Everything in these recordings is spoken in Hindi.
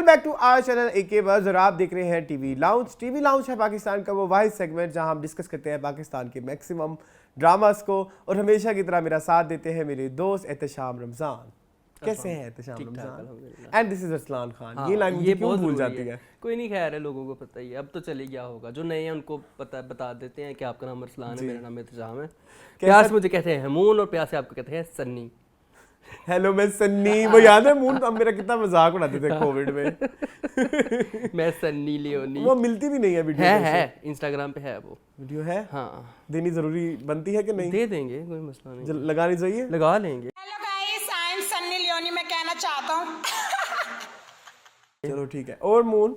Back to our channel AK buzz और आप देख रहे हैं टीवी लाउंज। टीवी लाउंज है पाकिस्तान का वो वाहिद सेगमेंट जहां हम डिस्कस करते हैं पाकिस्तान के मैक्सिमम ड्रामास को, और हमेशा की तरह मेरा साथ देते हैं मेरे दोस्त एहतशाम रमज़ान। कैसे हैं Ehtesham Ramzan? And this is Arsalan Khan. ये लाइन मुझे क्यों भूल जाती है? कोई नहीं, खैर है, लोगों को पता ही है, अब तो चले गया होगा। जो नए हैं उनको पता बता देते हैं कि आपका नाम अरसलान है, मेरा नाम एहतशाम है। प्यार से मुझे कहते हैं हमून और प्यार से आपको कहते हैं सन्नी। हेलो मैं सन्नी, वो याद है मून अब मेरा कितना मजाक उड़ाते थे कोविड में। मैं सन्नी लियोनी। वो मिलती भी नहीं है वीडियो। है इंस्टाग्राम पे है वो वीडियो है। हाँ, देनी जरूरी बनती है कि नहीं? दे देंगे, कोई मसला नहीं। लगानी चाहिए, लगा लेंगे। Hello guys, I am Sunny Leone. मैं कहना चाहता हूँ चलो ठीक है। और मून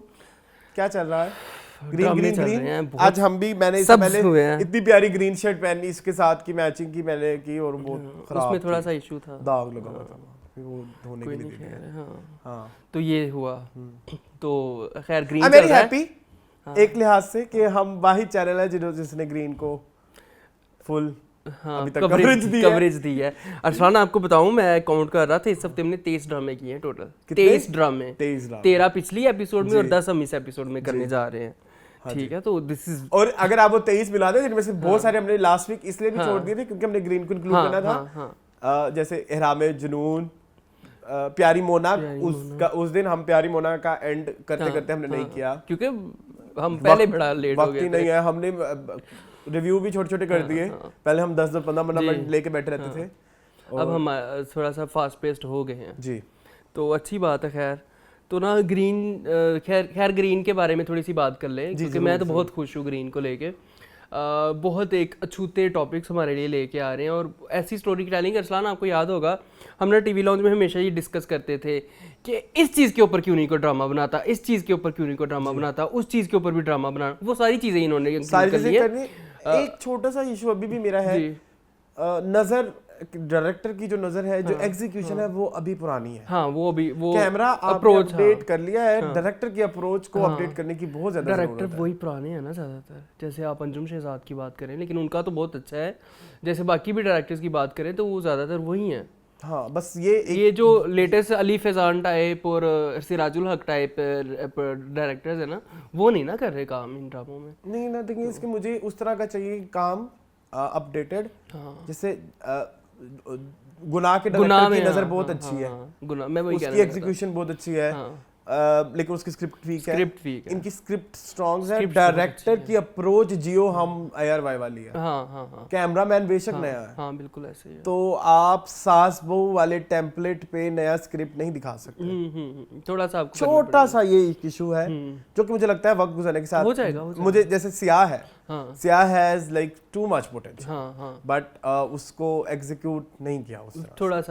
क्या चल रहा है? Green green green. आज हम भी, मैंने इससे पहले इतनी प्यारी ग्रीन शर्ट पहनी, इसके साथ की मैचिंग की मैंने की और वो खराब, उसमें थोड़ा सा इशू था, दाग लगा हुआ था, फिर वो धोने के लिए दे दिया। हाँ, तो ये हुआ। तो खैर green I am very happy एक लिहाज से कि हम वाहिद चैनल है जिसने ग्रीन को फुल कवरेज दी है। अरसलान आपको बताऊं, मैं काउंट कर रहा था, इस हफ्ते हमने 23 ड्रामे किए हैं टोटल। 23 ड्रामे, 13 पिछली एपिसोड में और 10 हम इस एपिसोड में करने जा रहे हैं। ठीक है, तो दिस इज, और अगर आप वो 23 मिला दे जिनमें से बहुत सारे हमने लास्ट वीक इसलिए भी छोड़ दिए थे क्योंकि हमने ग्रीन को इंक्लूड करना था। जैसे एहरामे जुनून, प्यारी मोना, उसका उस दिन हम प्यारी मोना का एंड करते करते हमने नहीं किया क्योंकि हम पहले बड़ा लेट हो गए थे। नहीं है, हमने रिव्यू भी छोटे छोटे कर दिए। पहले हम 10-15 मिनट लेके बैठे रहते थे, अब हम थोड़ा सा फास्ट पेस्ड हो गए हैं जी, तो अच्छी बात है। खैर तो ना ग्रीन, खैर ग्रीन के बारे में थोड़ी सी बात कर लें, क्योंकि मैं तो बहुत खुश हूँ ग्रीन को लेके। बहुत एक अछूते टॉपिक्स हमारे लिए लेके आ रहे हैं और ऐसी स्टोरी टेलिंग। अरसलान आपको याद होगा, हम ना टीवी लाउंज में हमेशा ये डिस्कस करते थे कि इस चीज़ के ऊपर क्यों नहीं कोई ड्रामा बनाता, इस चीज़ के ऊपर क्यों नहीं कोई ड्रामा बनाता, उस चीज़ के ऊपर भी ड्रामा बना। वो सारी चीज़ें इन्होंने एक छोटा सा इशू अभी भी मेरा है, नजर डायरेक्टर की जो नजर है, जो एग्जीक्यूशन है वो अभी पुरानी है। हाँ, वो अभी वो कैमरा अप्रोच अपडेट कर लिया है, डायरेक्टर की अप्रोच को अपडेट करने की बहुत ज्यादा जरूरत है। डायरेक्टर वही पुराने हैं ना ज्यादातर, जैसे आप अंजुम शहजाद की बात करें, लेकिन उनका तो बहुत अच्छा है। जैसे बाकी भी डायरेक्टर्स की बात करें तो वो ज्यादातर वही हैं। हाँ, बस ये जो लेटेस्ट अली फैजान टाइप और सिराजुल हक टाइप डायरेक्टर्स है ना, वो नहीं ना कर रहे काम इन ड्रामों में। नहीं ना, देखिए इसके मुझे उस तरह का चाहिए काम अपडेटेड, जैसे गुनाह के डायरेक्टर की नजर बहुत अच्छी है, गुनाह मैं वही कह रहा हूं, उसकी एग्जीक्यूशन बहुत अच्छी है, लेकिन उसकी स्क्रिप्ट वीक है। इनकी स्क्रिप्ट स्ट्रॉन्ग है, डायरेक्टर की अप्रोच जियो हम ARY वाली है। कैमरामैन बेशक नया है, हाँ बिल्कुल ऐसे ही है। तो आप सास बहू वाले टेम्पलेट पे नया स्क्रिप्ट नहीं दिखा सकते। थोड़ा सा आपको छोटा सा ये इशू है जो कि मुझे लगता है वक्त गुजरने के साथ हो जाएगा। मुझे जैसे सियाह है, Siyah has like too much potential, but उसको एग्जीक्यूट नहीं किया उसने। थोड़ा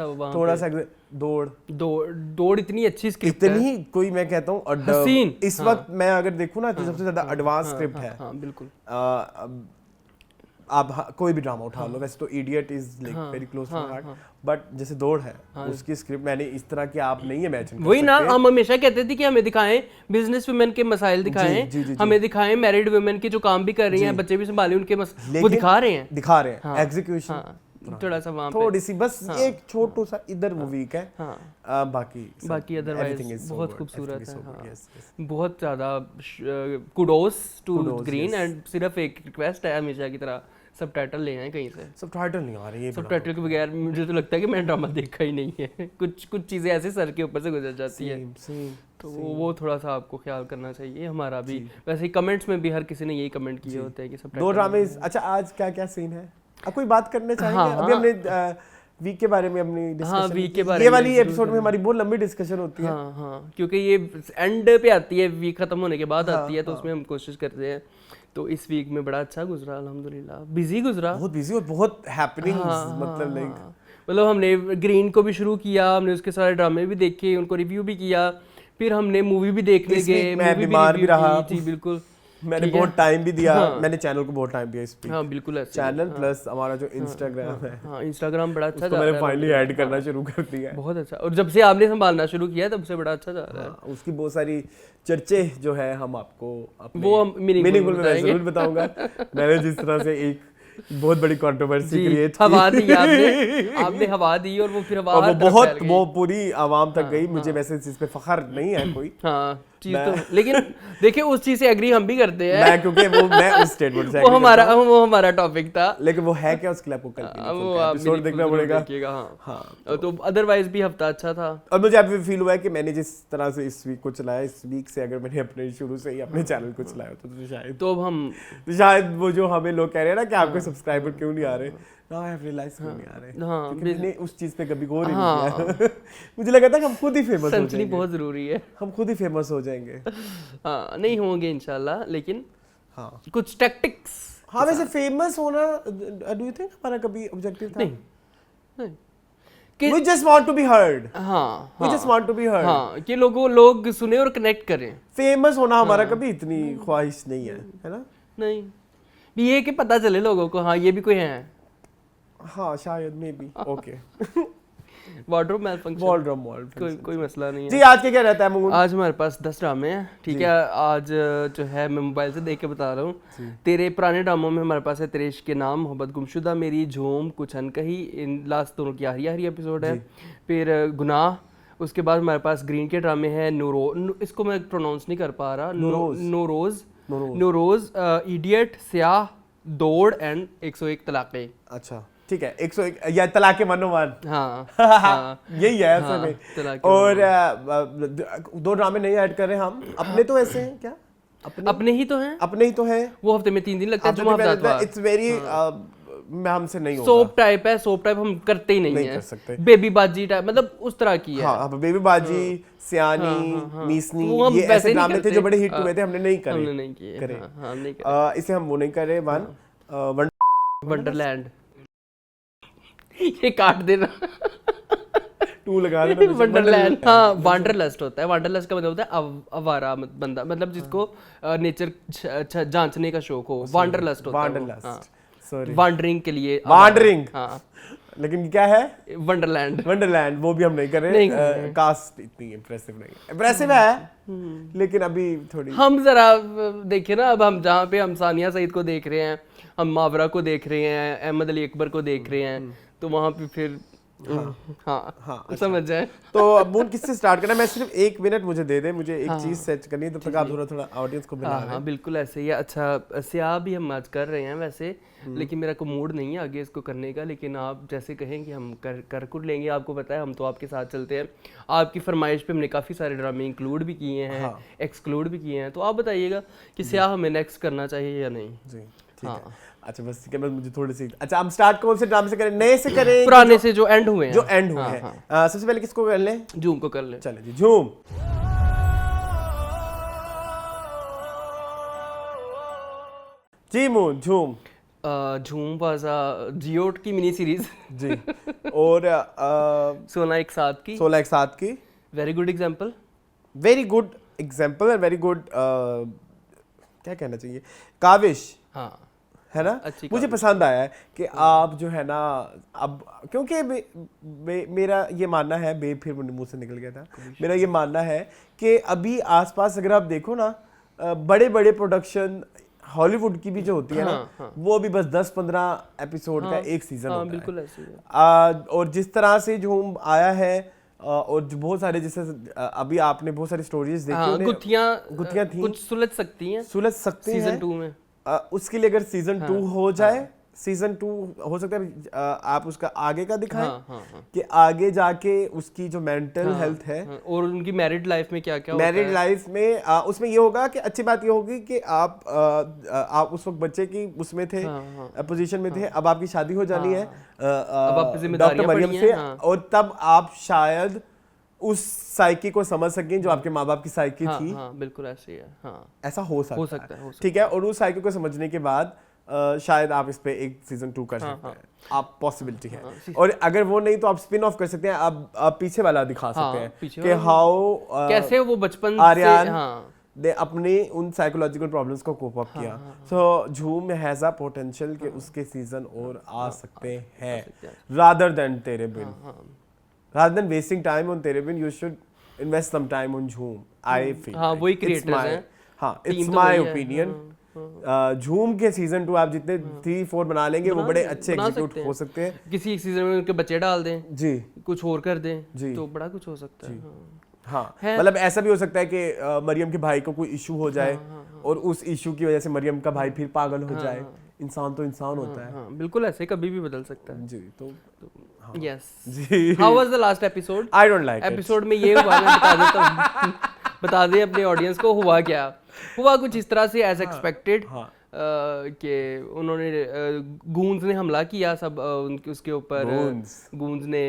सा दौड़ इतनी अच्छी स्क्रिप्ट है, इतनी कोई मैं कहता हूँ हसीन। इस वक्त मैं अगर देखूँ ना तो सबसे ज्यादा एडवांस स्क्रिप्ट है। बिल्कुल। आप कोई भी ड्रामा उठा लो, वैसे तो Idiot is like very close to heart, but जैसे दौड़ है, उसकी स्क्रिप्ट मैंने इस तरह की आप नहीं इमेजिन। वही ना, हम हमेशा कहते थे कि हमें दिखाएं बिजनेस वुमेन के मसाइल दिखाएं, हमें दिखाएं मैरिड वुमेन की जो काम भी कर रही हैं, बच्चे भी संभाले उनके वो दिखा रहे हैं। एग्जीक्यूशन थोड़ा सा वहाँ थोड़ी सी बस एक छोटू सा इधर वो वीक है, बाकी अदरवाइज बहुत खूबसूरत है। बहुत ज़्यादा कुडोस टू ग्रीन। एंड सिर्फ एक रिक्वेस्ट है हमेशा की तरह, सबटाइटल ले आए कहीं से। सबटाइटल नहीं आ रही है, सबटाइटल के बगैर मुझे तो लगता है कि मैंने ड्रामा देखा ही नहीं है। कुछ चीज़ें ऐसे सर के ऊपर से गुजर जाती है, तो वो थोड़ा सा आपको ख्याल करना चाहिए। हमारा भी वैसे कमेंट्स में भी हर किसी ने यही कमेंट किए होते हैं कि सबटाइटल। दो ड्रामे। अच्छा, आज क्या क्या सीन है, अब कोई बात करने चाहेंगे? अभी हमने वीक के बारे में अपनी डिस्कशन, वीक के बारे ये वाली एपिसोड में हमारी बहुत लंबी डिस्कशन होती है। क्योंकि ये एंड पे आती है, वीक खत्म होने के बाद आती है, तो उसमें हम कोशिश करते हैं। तो इस वीक में बड़ा अच्छा गुजरा अल्हम्दुलिल्लाह, बिजी गुजरा, बहुत बिजी और बहुत हैपनिंग्स। मतलब हमने ग्रीन को भी शुरू किया, हमने उसके सारे ड्रामे भी देखे, उनको रिव्यू भी किया, फिर हमने मूवी भी देखने गए, मैं बीमार भी रहा। जी बिल्कुल, मैंने बहुत टाइम भी दिया। मैंने चैनल को बहुत टाइम दिया इस पे। हाँ बिल्कुल ऐसे चैनल प्लस हमारा जो इंस्टाग्राम है, हाँ इंस्टाग्राम बड़ा अच्छा जा रहा है, मैंने फाइनली ऐड करना शुरू कर दिया है। बहुत अच्छा, और जब से आपने संभालना शुरू किया तब से बड़ा अच्छा जा रहा है। उसकी बहुत सारी चर्चे जो है हम आपको वो मीनिंगफुल मैं जरूर बताऊंगा। मैंने जिस तरह से बहुत बड़ी कंट्रोवर्सी जी, क्रिएट हवा दी आपने हवा दी और वो फिर हवा और वो हर तरफ बहुत फैल गई। वो पूरी आवाम तक गई। मुझे वैसे इस चीज पे फख्र नहीं है कोई। हाँ चीज तो, लेकिन देखिए उस चीज से एग्री हम भी करते हैं। मैं क्योंकि मैं उस स्टेटमेंट से वो agree करता हूँ। हमारा टॉपिक था। लेकिन वो है क्या उसके लिए आपको कल वो आप एपिसोड मेरी देखना खुद पड़ेगा। देखिएगा, हाँ। हाँ तो अदरवाइज भी हफ्ता अच्छा था। और मुझे अभी फील हुआ है कि मैंने जिस तरह से इस वीक को चलाया, इस वीक से अगर मैंने अपने शुरू से ही अपने चैनल को चलाया तो अब हम तो शायद वो जो हमें लोग कह रहे हैं ना कि आपके सब्सक्राइबर क्यों नहीं आ रहे, ना आई हैव रियलाइज क्यों नहीं आ रहे, हाँ, क्योंकि मैंने उस चीज पे कभी गौर ही हाँ। नहीं किया। मुझे लगा था कि हम खुद ही फेमस हो सनसनी जाएंगे, बहुत जरूरी है। हम खुद ही फेमस हो जाएंगे। हाँ नहीं होंगे इंशाल्लाह, लेकिन हाँ कुछ टैक्टिक्स। हाँ वैसे फेमस होना डू यू थिंक हमारा कभी ऑब्जेक्टिव था? नहीं We just want to be heard. हाँ We just want to be heard. हाँ कि लोग सुने और कनेक्ट करें। फेमस होना हमारा कभी इतनी ख्वाहिश नहीं है ना? नहीं भी ये कि पता चले लोगों को, हाँ ये भी कोई है। हाँ शायद may be okay. Wardrobe malfunction, कोई मसला नहीं है। जी आज के क्या रहता है मून? आज हमारे पास 10 ड्रामे हैं, ठीक है। आज जो है मैं मोबाइल से देख के बता रहा हूँ। तेरे पुराने ड्रामों में हमारे पास है तेरे इश्क के नाम, मोहब्बत गुमशुदा, मेरी झूम, कुछ अनकही, इन लास्ट दोनों की आखिरी एपिसोड है। फिर गुनाह, उसके बाद हमारे पास ग्रीन के ड्रामे हैं इसको मैं प्रोनाउंस नहीं कर पा रहा, नोरोज, इडियट, स्याह, दौड़ एंड 101 तलाक़े। अच्छा ठीक है, 101 या तलाके मनोमान। हाँ यही है असल में। तलाक़े और दो ड्रामे नहीं ऐड कर रहे हम, अपने तो ऐसे हैं क्या? अपने ही तो हैं, अपने ही तो है। वो हफ्ते में 3 दिन लगता है, जुमा हफ्ता। इट्स वेरी हमसे नहीं होगा। सोप टाइप है, सोप टाइप हम करते ही नहीं कर है। सकते। बेबी बाजी टाइप, मतलब उस तरह की है। हाँ बेबी बाजी, सियानी, मीसनी, वो हम ये वैसे ऐसे नहीं ड्रामे थे करते। जो बड़े हिट हुए थे, हमने नहीं करे। हमने नहीं किए, करे। हाँ, नहीं करे। इसे हम वो नहीं करे। वंडरलैंड ये काट देना। टू लगा देना। वंडरलैंड, हाँ वांडरलस्ट होता है। वांडरलस्ट का मतलब होता है आवारा बंदा, मतलब जिसको नेचर जांचने का शौक हो, वांडरलस्ट होता है। वांडरलस्ट, सॉरी, वांडरिंग के लिए वांडरिंग। हाँ लेकिन क्या है? वंडरलैंड वो भी हम नहीं कर रहे। कास्ट इतनी इम्प्रेसिव नहीं है, इम्प्रेसिव है लेकिन अभी थोड़ी। हम जरा देखिए ना, अब हम जहाँ पे हम सानिया सईद को देख रहे हैं, हम मावरा को देख रहे हैं, अहमद अली अकबर को देख रहे हैं, तो वहाँ पे फिर हाँ समझ जाए। तो अब मून किससे स्टार्ट करना है? मैं सिर्फ 1 मिनट मुझे दे दे, मुझे एक चीज सेट करनी है, तब तक आप थोड़ा ऑडियंस को बना रहे हैं। बिल्कुल ऐसे ही। अच्छा स्याह भी हम आज कर रहे हैं वैसे, लेकिन मेरा को मूड नहीं है आगे इसको करने का, लेकिन आप जैसे कहें कि हम कर लेंगे। आपको पता है हम तो आपके साथ चलते हैं। आपकी फरमाइश पे हमने काफ़ी सारे ड्रामे इंक्लूड भी किए हैं, एक्सक्लूड भी किए हैं, तो आप बताइएगा कि स्याह हमें नेक्स्ट करना चाहिए या नहीं। जी ठीक है। अच्छा बस ठीक है, बस मुझे थोड़ी सी। अच्छा हम स्टार्ट कौन से ड्रामे से करें? नए से करें, पुराने से जो एंड हुए हैं, जो एंड हुए हैं। सबसे पहले किसको कर लें? झूम को कर ले। चले जी, झूम। जी मून, झूम। झूम वाज जियोट की मिनी सीरीज जी। और 16 एक साथ की, 16 एक साथ की। Very good example, very good example and very good क्या कहना चाहिए, काविश। हाँ है ना? मुझे पसंद आया है कि आप जो है ना, अब क्योंकि मेरा ये मानना है, फिर मुंह से निकल गया था, मेरा ये मानना है कि अभी आसपास अगर आप देखो ना, बड़े बड़े प्रोडक्शन हॉलीवुड की भी जो होती है ना, वो भी बस 10-15 एपिसोड का एक सीजन होता है। बिल्कुल ऐसे ही है। और जिस तरह से जो आया है, और जो बहुत सारे, जैसे अभी आपने बहुत सारी स्टोरीज देखी, गुत्थियां थी, कुछ सुलझ सकती हैं सीजन 2 में। उसके लिए अगर सीजन 2 हो जाए, सीजन 2 हो सकता है आप उसका आगे का दिखाएं, कि आगे जाके उसकी जो मेंटल हेल्थ है, और उनकी मैरिड लाइफ में क्या क्या मैरिड लाइफ में, उसमें ये होगा कि अच्छी बात ये होगी कि आप उस वक्त बच्चे की उसमें थे, पोजीशन में थे, अब आपकी शादी हो जानी है डॉक्टर मरियम से, और तब आप शायद उस साइकी को समझ सकें जो आपके माँ बाप की साइकी थी। बिल्कुल ऐसे ही है। ऐसा हो सकता है। ठीक है। और उस साइकी को समझने के बाद शायद आप इस पे एक सीजन 2 कर सकते हैं, आप पॉसिबिलिटी है। और अगर वो नहीं तो आप स्पिन ऑफ कर सकते हैं, आप पीछे वाला दिखा सकते हैं कि हाउ कैसे वो बचपन आर्यन ने अपने उन साइकोलॉजिकल प्रॉब्लम्स को कोप अप किया। सो झूम हैज अ पोटेंशियल कि उसके सीजन और आ सकते हैं, रादर देन तेरे बिन, rather than wasting time on तेरे बिन, you should invest some time on झूम, I feel। वही क्रिएटर्स हैं। it's my opinion। झूम के सीजन 2 आप जितने 3-4 बना लेंगे वो बड़े अच्छे एग्जीक्यूट हो सकते हैं। किसी एक सीजन में उनके बच्चे डाल दें जी, कुछ और कर दें जी। तो बड़ा कुछ हो सकता है। हाँ, मतलब ऐसा भी हो सकता है कि मरियम के भाई को कोई इशू हो जाए और उस इशू की वजह से मरियम का भाई फिर पागल हो जाए। इंसान तो इंसान होता है। हाँ, बिल्कुल ऐसे कभी भी बदल सकता है। जी, तो यस जी, how was the last episode? I don't like episode में ये हुआ, मैं बता देता हूँ बता दें अपने ऑडियंस को हुआ क्या। हुआ कुछ इस तरह से एज एक्सपेक्टेड कि उन्होंने गूंज ने हमला किया सब उनके उसके ऊपर। गूंज ने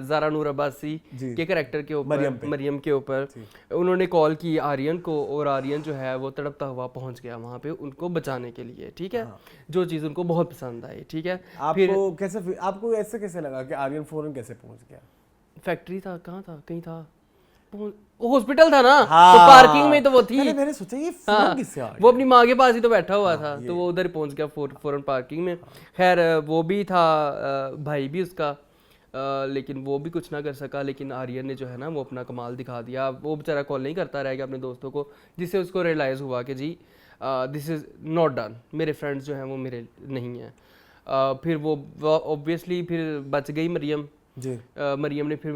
ज़ारा नूर अब्बासी के कैरेक्टर के ऊपर, मरियम के ऊपर उन्होंने कॉल की आर्यन को, और आर्यन जो है वो तड़पता हुआ पहुंच गया वहाँ पे उनको बचाने के लिए। ठीक है, जो चीज़ उनको बहुत पसंद आई। ठीक है, आपको ऐसे कैसे लगा कि आर्यन फौरन कैसे पहुंच गया? फैक्ट्री था, कहाँ था, कहीं था, हॉस्पिटल था ना, तो पार्किंग में तो वो थी। मैंने सोचा ये फोन किससे आ गया? वो अपनी माँ के पास ही तो बैठा हुआ था, तो वो उधर पहुंच गया फौरन पार्किंग में। खैर वो भी था भाई भी उसका, लेकिन वो भी कुछ ना कर सका। लेकिन आर्यन ने जो है ना वो अपना कमाल दिखा दिया। वो बेचारा कॉल नहीं करता रह गया अपने दोस्तों को, जिससे उसको रियलाइज़ हुआ कि जी दिस इज़ नॉट डन, मेरे फ्रेंड्स जो हैं वो मेरे नहीं हैं। फिर वो ऑब्वियसली फिर बच गई मरियम जी। मरियम ने फिर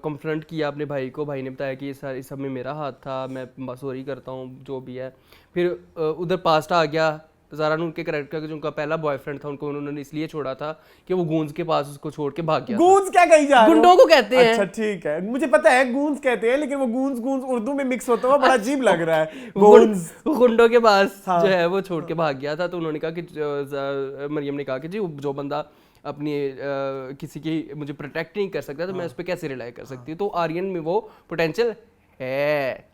कन्फ्रंट किया अपने भाई को। भाई ने बताया कि इस सब में मेरा हाथ था, मैं सॉरी करता हूँ जो भी है। फिर उधर पास्ट आ गया ज़ारा नूर के कैरेक्टर का, जो उनका पहला बॉयफ्रेंड था, उनको उन्होंने इसलिए छोड़ा था कि वो गूंज के पास उसको छोड़ के भाग गया। गूंज क्या कही जा रहे हो? गुंडों को कहते हैं। अच्छा ठीक है, मुझे पता है गूंज कहते हैं, लेकिन वो गूंज गूंज उर्दू में मिक्स होता हुआ बड़ा अजीब लग रहा है। गूंज गुंडों के पास जो है वो छोड़ के भाग गया था। तो उन्होंने कहा कि मरियम ने कहा कि जी जो बंदा अपनी किसी की मुझे प्रोटेक्ट नहीं कर सकता तो मैं उस पर कैसे रिलाई कर सकती हूँ। तो आर्यन में वो पोटेंशियल है।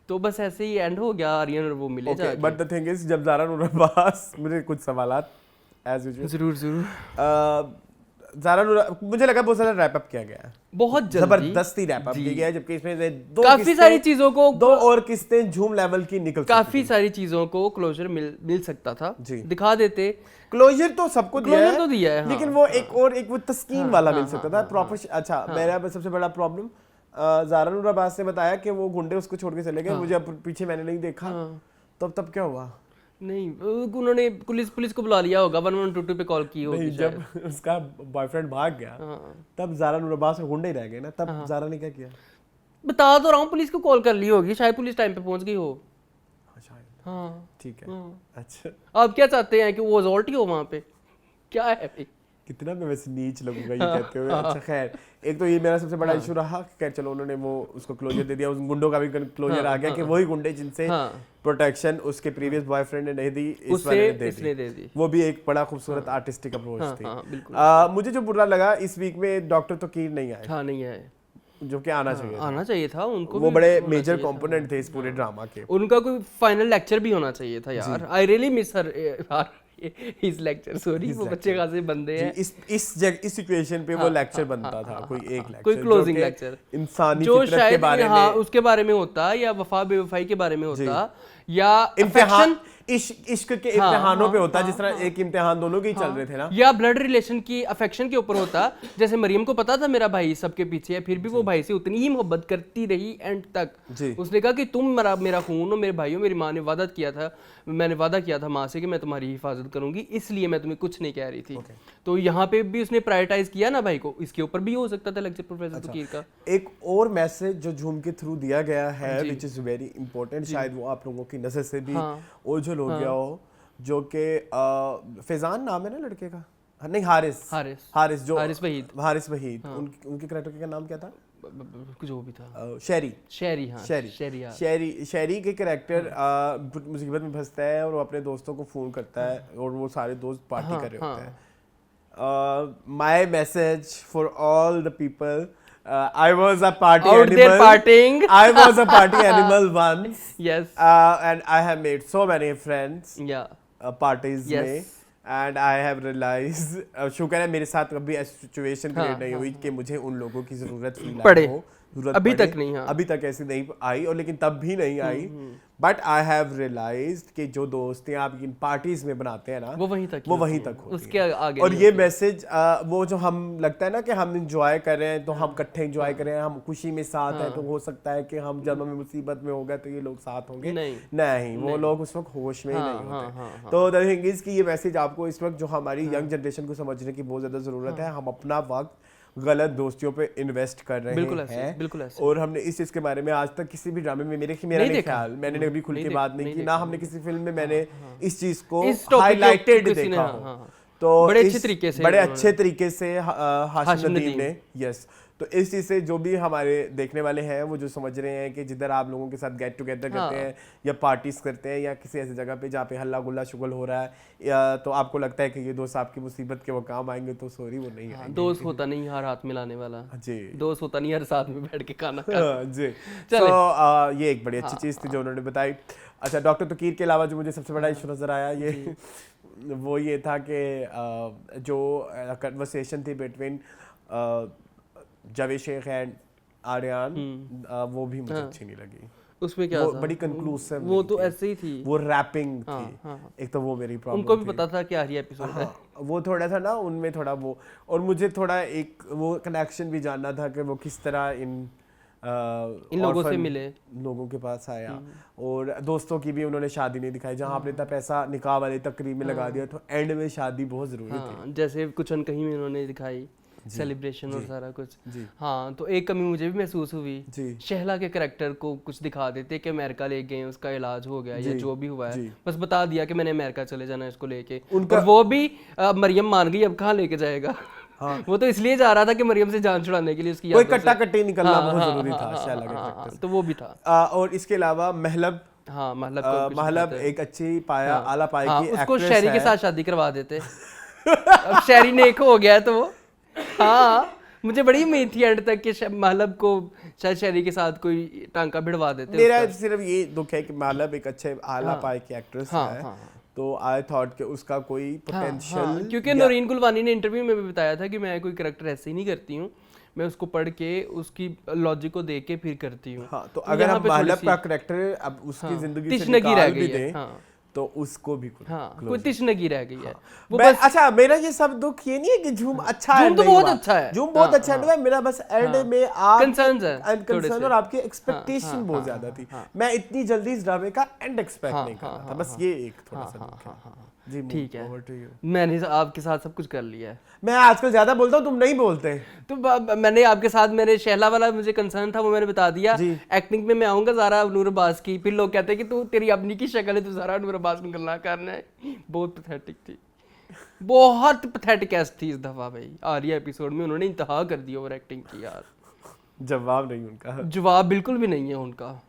तो बस ऐसे ही एंड हो गया, आर्यन और वो मिले जाके। बट द थिंग इज, जब ज़ारा नूर अब्बास, मुझे कुछ सवालात एज यूजुअल जरूर ज़ारा नूर, मुझे लगा बहुत सारा रैप अप किया गया है, बहुत जबरदस्ती रैप अप किया गया है, जबकि इसमें काफी सारी चीजों को, दो और किस्तें झूम लेवल की निकल काफी सारी चीजों को क्लोजर मिल सकता था, दिखा देते। क्लोजर तो सबको दिया है, तो दिया है, लेकिन वो एक और एक वो तस्कीन वाला मिल सकता था प्रॉपर। अच्छा, मेरा सबसे बड़ा प्रॉब्लम ज़ारा नूर अब्बास ने बताया कि वो गुंडे उसको छोड़ के चले गए, मुझे पीछे मैंने नहीं देखा, तब क्या हुआ? नहीं, उन्होंने पुलिस को बुला लिया होगा, 1122 पे कॉल की होगी। जब उसका बॉयफ्रेंड भाग गया तब ज़ारा नूर अब्बास और गुंडे ही रह गए ना, तब ज़ारा ने क्या किया? बता तो रहा हूँ, पुलिस को कॉल कर ली होगी, शायद पुलिस टाइम पे पहुंच गई हो। हाँ ठीक है। अच्छा, आप क्या चाहते हैं कि वो अजॉल्टी हो वहाँ पे? क्या है भाई, कितना मैं वैसे नीच लगूंगा ये कहते हुए। अच्छा खैर, एक तो ये मेरा सबसे बड़ा इशू रहा। खैर चलो, उन्होंने वो उसको क्लोजर दे दिया, उस गुंडों का भी क्लोजर आ गया कि वही गुंडे जिनसे प्रोटेक्शन उसके प्रीवियस बॉयफ्रेंड ने नहीं दी, इस बार ने दे दी। वो भी एक बड़ा खूबसूरत आर्टिस्टिक अप्रोच थी। मुझे जो बुरा लगा, इस वीक में डॉक्टर तोकीर नहीं आए। हाँ, नहीं आए, जो कि आना चाहिए था उनको। वो बड़े मेजर कंपोनेंट थे इस पूरे ड्रामा के। उनका कोई फाइनल लेक्चर भी होना चाहिए था यार। I really miss her his lecture. Sorry, वो बच्चे खासे बंदे हैं। इस सिचुएशन पे वो लेक्चर बनता था, कोई एक लेक्चर, कोई क्लोजिंग लेक्चर इंसानी जो फितरत शायद के बारे में, उसके बारे में होता, या वफा बेवफाई के बारे में होता, या इम्तिहान इश्क के इम्तिहानों पे होता, जिस तरह एक इम्तिहान दोनों के ही चल रहे थे ना, या ब्लड रिलेशन की अफेक्शन के ऊपर होता। जैसे मरियम को पता था मेरा भाई सबके पीछे है, फिर भी वो भाई से उतनी ही मोहब्बत करती रही एंड तक। उसने कहा कि तुम मेरा खून हो, मेरे भाई हो, मेरी माँ ने वादा किया था, मैंने वादा किया था माँ से कि मैं तुम्हारी हिफाजत करूंगी, इसलिए मैं तुम्हें कुछ नहीं कह रही थी। तो यहाँ पे भी उसने प्रायोरिटाइज किया ना भाई को। इसके ऊपर भी हो सकता था लेक्चर प्रोफेसर तोकीर का। एक और मैसेज जो झूम के थ्रू दिया गया है, विच इज वेरी इंपॉर्टेंट, शायद वो आप लोगों की नजर से भी ओझल हो गया हो, जो कि फैजान नाम है ना लड़के का, नहीं हारिस वहीद, उनके कैरेक्टर का नाम क्या था? जो भी था, शेरी के कैरेक्टर मुसीबत में फंसता है और वो अपने दोस्तों को फोन करता है और वो सारे दोस्त पार्टी कर रहे होते हैं। My message for all the people, I was a party out animal. there partying. I was a party animal once. Yes. And I have made so many friends. Yeah. Parties में. And I have realized, शुक्र है मेरे साथ कभी ऐसी सिचुएशन क्रिएट नहीं हुई कि मुझे उन लोगों की जरूरत फील हो जरूरत अभी पड़े। तक नहीं, हाँ। अभी तक ऐसी नहीं आई, और लेकिन तब भी नहीं आई। बट आई हैव रियलाइज्ड कि जो दोस्तियां आप इन पार्टीज में बनाते हैं ना, वो वहीं तक ही वो होती वहीं हैं, तक होती उसके हैं। आगे और नहीं ये होती। मैसेज वो जो हम लगता है ना कि हम इंजॉय कर रहे हैं, तो हम इकट्ठे इंजॉय कर रहे हैं, हम खुशी में साथ हैं, तो हो सकता है कि हम जब हमें मुसीबत में होगा तो ये लोग साथ होंगे। नहीं, वो लोग उस वक्त होश में ही नहीं होते। तो द थिंग इज कि ये मैसेज आपको इस वक्त जो हमारी यंग जनरेशन को समझने की बहुत ज्यादा जरूरत है। हम अपना वक्त गलत दोस्तियों पे इन्वेस्ट कर रहे बिल्कुल हैं, ऐसे। और हमने इस चीज के बारे में आज तक किसी भी ड्रामे में मेरा नहीं ख्याल, मैंने कभी खुल के बात नहीं की, ना हमने किसी फिल्म में मैंने इस चीज को हाईलाइटेड देखा हो। तो बड़े अच्छे तरीके से हाशिम नदीम ने, यस, तो इस चीज से जो भी हमारे देखने वाले हैं वो जो समझ रहे हैं कि जिधर आप लोगों के साथ गेट टुगेदर करते हैं या पार्टीज करते हैं या किसी ऐसी जगह पे जहाँ पे हल्ला गुल्ला शुगल हो रहा है, या तो आपको लगता है कि ये दोस्त आपकी मुसीबत के वो काम आएंगे, तो सॉरी, वो नहीं आएंगे। दोस्त होता नहीं हर हाथ मिलाने वाला जी, दोस्त होता नहीं हर साथ में बैठ के खाना जी। तो ये एक बड़ी अच्छी चीज़ थी जो उन्होंने बताई। अच्छा, डॉक्टर तकीर के अलावा जो मुझे सबसे बड़ा इशू नज़र आया वो ये था कि जो कन्वर्सेशन थी बिटवीन जावेद शेख एंड आर्यन, वो भी मुझे अच्छी नहीं लगी। उसमें क्या वो था? बड़ी कंक्लूसिव, वो तो ऐसे ही थी, वो रैपिंग थी। एक तो वो मेरी प्रॉब्लम, उनको भी पता था कि आखिरी एपिसोड है। वो थोड़ा सा ना उनमें थोड़ा वो, और मुझे थोड़ा एक वो कनेक्शन भी जानना था कि वो किस तरह इन लोगों से मिले, लोगों के पास आया, और दोस्तों की भी उन्होंने शादी नहीं दिखाई, जहाँ आपने इतना पैसा निकाह वाली तकरीब में लगा दिया, तो एंड में शादी बहुत जरूरी थी। जैसे कुछ अनकही में उन्होंने दिखाई सेलिब्रेशन और सारा कुछ। हाँ, तो एक कमी मुझे भी महसूस हुई, शहला के कैरेक्टर को कुछ दिखा देते कि अमेरिका ले गए, उसका इलाज हो गया या जो भी हुआ है, बस बता दिया कि मैंने अमेरिका चले जाना है इसको लेके, और वो भी मरियम मान गई, अब कहाँ लेके जाएगा। वो तो इसलिए जा रहा था कि मरियम से जान छुड़ाने के लिए, उसकी कोई कट्टा कट्टी निकलना बहुत जरूरी था शहला के कैरेक्टर से। तो वो भी था। और इसके अलावा महलब, महलब एक अच्छी पाया आला पाया की उसको शहरी के साथ शादी करवा देते। अब शहरी नेक हो गया तो वो, हाँ, मुझे बड़ी उम्मीद थी एंड तक कि महलब को शायद शहरी के साथ कोई टांका भिड़वा देते। मेरा सिर्फ ये दुख है कि महलब एक अच्छे आला पाए की एक्ट्रेस है, तो आई थॉट कि उसका कोई पोटेंशियल, क्योंकि नौरीन गुलवानी ने इंटरव्यू में भी बताया था कि मैं कोई कैरेक्टर ऐसे ही नहीं करती हूँ, मैं उसको पढ़ के उसकी लॉजिक को देख के फिर करती हूँ। हाँ, तो अगर हम महलब का कैरेक्टर अब उसकी जिंदगी से निकाल भी दें, तो उसको भी कोई तिश्नगी रह गई है। वो बस, अच्छा, मेरा ये सब दुख ये नहीं है कि झूम अच्छा है, झूम तो बहुत अच्छा है, झूम बहुत अच्छा है, मेरा बस एंड में आप कंसर्न और आपकी एक्सपेक्टेशन बहुत ज्यादा थी। मैं इतनी जल्दी इस ड्रामे का एंड एक्सपेक्ट नहीं कर रहा था, बस ये एक थोड़ा सा दुख है। जी, ठीक है, मैंने आपके साथ सब कुछ कर लिया है। मैं आजकल ज्यादा बोलता हूँ, तुम नहीं बोलते। तो मैंने आपके साथ, मेरे शहला वाला मुझे कंसर्न था, वो मैंने बता दिया। एक्टिंग में मैं आऊंगा ज़ारा नूर अब्बास की, फिर लोग कहते हैं कि तू तेरी अपनी की शक्ल है, तू ज़ारा नूर अब्बास में गल्ला करना है। बहुत पैथेटिक थी, बहुत पैथेटिक एस थी इस दफा भाई। आर्या एपिसोड में उन्होंने इंतहा कर दी ओवर एक्टिंग की यार। जवाब नहीं उनका, जवाब बिल्कुल भी नहीं है उनका।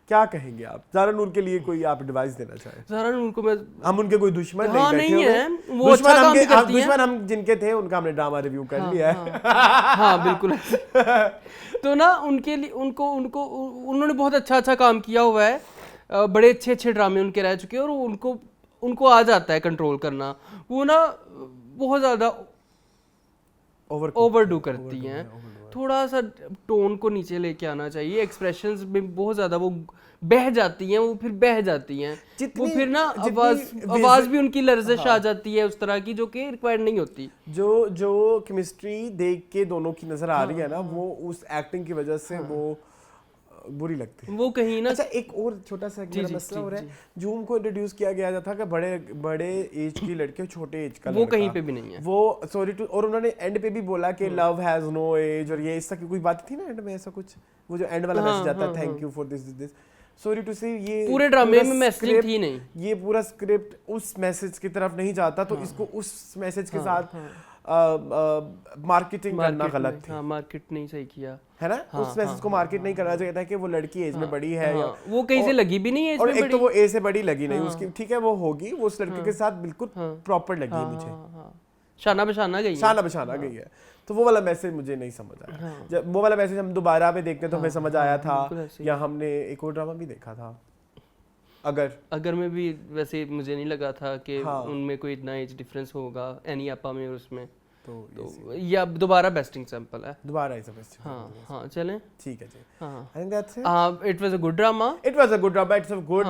क्या कहेंगे आप ज़ारा नूर के लिए, कोई आप एडवाइस देना चाहें? ज़ारा नूर को मैं, हम उनके कोई दुश्मन नहीं है, वो अच्छा काम भी करती हैं। दुश्मन हम जिनके थे उनका हमने ड्रामा रिव्यू कर लिया है। हाँ बिल्कुल। तो ना उनके लिए, उन्होंने बहुत अच्छा काम किया हुआ है, बड़े अच्छे ड्रामे उनके रह चुके हैं, और उनको आ जाता है कंट्रोल करना। वो ना बहुत ज़्यादा ओवरडू करती हैं, थोड़ा सा टोन को नीचे लेके आना चाहिए। एक्सप्रेशंस में बहुत ज्यादा वो बह जाती हैं, वो फिर बह जाती हैं, वो फिर ना आवाज भी उनकी लर्जिश आ जाती है उस तरह की, जो कि रिक्वायर्ड नहीं होती। जो केमिस्ट्री देख के दोनों की नजर आ रही है ना, वो उस एक्टिंग की वजह से वो बुरी लगती है, वो कहीं ना। अच्छा, एक और छोटा सा मसला हो रहा है, जूम को इंट्रोड्यूस किया गया था कि बड़े एज की लड़के, छोटे एज का वो कहीं पे भी नहीं है, वो सॉरी टू, और उन्होंने एंड पे भी बोला कि लव हैज नो एज, और ये इसका कोई बात थी ना एंड में, ऐसा कुछ, वो जो एंड वाला मैसेज आता है, thank you for this, sorry to say, ये पूरे ड्रामे में मैसेज थी नहीं, ये पूरा स्क्रिप्ट उस मैसेज की तरफ नहीं जाता, तो इसको उस मैसेज के साथ मार्केटिंग करना गलत थी। मार्केट नहीं सही किया है ना, उस मैसेज को मार्केट नहीं करना चाहिए था कि वो लड़की एज में बड़ी है, वो कहीं से लगी भी नहीं है, और एक तो वो ए से बड़ी लगी नहीं उसकी, ठीक है वो होगी, वो उस लड़के के साथ बिल्कुल प्रॉपर लगी है मुझे, शाना बशाना गई है, तो वो वाला मैसेज मुझे नहीं समझ आया। जब वो वाला मैसेज हम दोबारा पे देखते तो हमें समझ आया था, या हमने एक और ड्रामा भी देखा था अगर में भी, वैसे मुझे नहीं लगा था कि उनमें कोई इतना एज डिफरेंस होगा, एनी आपा में और उसमें, तो ये अब दोबारा बेस्ट एग्जांपल है। दोबारा इस बस हाँ हाँ चलें। ठीक है जी। हाँ I think that's it. It was a good drama. It was a good drama, it's a good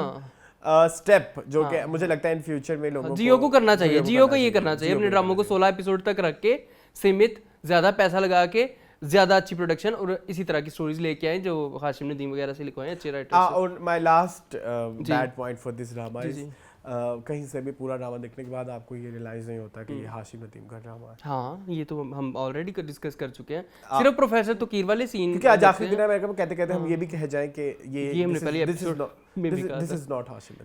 step जो कि मुझे लगता है इन फ्यूचर में लोगों जियो को करना चाहिए, जियो को ये करना चाहिए, जियो अपने को ड्रामों को 16 एपिसोड तक रख के सीमित, ज्यादा पैसा लगा के ज्यादा अच्छी प्रोडक्शन और इसी तरह की स्टोरीज लेके आए जो हाशिम नदीम वगैरह से लिखवाए अच्छे राइटर्स से। और my last bad point for this drama is कहीं से भी पूरा ड्रामा देखने के बाद आपको ये रियलाइज नहीं होता कि ये हाशिम नदीम का ड्रामा है। हाँ ये तो हम ऑलरेडी डिस्कस कर चुके हैं, सिर्फ प्रोफेसर तकीर वाले सीन क्योंकि आज आखिरी दिन अमेरिका में कहते कहते हम ये भी कह जाएं कि ये हमने पहले दिस एपिसोड में भी कहा दिस था। Is not Hashim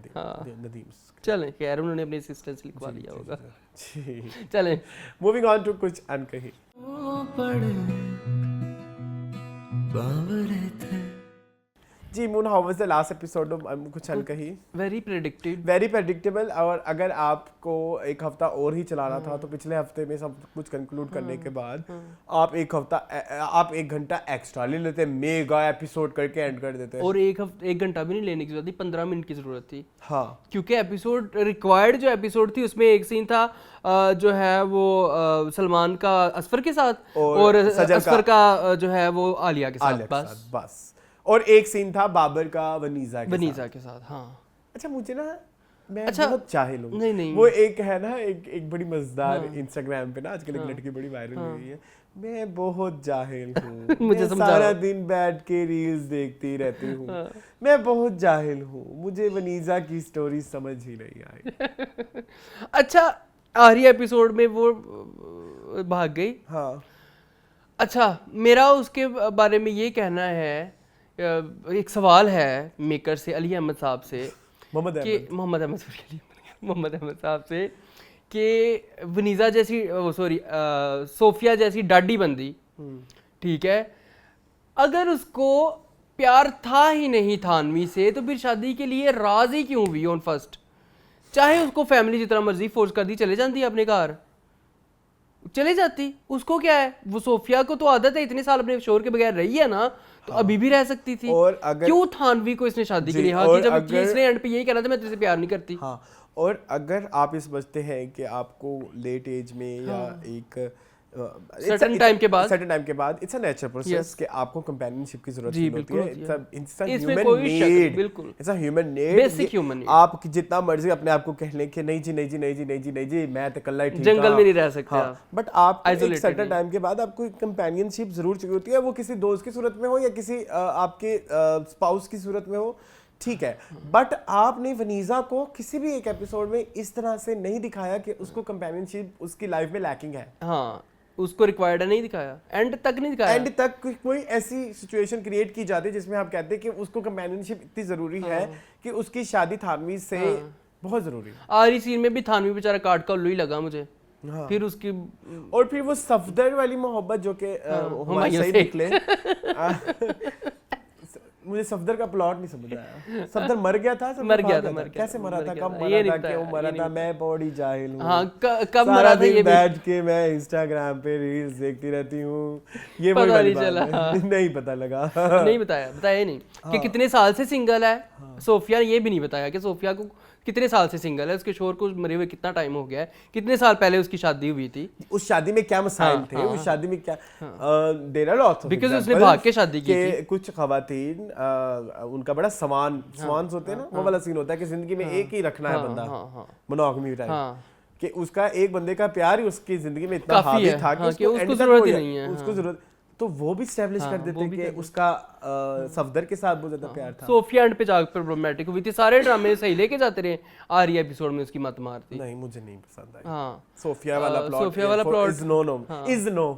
Nadeem. चलें खैर उन्होंने अपने असिस्टेंट से लिखवा लिया होगा। जी चलें moving on to Kuch Ankahi. जी Moon, how was the last episode of Kuch Ankahi? Very predicted, very predictable. और अगर आपको एक हफ्ता और ही चलाना था तो पिछले हफ्ते में सब कुछ कंक्लूड करने के बाद आप एक घंटा एक्स्ट्रा ले लेते, मेगा एपिसोड करके एंड कर देते। और एक घंटा भी नहीं लेने की जरूरत थी, 15 मिनट की जरूरत थी। हाँ क्योंकि एपिसोड रिक्वायर्ड जो एपिसोड थी उसमें एक सीन था जो है वो सलमान का असफर के साथ और असफर का जो है वो आलिया के साथ, बस। और एक सीन था बाबर का वनीजा के साथ। हाँ अच्छा मुझे ना, मैं बहुत जाहिल हूँ। नहीं वो एक है ना, एक बड़ी मजेदार इंस्टाग्राम पे ना आजकल एक लड़की बड़ी वायरल हो रही है, मैं बहुत जाहिल हूँ मुझे मैं सारा दिन बैठ के रील्स देखती रहती हूँ मैं बहुत जाहिल हूँ, मुझे वनीजा की स्टोरी समझ ही नहीं आई। अच्छा आखिरी एपिसोड में वो भाग गई। हाँ अच्छा मेरा उसके बारे में ये कहना है, एक सवाल है मेकर से, अली अहमद साहब से, मोहम्मद अहमद साहब से कि वनीजा जैसी सोफिया जैसी डाडी बंदी, ठीक है, अगर उसको प्यार था ही नहीं थानवी से तो फिर शादी के लिए राजी क्यों हुई ऑन फर्स्ट? चाहे उसको फैमिली जितना मर्जी फोर्स कर दी, चले जाती अपने घर, चले जाती, उसको क्या है? वो सोफिया को तो आदत है, इतने साल अपने शोर के बगैर रही है ना, तो अभी भी रह सकती थी। और अगर क्यों थानवी को इसने शादी के लिए हाँ कि जब इसने एंड पे यही कहना था मैं तेरे से प्यार नहीं करती। हाँ और अगर आप इस समझते हैं कि आपको लेट एज में या एक सर्टेन टाइम के बाद इट्स अ नेचुरल प्रोसेस कि आपको कंपेनियनशिप की जरूरत होती है। It's a human need, basic human need. आप जितना मर्जी अपने आप को कह लें कि नहीं जी मैं तो कल्ला ही ठीक, जंगल में नहीं रह सकता, बट आप एक सर्टेन टाइम के बाद आपको कंपेनियनशिप जरूर चाहिए होती है, वो किसी दोस्त की सूरत में हो या किसी आपके स्पाउस की सूरत में हो, ठीक है। बट आपने वनीजा को किसी भी एक एपिसोड में इस तरह से नहीं दिखाया कि उसको कंपेनियनशिप उसकी लाइफ में लैकिंग है। हाँ उसको रिक्वायर्ड नहीं दिखाया, एंड तक नहीं दिखाया। एंड तक कोई ऐसी सिचुएशन क्रिएट की जाती है जिसमें आप कहते हैं कि उसको कंपेनियनशिप इतनी जरूरी है कि उसकी शादी थानवी से बहुत जरूरी है। आखिरी सीन में भी थानवी बेचारा काट का उल्लू ही लगा मुझे। फिर उसकी और फिर वो सफदर वाली मोहब्बत जो कि हमारे सही निकले मुझे सफदर का प्लॉट नहीं समझ आया। सफदर मर गया था, कैसे मरा था, कब मरा था, क्यों मरा था, मैं बड़ी जाहिल हूँ। हाँ, कब मरा था ये बैठ के मैं इंस्टाग्राम पे रील्स देखती रहती हूँ, ये पता नहीं चला। नहीं पता लगा, नहीं बताया नहीं कि कितने साल से सिंगल है। सोफिया ने ये भी नहीं बताया कि सोफिया को कितने साल से सिंगल है, उसके शोर को मरे हुए कितना टाइम हो गया है, कितने साल पहले उसकी शादी हुई थी, उस शादी में क्या मसाइल थे, उस शादी में क्या there are lots of because उसने भाग के शादी की थी। कुछ खवातीन उनका बड़ा स्वान्स होते हैं ना, वो वाला सीन होता है कि जिंदगी में एक ही रखना है बंदा, मोनोगमी टाइप, कि उसका एक बंदे का प्यार ही उसकी जिंदगी में इतना हावी था कि उसको जरूरत ही नहीं है, उसको जरूरत, तो वो भी एस्टैब्लिश कर देते कि उसका सफदर के साथ बहुत ज्यादा प्यार था। सोफिया एंड पे जाकर प्रॉब्लमेटिक हुई थी, सारे ड्रामे सही लेके जाते रहे, आखिरी एपिसोड में उसकी मत मारती। नहीं मुझे नहीं पसंद आई। हाँ सोफिया वाला प्लॉट इज नो।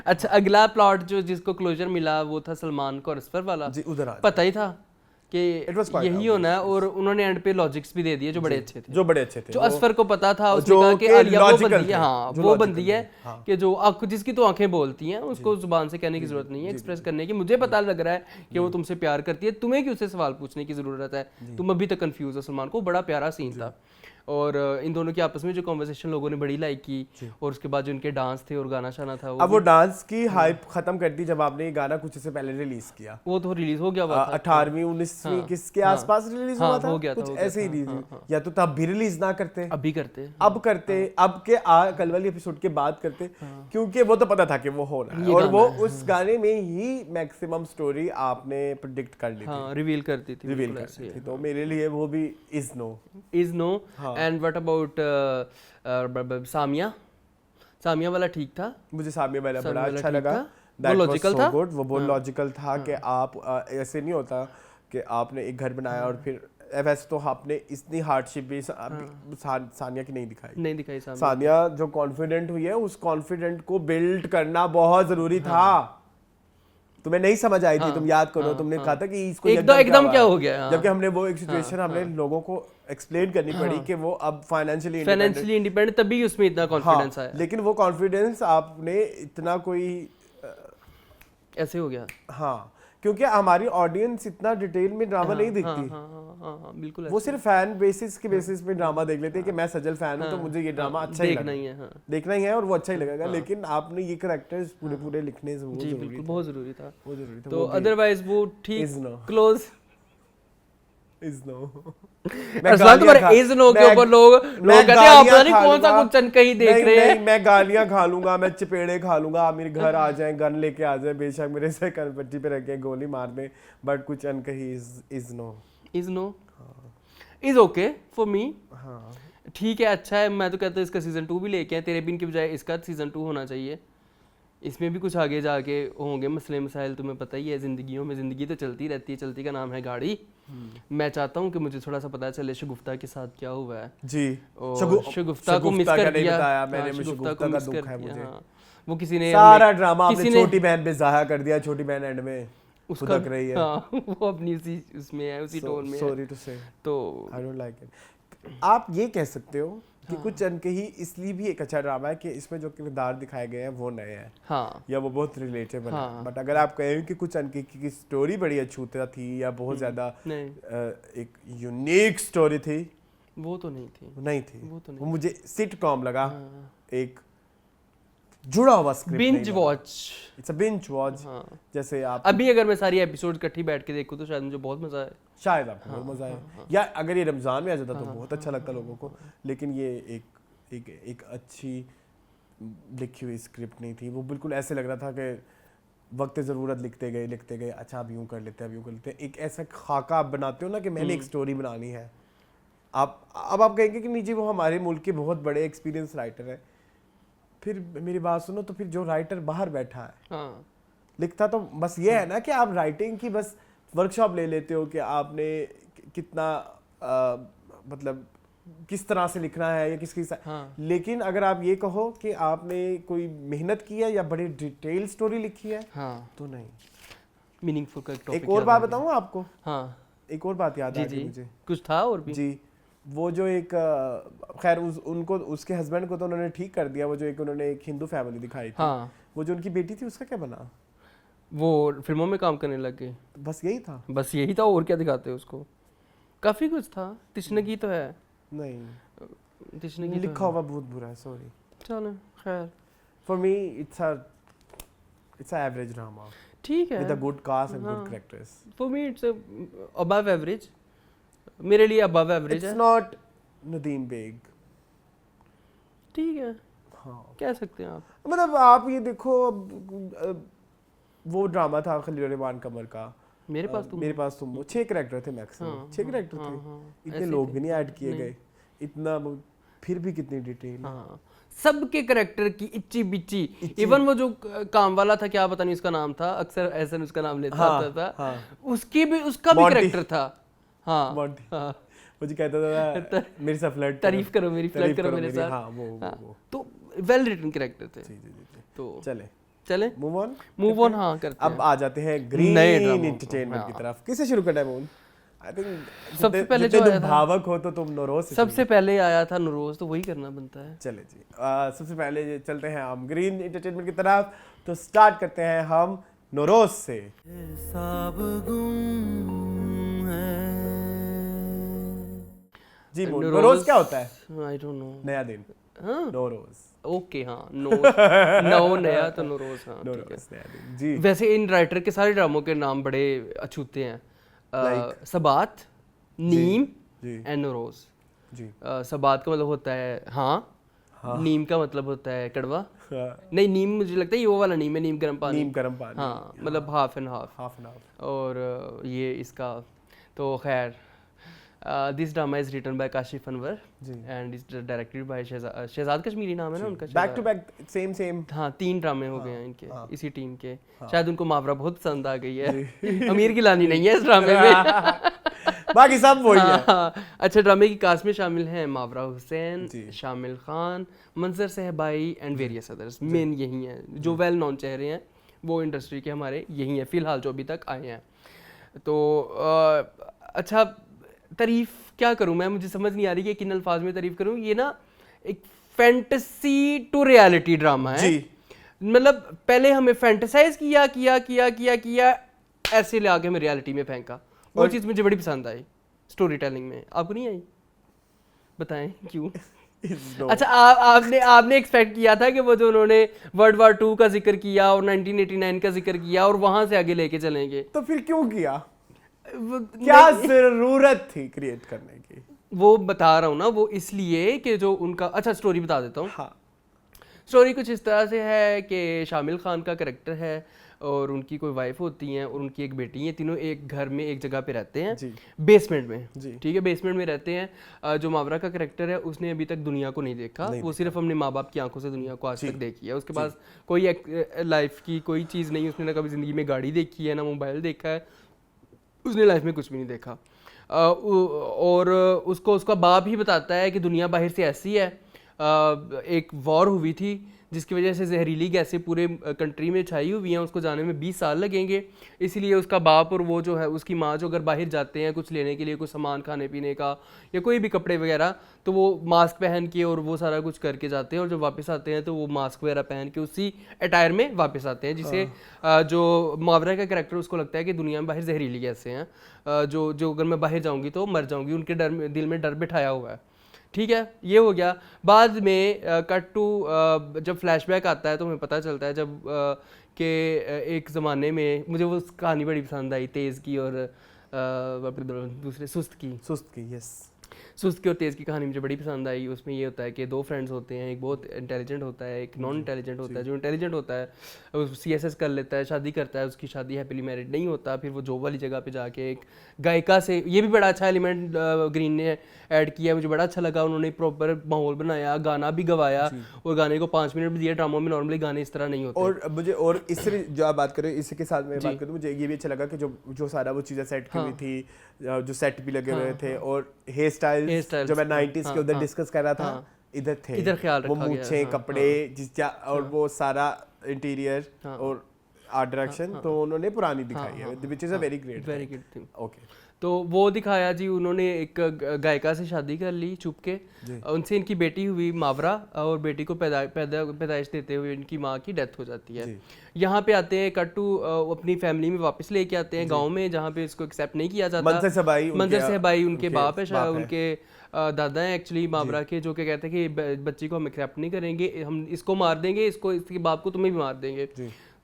अच्छा अगला प्लॉट जिसको क्लोजर मिला वो था सलमान को असफर वाला। जी उधर पता ही था कि यही होना है, और उन्होंने एंड पे लॉजिक्स भी दे दिए जो बड़े अच्छे थे, जो असफर को पता था। उसने कहा कि आलिया वो बंदी है, हाँ वो बंदी है कि जो जिसकी तो आंखें बोलती हैं, उसको जुबान से कहने की जरूरत नहीं है, एक्सप्रेस करने की। मुझे पता लग रहा है कि वो तुमसे प्यार करती है, तुम्हें क्यों उससे सवाल पूछने की जरूरत है, तुम अभी तक कंफ्यूज हो। सलमान को बड़ा प्यारा सीन था। और इन दोनों की आपस में जो कॉन्वर्सेशन लोगों ने बड़ी लाइक की, और उसके बाद जो इनके डांस थे और गाना शाना था अब वो डांस की हाइप खत्म कर दी जब आपने ये गाना कुछ से पहले रिलीज किया। वो तो रिलीज हो गया हुआ था 18वीं 19वीं किसके आसपास रिलीज हुआ था, हो गया था, कुछ हो गया ऐसे ही था, रिलीज, या तो तब भी रिलीज ना करते, अभी करते अब करते, अब के कल वाली एपिसोड के बाद करते, क्योंकि वो तो पता था कि वो होना है, और वो उस गाने में ही मैक्सिमम स्टोरी आपने प्रेडिक्ट कर ली थी, रिवील करती थी, रिवील कर दी थी। तो मेरे लिए वो भी is no. And what about Samia? Samia वाला ठीक था, मुझे सामिया वाला बड़ा सामिया वाला अच्छा ठीक लगा। था? That वो was लॉजिकल so था? good, वो बहुत लॉजिकल था कि आप ऐसे नहीं होता कि आपने एक घर बनाया और फिर वैसे तो आपने इतनी हार्डशिप भी सानिया की नहीं दिखाई। नहीं दिखाई सामिया। सानिया जो कॉन्फिडेंट हुई है, उस कॉन्फिडेंट को बिल्ड करना बहुत जरूरी था। तुम्हें नहीं समझ आई थी, तुम याद करो, तुमने कहा था कि इसको एकदम क्या हो गया, जबकि हमने वो एक सिचुएशन हमने लोगों को एक्सप्लेन करनी पड़ी कि वो अब फाइनेंशियली इंडिपेंडेंट, तभी उसमें इतना कॉन्फिडेंस आया। लेकिन वो कॉन्फिडेंस आपने इतना कोई ऐसे हो गया, हाँ, क्योंकि हमारी ऑडियंस इतना डिटेल में ड्रामा नहीं देखती। बिल्कुल वो सिर्फ फैन बेसिस के बेसिस पे ड्रामा देख लेते हैं कि मैं सजल फैन हूँ तो मुझे ये ड्रामा अच्छा ही देखना ही है, देखना ही है और वो अच्छा ही लगेगा। लेकिन आपने ये कैरेक्टर्स पूरे पूरे लिखने से जी बिल्कुल बहुत जरूरी था, वो जरूरी था। तो अदरवाइज वो ठीक क्लोज इज नो। असला तुम्हारे इज नो के ऊपर लोग कहते हैं आप पता नहीं कौन सा कुछ चन कहीं देख रहे हैं। मैं गालियां खा लूंगा, मैं चपेड़े खा लूंगा, आप मेरे घर आ जाएं, गन लेके आ जाएं, बेशक मेरे से कनपट्टी पे रख के गोली मार दें, but Kuch Ankahi is no is okay for me. ठीक है, अच्छा है। मैं तो कहता हूँ इसका सीजन 2 भी लेके आए, तेरे बिन के बजाय इसका सीजन 2 होना चाहिए। इसमें भी कुछ आगे जाके होंगे मसले मसाइल, तुम्हें पता ही है ज़िंदगियों में, ज़िंदगी तो चलती रहती है, चलती का नाम है गाड़ी। मैं चाहता हूँ कि मुझे थोड़ा सा पता चले शगुफ्ता के साथ क्या हुआ है जी। शगुफ्ता को मिस कर दिया, मैंने शगुफ्ता का दुख है मुझे। वो किसी ने सारा ड्रामा आपने छोटी बहन पे ज़ाया कर दिया, छोटी बहन एंड में उसका रख रही है। वो अपनी उसी उसमें है, उसी टोन में। सॉरी टू से, तो आई डोंट लाइक इट। आप ये कह सकते हो कि कुछ अनकही इसलिए भी एक अच्छा ड्रामा है कि इसमें जो किरदार दिखाए गए हैं वो नए हैं, या वो बहुत रिलेटेबल है। बट अगर आप कहें कि कुछ अनकही की स्टोरी बड़ी अछूता थी या बहुत ज्यादा एक यूनिक स्टोरी थी, वो तो नहीं थी, वो मुझे सिटकॉम लगा, एक जुड़ा हुआ script, binge watch, it's a binge watch. जैसे आप अभी अगर मैं सारी एपिसोड इकट्ठी बैठ के देखूं तो शायद मुझे बहुत मजा आए, शायद आपको बहुत मजा आए, या अगर ये रमजान में आ जाता तो बहुत अच्छा लगता लोगों को। लेकिन ये एक अच्छी लिखी हुई स्क्रिप्ट नहीं थी, वो बिल्कुल ऐसे लग रहा था कि वक्त ज़रूरत लिखते गए, अच्छा अब यूँ कर लेते हैं, एक ऐसा खाका आप बनाते हो ना कि मैंने एक स्टोरी बनानी है। अब आप कहेंगे कि नहीं जी वो हमारे मुल्क के बहुत बड़े एक्सपीरियंस राइटर है, फिर मेरी बात सुनो, तो फिर जो राइटर बाहर बैठा है लिखता, तो बस ये है ना कि आप राइटिंग की बस वर्कशॉप ले लेते हो कि आपने कितना मतलब किस तरह से लिखना है या किसकी लेकिन अगर आप ये कहो कि आपने कोई मेहनत की है या बड़ी डिटेल स्टोरी लिखी है, तो नहीं। मीनिंगफुल का टॉपिक। एक और बात बताऊं आपको, एक और बात याद आ गई मुझे, कुछ था और भी जी। वो जो एक खैर उनको उसके हस्बैंड को तो उन्होंने ठीक कर दिया, वो जो एक उन्होंने एक हिंदू फैमिली दिखाई थी, वो जो उनकी बेटी थी उसका क्या बना? वो फिल्मों में काम करने लग गए, बस यही था, और क्या दिखाते हैं उसको? काफी कुछ था। तिश्नगी तो है नहीं, तिश्नगी लिखा हुआ बहुत बुरा है, सॉरी। चलो खैर, for me it's a average drama, ठीक है, with a good cast and good characters. For me it's above average, मेरे लिए अबव एवरेज है। इट्स नॉट नदीम बेग, ठीक है, कह सकते हैं आप। मतलब आप ये देखो, वो ड्रामा था खलील रहमान कमर का, मेरे पास तुम, 6 कैरेक्टर थे मैक्सिमम, 6 कैरेक्टर थे, इतने लोग भी नहीं ऐड किए गए, इतना फिर भी कितनी डिटेल। सबके कैरेक्टर की इच्ची बिच्ची, इवन वो जो काम वाला था, क्या पता नहीं उसका नाम था, अक्सर एहसन उसका नाम लेता था, उसका भी कैरेक्टर था। मुझे कहता था मेरे साथ फ्लर्ट तारीफ करो मेरी साथ। वो तो वेल रिटन कैरेक्टर थे। तो चले मूव ऑन। हाँ करते अब आ जाते हैं ग्रीन एंटरटेनमेंट की तरफ। किससे शुरू करना है मोहन? आई थिंक सबसे पहले जो आया था, भावक हो तो तुम नोरोज सबसे पहले आया था नोरोज, तो वही करना बनता है। चले जी, सबसे पहले चलते हैं हम ग्रीन एंटरटेनमेंट की तरफ। तो स्टार्ट करते हैं हम नोरोज से। जी नोरोज क्या होता है? आई डोंट नो। नया दिन। हाँ नोरोज। ओके हाँ नो नया तो नोरोज हाँ ठीक है। नोरोज नया दिन जी। वैसे इन राइटर के सारे ड्रामों के नाम बड़े अछूते हैं। Like? सबात, Neem ji and नोरोज। जी। सबात का मतलब होता है हाँ, नीम का मतलब होता है कड़वा। हाँ, नहीं नीम मुझे लगता है ये वो वाला नीम है, नीम गर्म पानी। नीम गर्म पानी। हाँ मतलब half and half. Half n half. और ये इसका तो खैर this drama is written by Kashif Anwar ji. And is directed by Shahzad Kashmiri नाम है ना उनका। Back to back same. हाँ 3 ड्रामे हो गए हैं इनके हाँ। इसी टीम के। शायद उनको मावरा बहुत पसंद आ गई है। जी। अमीर गिलानी नहीं है इस ड्रामे में। बाकी सब वही है। हाँ, अच्छा ड्रामे की कास्ट में शामिल हैं मावरा हुसैन, जी। शामिल खान, मंजर सहबाई एंड वेरियस अदर्स। मेन यही हैं जो वेल नोन चेहरे हैं वो इंडस्ट्री के हमारे यही हैं फिलहाल जो अभी तक आए हैं। तो अच्छा तारीफ क्या करूं मैं, मुझे समझ नहीं आ रही कि किन अल्फाज में तारीफ करूं। ये ना एक फैंटेसी टू रियलिटी ड्रामा है जी। मतलब पहले हमें फैंटेसाइज किया ऐसे ले आके हमें रियलिटी में फेंका। वो चीज़ मुझे बड़ी पसंद आई स्टोरी टेलिंग में। आपको नहीं आई? बताएं क्यों? No. अच्छा आपने एक्सपेक्ट किया था कि वो जो उन्होंने वर्ल्ड वार 2 का जिक्र किया और 1989 का जिक्र किया और वहां से आगे लेके चलेंगे? तो फिर क्यों किया? क्या क्या जरूरत थी क्रिएट करने की? वो बता रहा हूँ ना, वो इसलिए कि जो उनका अच्छा स्टोरी बता देता हूँ। हाँ स्टोरी कुछ इस तरह से है कि शामिल खान का कैरेक्टर है और उनकी कोई वाइफ होती हैं और उनकी एक बेटी है। तीनों एक घर में एक जगह पे रहते हैं जी। बेसमेंट में। जी। ठीक है बेसमेंट में रहते हैं। जो मावरा का कैरेक्टर है उसने अभी तक दुनिया को नहीं देखा, वो सिर्फ अपने माँ बाप की आंखों से दुनिया को आज तक देखी है। उसके पास कोई लाइफ की कोई चीज़ नहीं, उसने ना कभी ज़िंदगी में गाड़ी देखी है ना मोबाइल देखा है, उसने लाइफ में कुछ भी नहीं देखा। और उसको उसका बाप ही बताता है कि दुनिया बाहर से ऐसी है। एक वॉर हुई थी जिसकी वजह से जहरीली गैसें पूरे कंट्री में छाई हुई हैं, उसको जाने में 20 साल लगेंगे। इसीलिए उसका बाप और वो जो है उसकी माँ जो अगर बाहर जाते हैं कुछ लेने के लिए, कुछ सामान खाने पीने का या कोई भी कपड़े वगैरह, तो वो मास्क पहन के और वो सारा कुछ करके जाते हैं और जब वापस आते हैं तो वो मास्क वगैरह पहन के उसी अटायर में वापस आते हैं, जिसे जो मावरा का कैरेक्टर उसको लगता है कि दुनिया में बाहर जहरीली गैसें हैं, जो अगर मैं बाहर जाऊँगी तो मर जाऊँगी, उनके दिल में डर बिठाया हुआ है। ठीक है ये हो गया। बाद में कट टू जब फ्लैशबैक आता है तो हमें पता चलता है जब कि एक ज़माने में, मुझे वो कहानी बड़ी पसंद आई तेज़ की और दूसरे सुस्त की यस। सुस्त की और तेज़ की कहानी मुझे बड़ी पसंद आई। उसमें ये होता है कि 2 फ्रेंड्स होते हैं, एक बहुत इंटेलिजेंट होता है, एक नॉन इंटेलिजेंट होता है। जो इंटेलिजेंट होता है वो CSS कर लेता है, शादी करता है, उसकी शादी हैप्पीली मैरिड नहीं होता, फिर वो जॉब वाली जगह पे जाके एक गायिका से, ये भी बड़ा अच्छा एलिमेंट ग्रीन ने ऐड किया, मुझे बड़ा अच्छा लगा। उन्होंने प्रॉपर माहौल बनाया, गाना भी गवाया और गाने को 5 मिनट भी दिया। ड्रामों में नॉर्मली गाने इस तरह नहीं होते। और मुझे और इससे जो आप बात करें इसके साथ में बात करूँ, मुझे ये भी अच्छा लगा कि जो सारा वो चीज़ें सेट की हुई थी, जो सेट भी लगे हुए थे और हेयर स्टाइल्स जो मैं 90s के उधर डिस्कस कर रहा था, इधर थे इधर ख्याल वो रखा गया। मूछें, कपड़े और वो सारा इंटीरियर और आर्ट डायरेक्शन, तो उन्होंने पुरानी दिखाई है, which is a very great thing. Okay. तो वो दिखाया जी, उन्होंने एक गायिका से शादी कर ली छुप के, उनसे इनकी बेटी हुई मावरा और बेटी को पैदाइश देते हुए इनकी माँ की डेथ हो जाती है। यहाँ पे आते हैं कट टू अपनी फैमिली में वापस लेके आते हैं गांव में, जहाँ पे इसको एक्सेप्ट नहीं किया जाता। मंजर सहबाई उनके बाप है, शायद उनके दादा हैं एक्चुअली मावरा के, जो कि कहते हैं कि बच्ची को हम एक्सेप्ट नहीं करेंगे, हम इसको मार देंगे, इसके बाप को तुम्हें भी मार देंगे।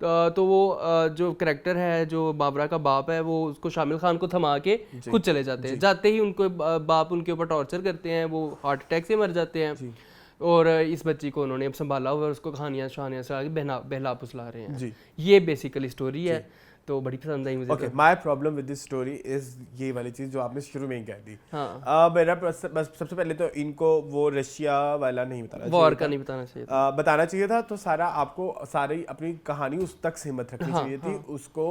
तो वो जो करैक्टर है जो मावरा का बाप है वो उसको शामिल खान को थमा के खुद चले जाते हैं। जाते ही उनको बाप उनके ऊपर टॉर्चर करते हैं, वो हार्ट अटैक से मर जाते हैं। और इस बच्ची को उन्होंने अब संभाला हुआ और उसको कहानियाँ शहानियाँ से आगे बहला फुसला रहे हैं। ये बेसिकली स्टोरी है, तो बड़ी पसंद आई मुझे। Okay, my problem with this story is ये वाली चीज़ जो आपने शुरू में ही कह दी। मेरा बस सबसे पहले तो इनको वो रशिया वाला नहीं बताना चाहिए, वॉर का नहीं बताना चाहिए था। बताना चाहिए था तो आपको सारी अपनी कहानी उस तक सीमित रखनी चाहिए थी। उसको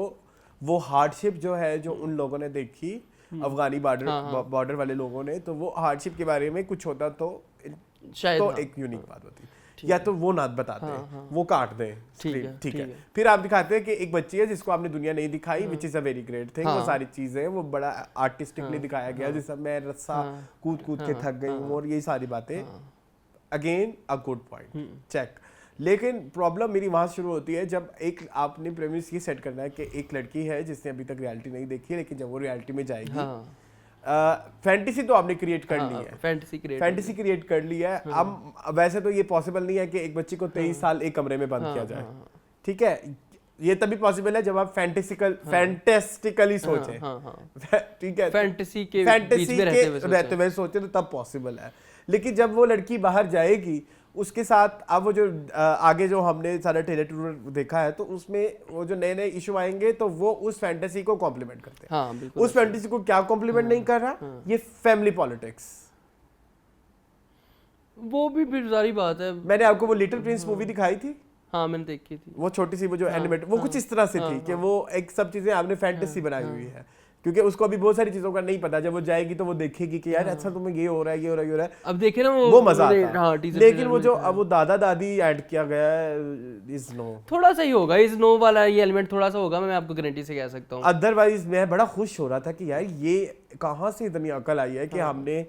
वो हार्डशिप जो है जो उन लोगों ने देखी अफगानी बॉर्डर वाले लोगों ने, तो वो हार्डशिप के बारे में कुछ होता तो शायद एक यूनिक बात होती, या तो वो ना बताते, वो काट दें। ठीक है। फिर आप दिखाते हैं कि एक बच्ची है जिसको आपने दुनिया नहीं दिखाई, which is a very great thing. वो सारी चीजें वो बड़ा आर्टिस्टिकली दिखाया गया, जिसमें मैं रस्सा कूद के थक गई हूँ और ये सारी बातें, again a good point, check. लेकिन प्रॉब्लम मेरी वहाँ शुरू होती है जब एक आपने प्रेमिस ये सेट करना है कि एक लड़की है जिसने अभी तक रियलिटी नहीं देखी है, लेकिन जब वो रियलिटी में जाएगी फैंटेसी तो आपने क्रिएट कर ली है, फैंटेसी क्रिएट कर ली है। अब वैसे तो ये पॉसिबल नहीं है कि एक बच्ची को 23 साल एक कमरे में बंद किया जाए, ठीक है। ये तभी पॉसिबल है जब आप फैंटेस्टिकली सोचें, ठीक है, फैंटेसी के रहते हुए सोचे तो तब पॉसिबल है। लेकिन जब वो लड़की बाहर जाएगी, उसके साथ अब वो जो आगे जो हमने सारा ट्रेलर देखा है, तो उसमें वो जो नए नए इशू आएंगे तो वो उस फैंटेसी को कॉम्प्लीमेंट करते हैं। हाँ, उस फैंटेसी को क्या कॉम्प्लीमेंट नहीं कर रहा, ये फैमिली पॉलिटिक्स। वो भी सारी बात है। मैंने आपको वो लिटिल प्रिंस मूवी दिखाई थी, हाँ मैंने देखी थी, वो छोटी सी वो जो एनिमेट, वो कुछ इस तरह से थी कि वो एक सब चीजें आपने फैंटेसी बनाई हुई है, क्योंकि उसको अभी बहुत सारी चीजों का नहीं पता। जब वो जाएगी तो वो देखेगी कि यार अच्छा तुम्हें ये हो रहा है, ये हो रहा है, ये हो रहा है। अब देखे ना वो मजा आता है। लेकिन वो जो अब वो दादा दादी ऐड किया गया है, इज नो, थोड़ा सा ही होगा, इज नो वाला ये एलिमेंट थोड़ा सा होगा, मैं आपको गारंटी से कह सकता हूँ। अदरवाइज मैं बड़ा खुश हो रहा था कि यार ये कहाँ से इतनी अकल आई है कि हमने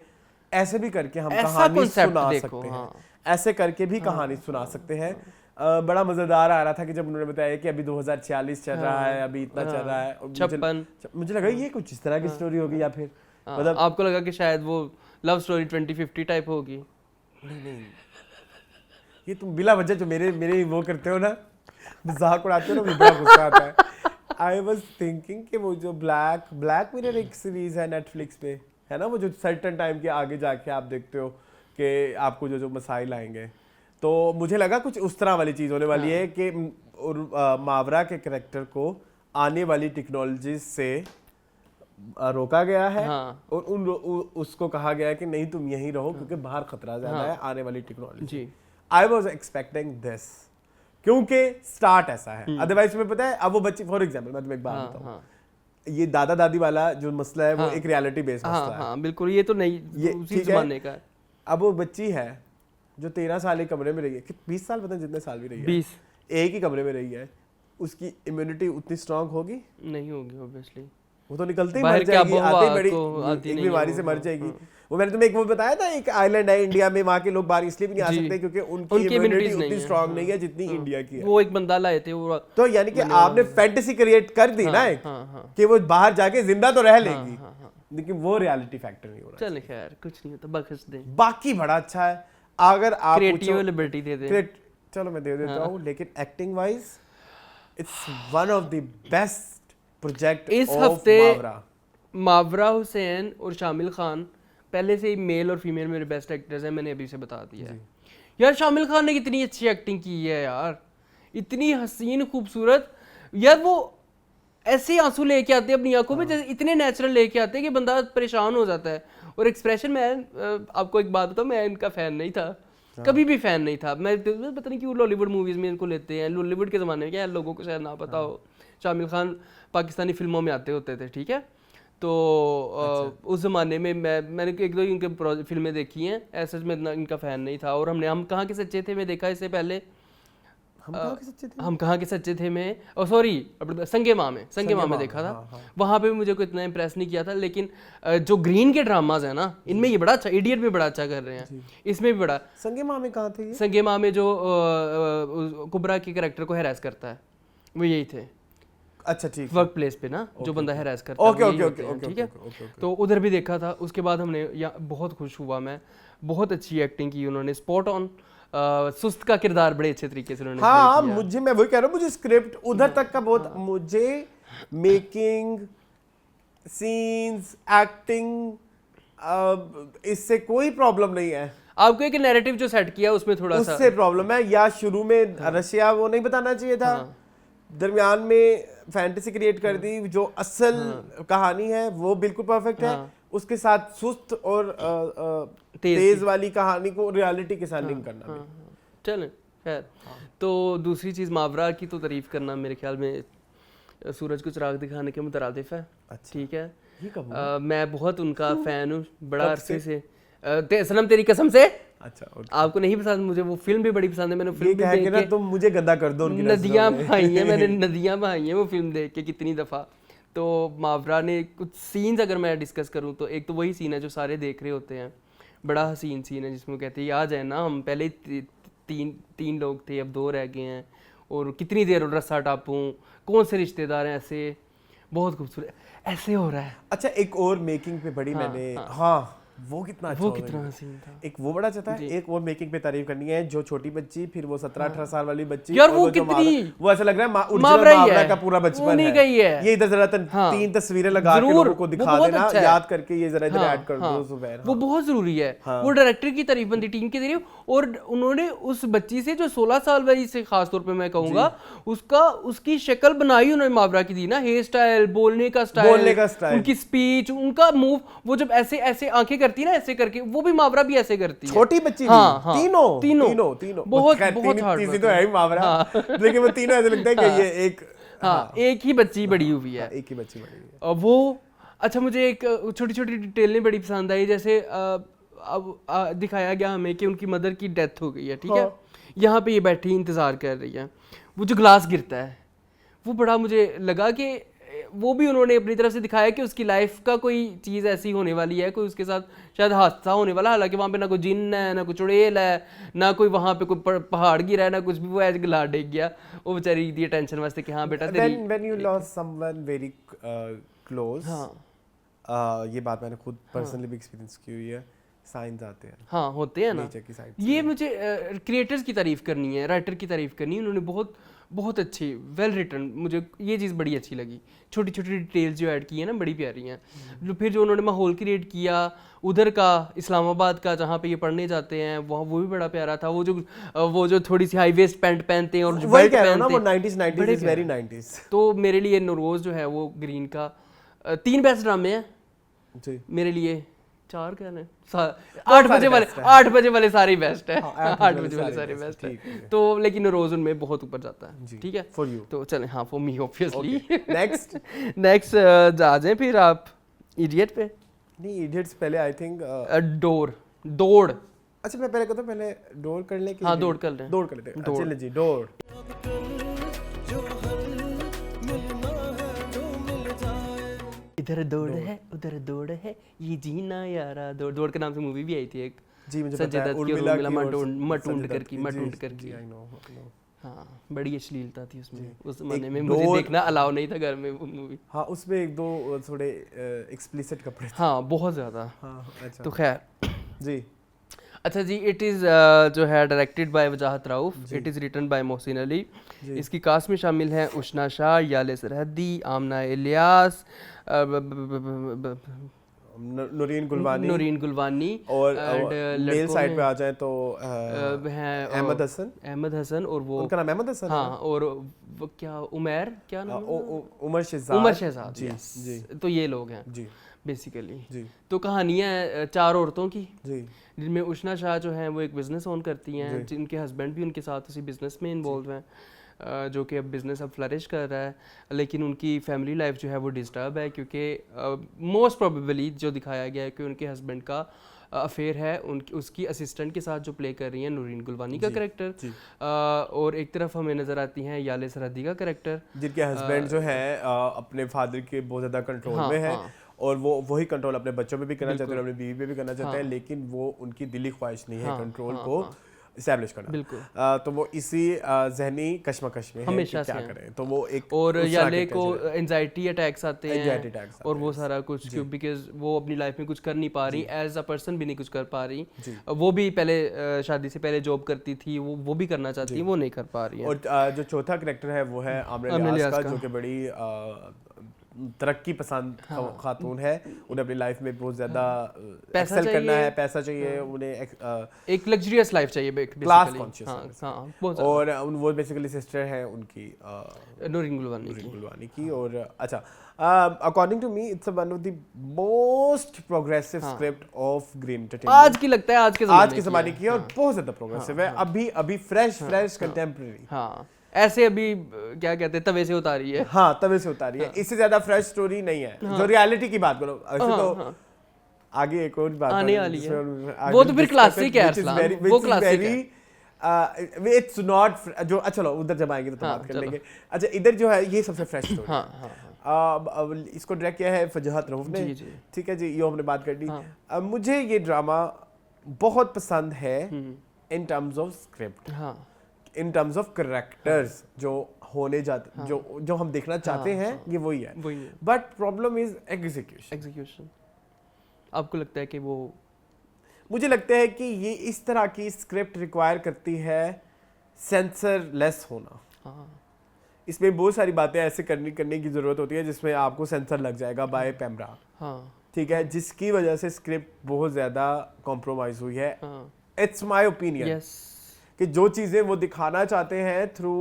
ऐसे भी करके हम कहानी सुना सकते हैं, ऐसे करके भी कहानी सुना सकते हैं। बड़ा मजेदार आ रहा था कि जब उन्होंने बताया कि अभी 2046 चल रहा है, अभी इतना चल रहा है, 56, मुझे लगा ये कुछ इस तरह की स्टोरी होगी, या फिर मतलब आपको लगा कि शायद वो लव स्टोरी 2050 टाइप होगी। नहीं, ये तुम बिला वजह जो मेरे वो करते हो ना, मजाक उड़ाते हो ना, मुझे बड़ा गुस्सा आता है। आई वाज थिंकिंग कि वो जो ब्लैक मिरर एक सीरीज है नेटफ्लिक्स पे, है ना, वो जो सर्टेन टाइम के आगे जाके आप देखते हो कि आपको जो मसाइल आएंगे, तो मुझे लगा कुछ उस तरह वाली चीज़ होने वाली है कि मावरा के कैरेक्टर को आने वाली टेक्नोलॉजी से रोका गया है, और उसको कहा गया है कि नहीं तुम यहीं रहो क्योंकि बाहर खतरा ज़्यादा है आने वाली technology. I was expecting this, क्योंकि स्टार्ट ऐसा है। अदरवाइज तुम्हें पता है, अब वो बच्ची, फॉर एग्जाम्पल मैं तुम्हें एक बात बताऊँ, ये दादा दादी वाला जो मसला है वो एक रियलिटी बेस्ड मसला है, बिल्कुल, ये तो नहीं, ये उसी जमाने का है। अब वो बच्ची है जो 13 साल एक कमरे में रही है, कि 20 साल पता नहीं जितने साल भी रही है, 20 एक ही कमरे में रही है, उसकी इम्यूनिटी उतनी स्ट्रांग होगी नहीं होगी ऑब्वियसली, वो तो निकलते ही मर जाएगी, आते ही बड़ी एक बीमारी से मर जाएगी। वो मैंने तुम्हें एक वो बताया था, एक आइलैंड है इंडिया में, वहाँ के लोग बाहर इसलिए भी नहीं आ सकते क्योंकि उनकी इम्यूनिटी उतनी स्ट्रांग नहीं है जितनी इंडिया की है। वो एक बंदा लाए थे वो, तो यानी कि आपने फैंटेसी क्रिएट कर दी ना एक, कि वो बाहर जाके जिंदा तो रह लेगी, लेकिन वो रियलिटी फैक्टर नहीं हो रहा। चल खैर कुछ नहीं होता, बख्श दे। बाकी बड़ा अच्छा है, अगर आप क्रिएटिव लिबर्टी दे दे, चलो मैं दे देता हूँ, लेकिन acting wise it's one of the best project इस हफ्ते। मावरा हुसैन और शामिल खान पहले से ही मेल और फीमेल मेरे बेस्ट एक्टर्स हैं, मैंने अभी से बता दिया है। यार शामिल खान ने कितनी अच्छी एक्टिंग की है यार, इतनी हसीन खूबसूरत, यार वो ऐसे आंसू लेके आते हैं अपनी आंखों में, जैसे इतने नेचुरल लेके आते हैं कि बंदा परेशान हो जाता है। और एक्सप्रेशन, मैं आपको एक बात बताऊं, मैं इनका फैन नहीं था, कभी भी फैन नहीं था मैं, पता नहीं क्यों लॉलीवुड मूवीज में इनको लेते हैं। लॉलीवुड के ज़माने में क्या लोगों को शायद ना पता हो, शामिल खान पाकिस्तानी फिल्मों में आते होते थे, ठीक है। तो उस ज़माने में मैंने एक दो इनके फिल्में देखी हैं, ऐसे मैं इतना इनका फ़ैन नहीं था। और हम कहाँ के सच्चे थे मैं देखा इससे पहले, हम कहाँ के सच्चे थे मैं, सॉरी संगे माँ में देखा था। वहाँ पे मुझे कोई इतना इम्प्रेस नहीं किया था, लेकिन जो ग्रीन के ड्रामाज है ना, इनमें ये बड़ा अच्छा, इडियट भी बड़ा अच्छा कर रहे हैं, इसमें भी बड़ा। संगे माँ में कहाँ थे? संगे माँ में जो कुबरा के कैरेक्टर को हैरेस करता है वो यही थे। अच्छा ठीक, वर्क प्लेस पे ना जो बंदा हैरेस करता है, ठीक है। तो उधर भी देखा था, उसके बाद हमने बहुत खुश हुआ मैं, बहुत अच्छी एक्टिंग की उन्होंने, स्पॉट ऑन। सुस्त का किरदार बड़े अच्छे तरीके से उन्होंने हाँ, मुझे, मैं वही कह रहा हूँ, मुझे स्क्रिप्ट उधर तक का बहुत, मुझे मेकिंग सीन्स एक्टिंग इससे कोई प्रॉब्लम नहीं है। आपको एक नैरेटिव जो सेट किया उसमें थोड़ा सा उससे प्रॉब्लम है, या शुरू में रशिया वो नहीं बताना चाहिए था, दरमियान में फैंटेसी क्रिएट कर दी, जो असल कहानी है वो बिल्कुल परफेक्ट है, उसके साथ सुस्त और तेज वाली कहानी को रियलिटी के साथ लिंक करना। चलें खैर। तो दूसरी चीज़, मावरा की तो तारीफ करना मेरे ख्याल में सूरज को चिराग दिखाने के मुतरादिफ है। ठीक है, मैं बहुत उनका फ़ैन हूँ बड़ा अरसे से। सनम तेरी कसम से। अच्छा, आपको नहीं पसंद, मुझे वो फिल्म भी बड़ी पसंद है, मैंने फिल्म भी देख के, तुम मुझे गंदा कर दो, नदियाँ बहाई हैं मैंने, नदियाँ बहाई हैं वो फिल्म देख के कितनी दफ़ा। तो मावरा ने कुछ सीन्स अगर मैं डिस्कस करूँ तो एक तो वही सीन है जो सारे देख रहे होते हैं, बड़ा हसीन सीन है जिसमें कहते हैं आ जाए ना, हम पहले तीन लोग थे अब 2 रह गए हैं, और कितनी देर रस्सा टापूं, कौन से रिश्तेदार हैं ऐसे, बहुत खूबसूरत, ऐसे हो रहा है। अच्छा एक और मेकिंग पे बड़ी मैंने हाँ वो कितना अच्छा वो होगा कितना ये। हसीन था एक वो बड़ा अच्छा था, एक और मेकिंग पे तारीफ करनी है, जो छोटी बच्ची, फिर वो 17-18 साल वाली बच्ची, यार और वो जो कितनी वो ऐसा लग रहा है ओरिजिनल मावरा ही मावरा है, का पूरा बचपन उन्हीं का ही है। ये इधर जरा हाँ, 3 तस्वीरें लगा के जरूर, लोगों को वो दिखा बहुत देना, अच्छा है। याद करके ये जरा इधर हाँ, ऐड कर हाँ, दो जुबैर। वो बहुत जरूरी है। हाँ। वो डायरेक्टर की तारीफ बनती, टीम की तारीफ, और उन्होंने उस बच्ची से जो 16 साल वाली से खास तौर पे मैं कहूंगा, उसकी शक्ल बनाई उन्होंने मावरा की दी ना, हेयर स्टाइल, बोलने का स्टाइल, उनकी स्पीच, उनका मूव, वो जब ऐसे ऐसे आंखें करती है ना ऐसे करके, वो भी मावरा भी ऐसे करती है। छोटी बच्ची हाँ, भी, हाँ, तीनों बहुत खैर, बहुत हार्ड तीसरी तो है ही मावरा, लेकिन वो तीनों ऐसे लगता है कि ये एक एक ही बच्ची बड़ी हुई है, एक ही बच्ची बड़ी है। और वो अच्छा, मुझे एक छोटी छोटी डिटेलें बड़ी पसंद आई, जैसे अब दिखाया गया हमें कि उनकी मदर की डेथ हो गई है, ठीक है, यहाँ पे ये बैठी इंतज़ार कर रही है, वो जो ग्लास गिरता है वो बड़ा मुझे लगा कि वो भी उन्होंने अपनी तरफ से दिखाया कि उसकी लाइफ का कोई चीज़ ऐसी होने वाली है, कोई उसके साथ शायद हादसा होने वाला, हालांकि वहाँ पे ना कोई जिन्न है, ना कोई चुड़ैल है, ना कोई वहाँ पे कोई पहाड़ गिरा है, ना कुछ भी, वो ऐसे गला डेग गया, वो बेचारी दी टेंशन वास्ते कि हाँ बेटा तेरी when you lost someone very close, ये बात मैंने खुद पर्सनली भी एक्सपीरियंस की हुई है, साइंस आते हैं, हाँ होते हैं ना, नेचर की साइंस। ये मुझे क्रिएटर्स की तारीफ करनी है, राइटर की तारीफ करनी है, उन्होंने बहुत बहुत अच्छी वेल रिटन, मुझे ये चीज़ बड़ी अच्छी लगी, छोटी छोटी डिटेल्स जो ऐड की है ना बड़ी प्यारी हैं, जो फिर जो उन्होंने माहौल क्रिएट किया उधर का, इस्लामाबाद का जहाँ पे ये पढ़ने जाते हैं, वहाँ वो भी बड़ा प्यारा था, वो जो थोड़ी सी हाई वेस्ट पैंट पहनते हैं और जो बेल्ट पहनते हैं, 90s is very 90s। तो मेरे लिए नौरोज जो है वो ग्रीन का 3 बेस्ट ड्रामे हैं जी, मेरे लिए, 4 क्या है 8 बजे वाले सारे बेस्ट है, 8 बजे वाले सारे बेस्ट है, तो लेकिन रोज उनमें बहुत ऊपर जाता है, ठीक है, फॉर यू तो चलें, हाँ फॉर मी ऑब्वियसली। नेक्स्ट आ जाएं फिर आप इडियट पे। नहीं, इडियट्स पहले आई थिंक दौड़, अच्छा मैं पहले कहता हूं, पहले डोर कर ले कि हाँ दौड़ कर लें, दौड़ कर लेते हैं, चलिए जी डोर। इधर दौड़ है उधर दौड़ है ये जीना यारा, दौड़ दौड़ के नाम से मूवी भी आई थी एक, जी मुझे संजय पता है, दत्त की, उर्मिला मटूंडकर की, आई नो। हाँ बड़ी अश्लीलता थी उसमें, उस जमाने में मुझे देखना अलाउ नहीं था घर में वो मूवी, हाँ उसमें एक दो थोड़े एक्सप्लिसिट कपड़े थे, हाँ बहुत ज़्यादा, हाँ अच्छा, तो खैर जी अच्छा जी, इट इज़ जो है directed by Wajahat Rauf, it is written by Mohsin Ali, इसकी कास्ट में शामिल हैं उशना शाह, याले सरहदी, आमना इलियास, नूरीन गुलवानी, और मेल साइड पे आ जाए तो हैं अहमद हसन, और वो उनका नाम अहमद हसन, हाँ, और वो क्या उमर, क्या नाम है, उमर शहजाद, जी, तो ये लोग हैं जी बेसिकली। जी, तो कहानी है 4 औरतों की, जी, जिनमें उशना शाह जो हैं वो एक बिजनेस ओन करती हैं, जिनके हस्बैंड भी उनके साथ उसी बिजनेस में इन्वॉल्व हैं, जो कि अब बिज़नेस अब फ्लरिश कर रहा है, लेकिन उनकी फैमिली लाइफ जो है वो डिस्टर्ब है, क्योंकि मोस्ट प्रोबेबली जो दिखाया गया है कि उनके हस्बैंड का अफेयर है उसकी असिस्टेंट के साथ जो प्ले कर रही हैं नूरीन गुलवानी का कैरेक्टर, और एक तरफ हमें नज़र आती हैं याले सरहदी का कैरेक्टर, जिनके हस्बैंड जो है अपने फादर के बहुत ज़्यादा कंट्रोल में है, और वो वही कंट्रोल अपने बच्चों पे भी करना चाहते हैं, अपनी बीवी पे भी करना चाहते हैं, लेकिन वो उनकी दिली ख्वाहिश नहीं है कंट्रोल को इस्टेब्लिश करना, तो वो इसी जहनी कश्मकश में हमेशा है कि क्या करें, तो वो एक, और याले को एंजाइटी अटैक्स आते हैं और वो सारा कुछ, क्यों बिकॉज वो अपनी लाइफ में कुछ कर नहीं पा रही, एज अ पर्सन भी नहीं कुछ कर पा रही, वो भी पहले शादी से पहले जॉब करती थी, वो भी करना चाहती है, वो नहीं कर पा रही है। और जो चौथा कैरेक्टर है वो है आमना इलियास का, जो कि बड़ी तरक्की पसंद खातून है, उन्हें अपनी लाइफ में बहुत ज़्यादा एक्सेल करना है, पैसा चाहिए उन्हें, एक लग्जरियस लाइफ चाहिए, क्लास कॉन्शियस, और वो बेसिकली सिस्टर है उनकी नूरीन गुलवानी की। और अच्छा, according to me it's one of the most progressive script of Green Entertainment, आज की लगता है, आज के ज़माने की, और बहुत ज़्यादा प्रोग्रेसिव है, अभी फ्रेश कंटेम्प्रेरी, हाँ ऐसे अभी क्या कहते हैं तवे से उतारी है, हाँ तवे से उतारी है, इससे ज्यादा फ्रेश स्टोरी नहीं है, जो रियलिटी की बात करो, ऐसे तो आगे एक और बात आने वाली है, वो तो फिर क्लासिक है अरसलान, वो क्लासिक है, इट्स नॉट जो, अच्छा चलो उधर जब आएंगे तो बात कर लेंगे। अच्छा इधर जो है ये सबसे फ्रेश स्टोरी, अब इसको डायरेक्ट किया है वजाहत रऊफ ने, ठीक है जी, ये हमने बात कर ली। मुझे ये ड्रामा बहुत पसंद है in terms of script, in terms of characters जो होने जाते जो हम देखना चाहते हैं ये वही है, बट प्रॉब्लम इज एग्जीक्यूशन। आपको लगता है कि वो, मुझे लगता है कि ये इस तरह की स्क्रिप्ट रिक्वायर करती है सेंसरलेस होना। इसमें बहुत सारी बातें ऐसे करने की जरूरत होती है जिसमें आपको सेंसर लग जाएगा बाय कैमरा, ठीक है, जिसकी वजह से स्क्रिप्ट बहुत ज्यादा कॉम्प्रोमाइज हुई है। इट्स माय ओपिनियन कि जो चीजें वो दिखाना चाहते हैं थ्रू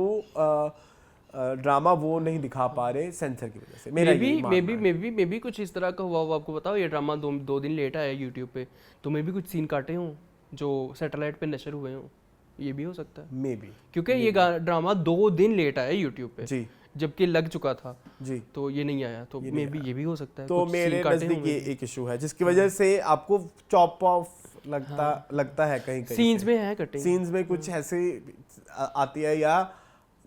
ड्रामा वो नहीं दिखा पा रहे सेंसर की वजह से। मेरा मे बी कुछ इस तरह का हुआ हो। आपको बताओ ये ड्रामा दो दिन लेट आया यूट्यूब पे, तो मे बी कुछ सीन काटे हों जो सैटेलाइट पे नशर हुए हों, ये भी हो सकता है मे बी, क्योंकि ये ड्रामा 2 दिन लेट आया यूट्यूब पे जी, जबकि लग चुका था जी, तो ये नहीं आया, तो मे बी ये भी हो सकता है। तो मेरे नजदीक ये एक इशू है जिसकी वजह से आपको चॉप ऑफ लगता है कहीं सीन्स में है कटिंग, सीन्स में कुछ ऐसे आती है, या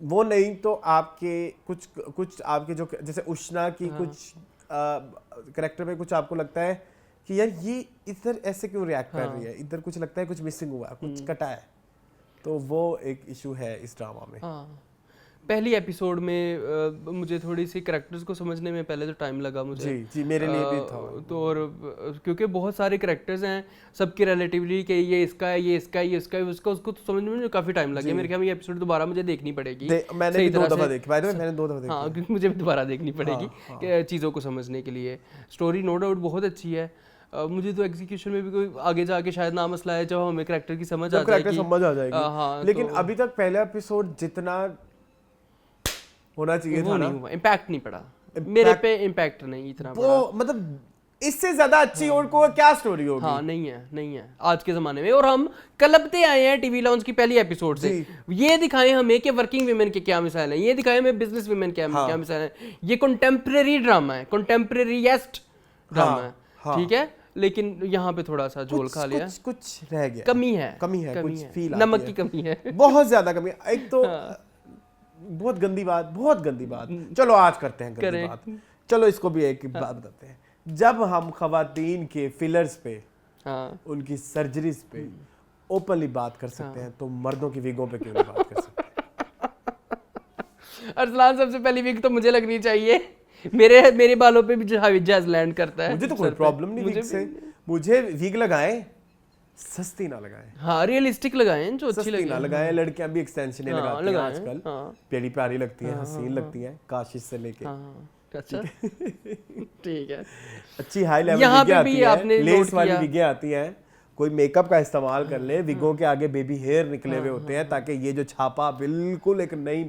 वो नहीं तो आपके कुछ आपके जो जैसे उष्णा की कुछ कैरेक्टर में कुछ आपको लगता है कि यार ये इधर ऐसे क्यों रिएक्ट कर रही है, इधर कुछ लगता है कुछ मिसिंग हुआ, कुछ कटा है, तो वो एक इशू है इस ड्रामा में। पहली एपिसोड में मुझे थोड़ी सी कैरेक्टर्स को समझने में पहले तो टाइम लगा मुझे जी मेरे लिए भी था तो, और क्योंकि बहुत सारे कैरेक्टर्स हैं सबके रिलेटिवली कि ये इसका है, ये इसका है, ये इसका है, उसको तो समझने में काफ़ी टाइम लगा। मेरे ख्याल में ये एपिसोड दोबारा मुझे देखनी पड़ेगी। मैंने 2 दफ़ा देखी, मैंने 2 दफ़ा देखी। हाँ, क्योंकि मुझे भी दोबारा देखनी पड़ेगी चीज़ों को समझने के लिए। स्टोरी नो डाउट बहुत अच्छी है, मुझे तो एग्जीक्यूशन में भी कोई आगे जाके शायद ना मसला है जब हमें कैरेक्टर की समझ आ जाएगी। लेकिन अभी तक पहला एपिसोड जितना होना चाहिए था ना, इम्पैक्ट नहीं पड़ा मेरे पे, इम्पैक्ट नहीं इतना वो मतलब इससे ज्यादा अच्छी और को क्या स्टोरी होगी। हाँ नहीं है आज के जमाने में। और हम कलपते आए हैं टीवी लॉन्च की पहली एपिसोड से, ये दिखाएं हमें कि वर्किंग वीमेन के क्या मिसाल है, ये दिखाएं हमें बिजनेस वीमेन क्या मिसाल है। ये कंटेम्प्रेरी ड्रामा है, कंटेम्प्रेरीएस्ट ड्रामा है, ठीक है, लेकिन यहाँ पे थोड़ा सा झोल खा लिया, कुछ रह गया, कमी है कुछ फील नमक की कमी है, बहुत ज्यादा कमी। एक तो बहुत गंदी बात। चलो आज करते हैं गंदी बात। चलो इसको भी एक बात बताते हैं, जब हम खवातीन के फिलर्स पे उनकी सर्जरीज पे ओपनली बात कर सकते हैं तो मर्दों की विगों पे क्यों नहीं बात कर सकते। अरसलान सबसे पहली विग तो मुझे लगनी चाहिए, मेरे बालों पे भी जहाज लैंड करता है। मुझे तो कोई प्रॉब्लम नहीं विग से, मुझे विग लगाएं, सस्ती ना लगाएं। हाँ, रियलिस्टिक लगाएं, जो अच्छी लगे ना लगाएं। लड़कियां भी एक्सटेंशन लगाती हैं आजकल, प्यारी प्यारी लगती हैं, हसीन लगती हैं, काशिश से लेके। अच्छा ठीक है, अच्छी हाई लेवल विग आती है, लेस वाली विग आती हैं। कोई मेकअप का इस्तेमाल कर ले, विगों के आगे बेबी हेयर निकले हुए होते हैं ताकि ये जो छापा बिल्कुल एक नई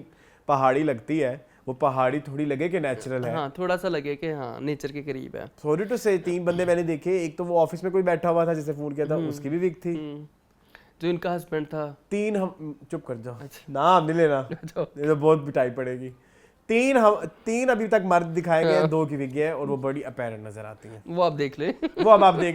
पहाड़ी लगती है वो पहाड़ी थोड़ी लगे कि नेचुरल है। हाँ, थोड़ा सा लगे कि हाँ नेचर के करीब है। सॉरी टू से 3 बंदे मैंने देखे, एक तो वो ऑफिस में कोई बैठा हुआ था जिसे फोन किया था, उसकी भी विग थी, जो इनका हस्बैंड था। 3 हम चुप कर जाओ, नाम नहीं लेना, ये तो बहुत पिटाई पड़ेगी। 3 अभी तक मर्द दिखाए गए, 2 की विग है और वो बड़ी अपैरेंट नजर आती हैं। वो आप देख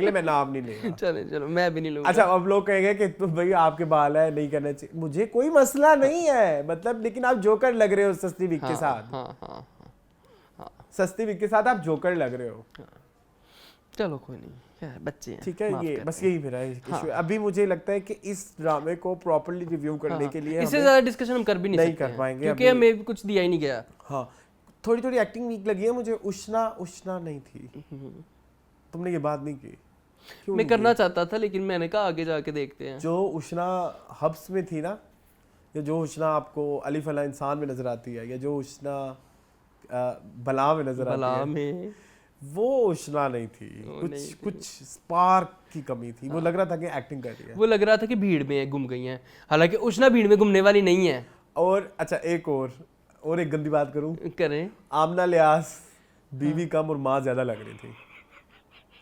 ले मैं नाम नहीं लेगा। चलो मैं भी नहीं लूंगा। अच्छा, अब लोग कहेंगे कि तुम भाई आपके बाल है नहीं करना चाहिए, मुझे कोई मसला नहीं है, मतलब लेकिन आप जोकर लग रहे हो सस्ती विग के साथ। सस्ती विग के साथ आप जोकर लग रहे हो। चलो कोई नहीं, बच्चे हैं, ठीक है, ये बस यही मेरा इशू है। अभी मुझे लगता है कि इस ड्रामे को प्रॉपर्ली रिव्यू करने के लिए इससे ज्यादा डिस्कशन हम कर भी नहीं कर पाएंगे क्योंकि हमें कुछ दिया ही नहीं गया। हाँ, थोड़ी एक्टिंग वीक लगी है मुझे। उष्णा नहीं थी, तुमने ये बात नहीं की। मैं करना चाहता था लेकिन मैंने कहा आगे जाके देखते हैं। जो उष्णा हब्स में थी ना, या जो उष्णा आपको अलिफ अला इंसान में नजर आती है, या जो उष्णा बला में नजर आती है, वो उष्णा नहीं थी। कुछ स्पार्क की कमी थी। वो लग रहा था कि एक्टिंग कर रही है, वो लग रहा था कि भीड़ में घूम गई हैं, हालांकि उष्णा भीड़ में घूमने वाली नहीं है। और अच्छा, एक गंदी बात करूं, करें। आमना लियास बीवी कम और माँ ज्यादा लग रही थी।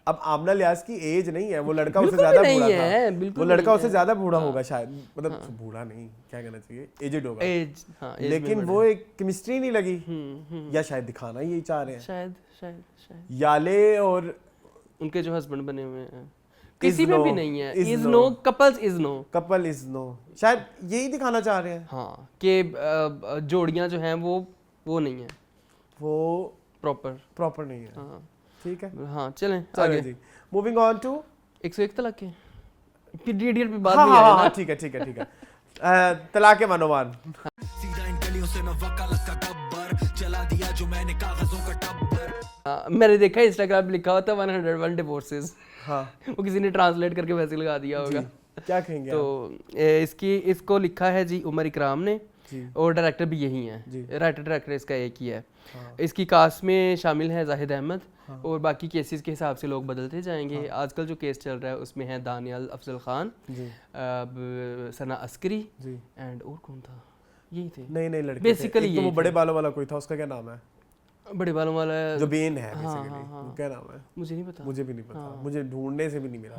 अब आमना लियास की एज नहीं है, वो लड़का उससे ज्यादा बूढ़ा था, वो लड़का उससे ज्यादा बूढ़ा होगा शायद, मतलब बूढ़ा नहीं, क्या कहना चाहिए, एजेड होगा, लेकिन वो एक केमिस्ट्री नहीं लगी, या शायद दिखाना यही चाह रहे हैं, शायद याले और उनके जो हस्बैंड बने हुए हैं किसी में भी नहीं है। Is no couple is no शायद यही दिखाना चाह रहे हैं। हाँ, कि जोड़ियां जो हैं वो नहीं है, वो प्रॉपर नहीं है। हाँ ठीक है, हाँ चलें आगे जी। मूविंग ऑन टू 101 तलाक के पीरियड पे बात नहीं आ रही ना। ठीक है। तलाक मनोमान। सीधा इन गलियों से मैं वकालत का गब्बर चला दिया जो मैंने कागजों का टब्बर। मैंने देखा इंस्टाग्राम पे लिखा होता 101 डिवोर्सेस। हाँ वो किसी ने ट्रांसलेट करके वैसे लगा दिया होगा। क्या कहेंगे तो इसको लिखा है जी उमर इकराम ने और डायरेक्टर भी यही है, राइटर डायरेक्टर इसका एक ही है। इसकी कास्ट में शामिल है जाहिद अहमद और बाकी केसेस के हिसाब से लोग बदलते जाएंगे। आजकल जो केस चल रहा है उसमें है दानियल अफजल खान, सना अस्करी एंड और कौन था, यही थे नहीं लड़के बेसिकली। तो वो बड़े बालों वाला कोई था, उसका क्या नाम है? बड़े बालों वाला जो बेन है बेसिकली, वो क्या नाम है? मुझे नहीं पता। मुझे भी नहीं पता, मुझे ढूंढने से भी नहीं मिला।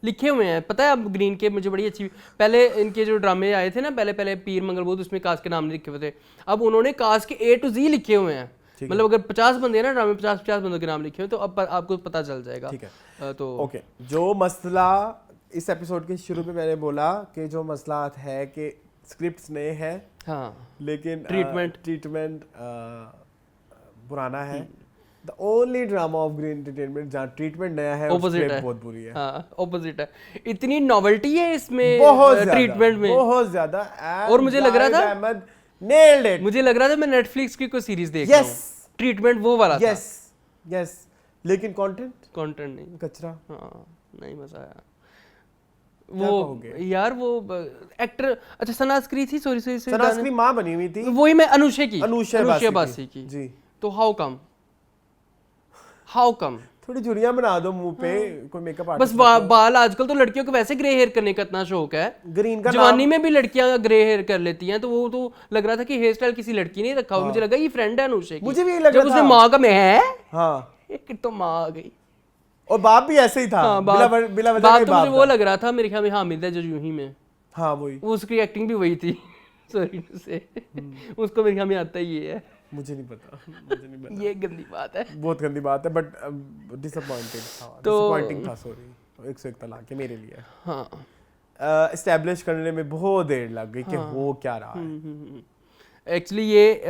लिखे हुए हैं, पता है अब ग्रीन के मुझे बड़ी अच्छी, पहले इनके जो ड्रामे आए थे ना पहले पीर मंगलबूत, उसमें कास्ट के नाम नहीं लिखे हुए थे। अब उन्होंने कास्ट के A to Z लिखे हुए हैं। मतलब अगर 50 बंदे हैं ना ड्रामे, 50 बंदों के नाम लिखे हुए तो अब आपको पता चल जाएगा। ठीक है तो ओके। जो मसला इस एपिसोड के शुरू में मैंने बोला कि जो मसला है कि स्क्रिप्ट्स नए हैं, हाँ, लेकिन ट्रीटमेंट पुराना है। The only drama of Green entertainment जहाँ ट्रीटमेंट नया है, ऑपोजिट है, बहुत बुरी है। हाँ ऑपोजिट है। इतनी नॉवेल्टी है इसमें बहुत ट्रीटमेंट में, बहुत ज्यादा। और मुझे लग रहा था अहमद नेल्ड इट। मुझे लग रहा था मैं नेटफ्लिक्स की कोई सीरीज देख रहा हूँ। ट्रीटमेंट वो वाला था। यस लेकिन कंटेंट नहीं, कचरा। हाँ नहीं मजा आया। क्या वो कहोगे? यार वो एक्टर, अच्छा सना अस्करी थी, सॉरी सना अस्करी माँ बनी हुई थी, वही मैं अनुषा बासी की। जी। तो हाउ कम थोड़ी झुर्रियां बना दो मुंह पे, कोई मेकअप बस आर्टिस्ट। बाल आजकल तो लड़कियों को वैसे ग्रे हेयर करने का इतना शौक है, ग्रीन का जवानी में भी लड़कियां ग्रे हेयर कर लेती हैं। तो वो तो लग रहा था कि हेयर स्टाइल किसी लड़की ने रखा हुआ। मुझे लगा ये फ्रेंड है अनुषा की। मुझे भी यही लग रहा जब उसने था। माँ का मैं है, हाँ, एक तो माँ आ गई और बाप भी ऐसे ही था। हाँ, बिला वजह बाप का तो बाप मुझे वो था। लग रहा था मेरे ख्याल में हामिद है जो यूही में, हाँ वही। उसकी एक्टिंग भी वही थी। सॉरी से उसको मेरे ख्याल में आता ही है। मुझे नहीं पता ये गंदी बात है, बहुत गंदी बात है, बट डिसअपॉइंटेड था। डिसअपॉइंटिंग था, सॉरी 101 तलाक के मेरे लिए। हाँ एस्टैब्लिश करने में बहुत देर लग गई कि हो क्या रहा है। एक्चुअली ये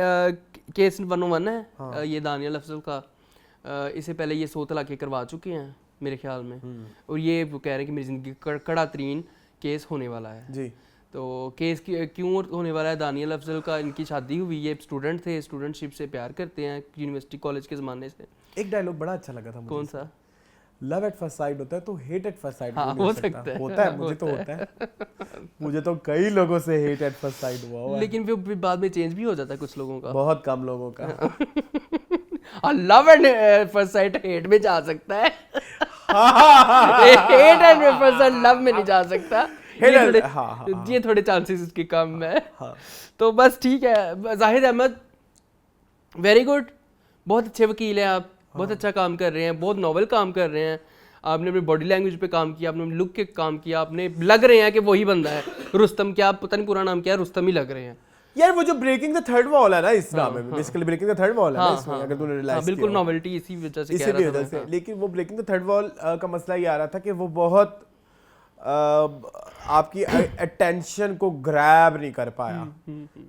केस 101 है। ये दानियल अफजल का, इससे पहले ये 100 तलाक़ें करवा चुके हैं मेरे ख्याल में। और ये वो कह रहे हैं कि मेरी ज़िंदगी का कड़ा तरीन केस होने वाला है जी। तो केस क्यों होने वाला है? दानियल अफजल का, इनकी शादी हुई, ये स्टूडेंट थे, स्टूडेंटशिप से प्यार करते हैं यूनिवर्सिटी कॉलेज के ज़माने से। एक डायलॉग बड़ा अच्छा लगा था मुझे। कौन सा? लव एट फर्स्ट साइट होता है तो हेट एट फर्स्ट साइट हाँ, हो सकता है। होता है, मुझे तो होता है। मुझे तो कई लोगों से हेट एट फर्स्ट साइट हुआ है, लेकिन फिर बाद में चेंज भी हो जाता है कुछ लोगों का। बहुत कम लोगों का। Love at first sight hate में जा सकता है, hate at first sight love में नहीं जा सकता। ये थोड़े चांसेस इसके कम है। तो बस ठीक है। जाहिद अहमद वेरी गुड, बहुत अच्छे वकील हैं आप, बहुत अच्छा काम कर रहे हैं, बहुत नॉवल काम कर रहे हैं। आपने अपनी बॉडी लैंग्वेज पे काम किया, आपने लुक के काम किया, आपने लग रहे हैं कि वही बंदा है। रुस्तम, क्या पता नहीं पूरा नाम क्या है, रुस्तम ही लग रहे हैं यार। वो जो ब्रेकिंग द थर्ड वॉल है ना इस ड्रामे में, basically breaking the third wall है ना इसमें, अगर तूने रियलाइज किया। बिल्कुल नॉवेल्टी इसी वजह से इसी वजह से। लेकिन वो ब्रेकिंग द थर्ड वॉल का मसला ये आ रहा था कि वो बहुत आपकी अटेंशन को ग्रैब नहीं कर पाया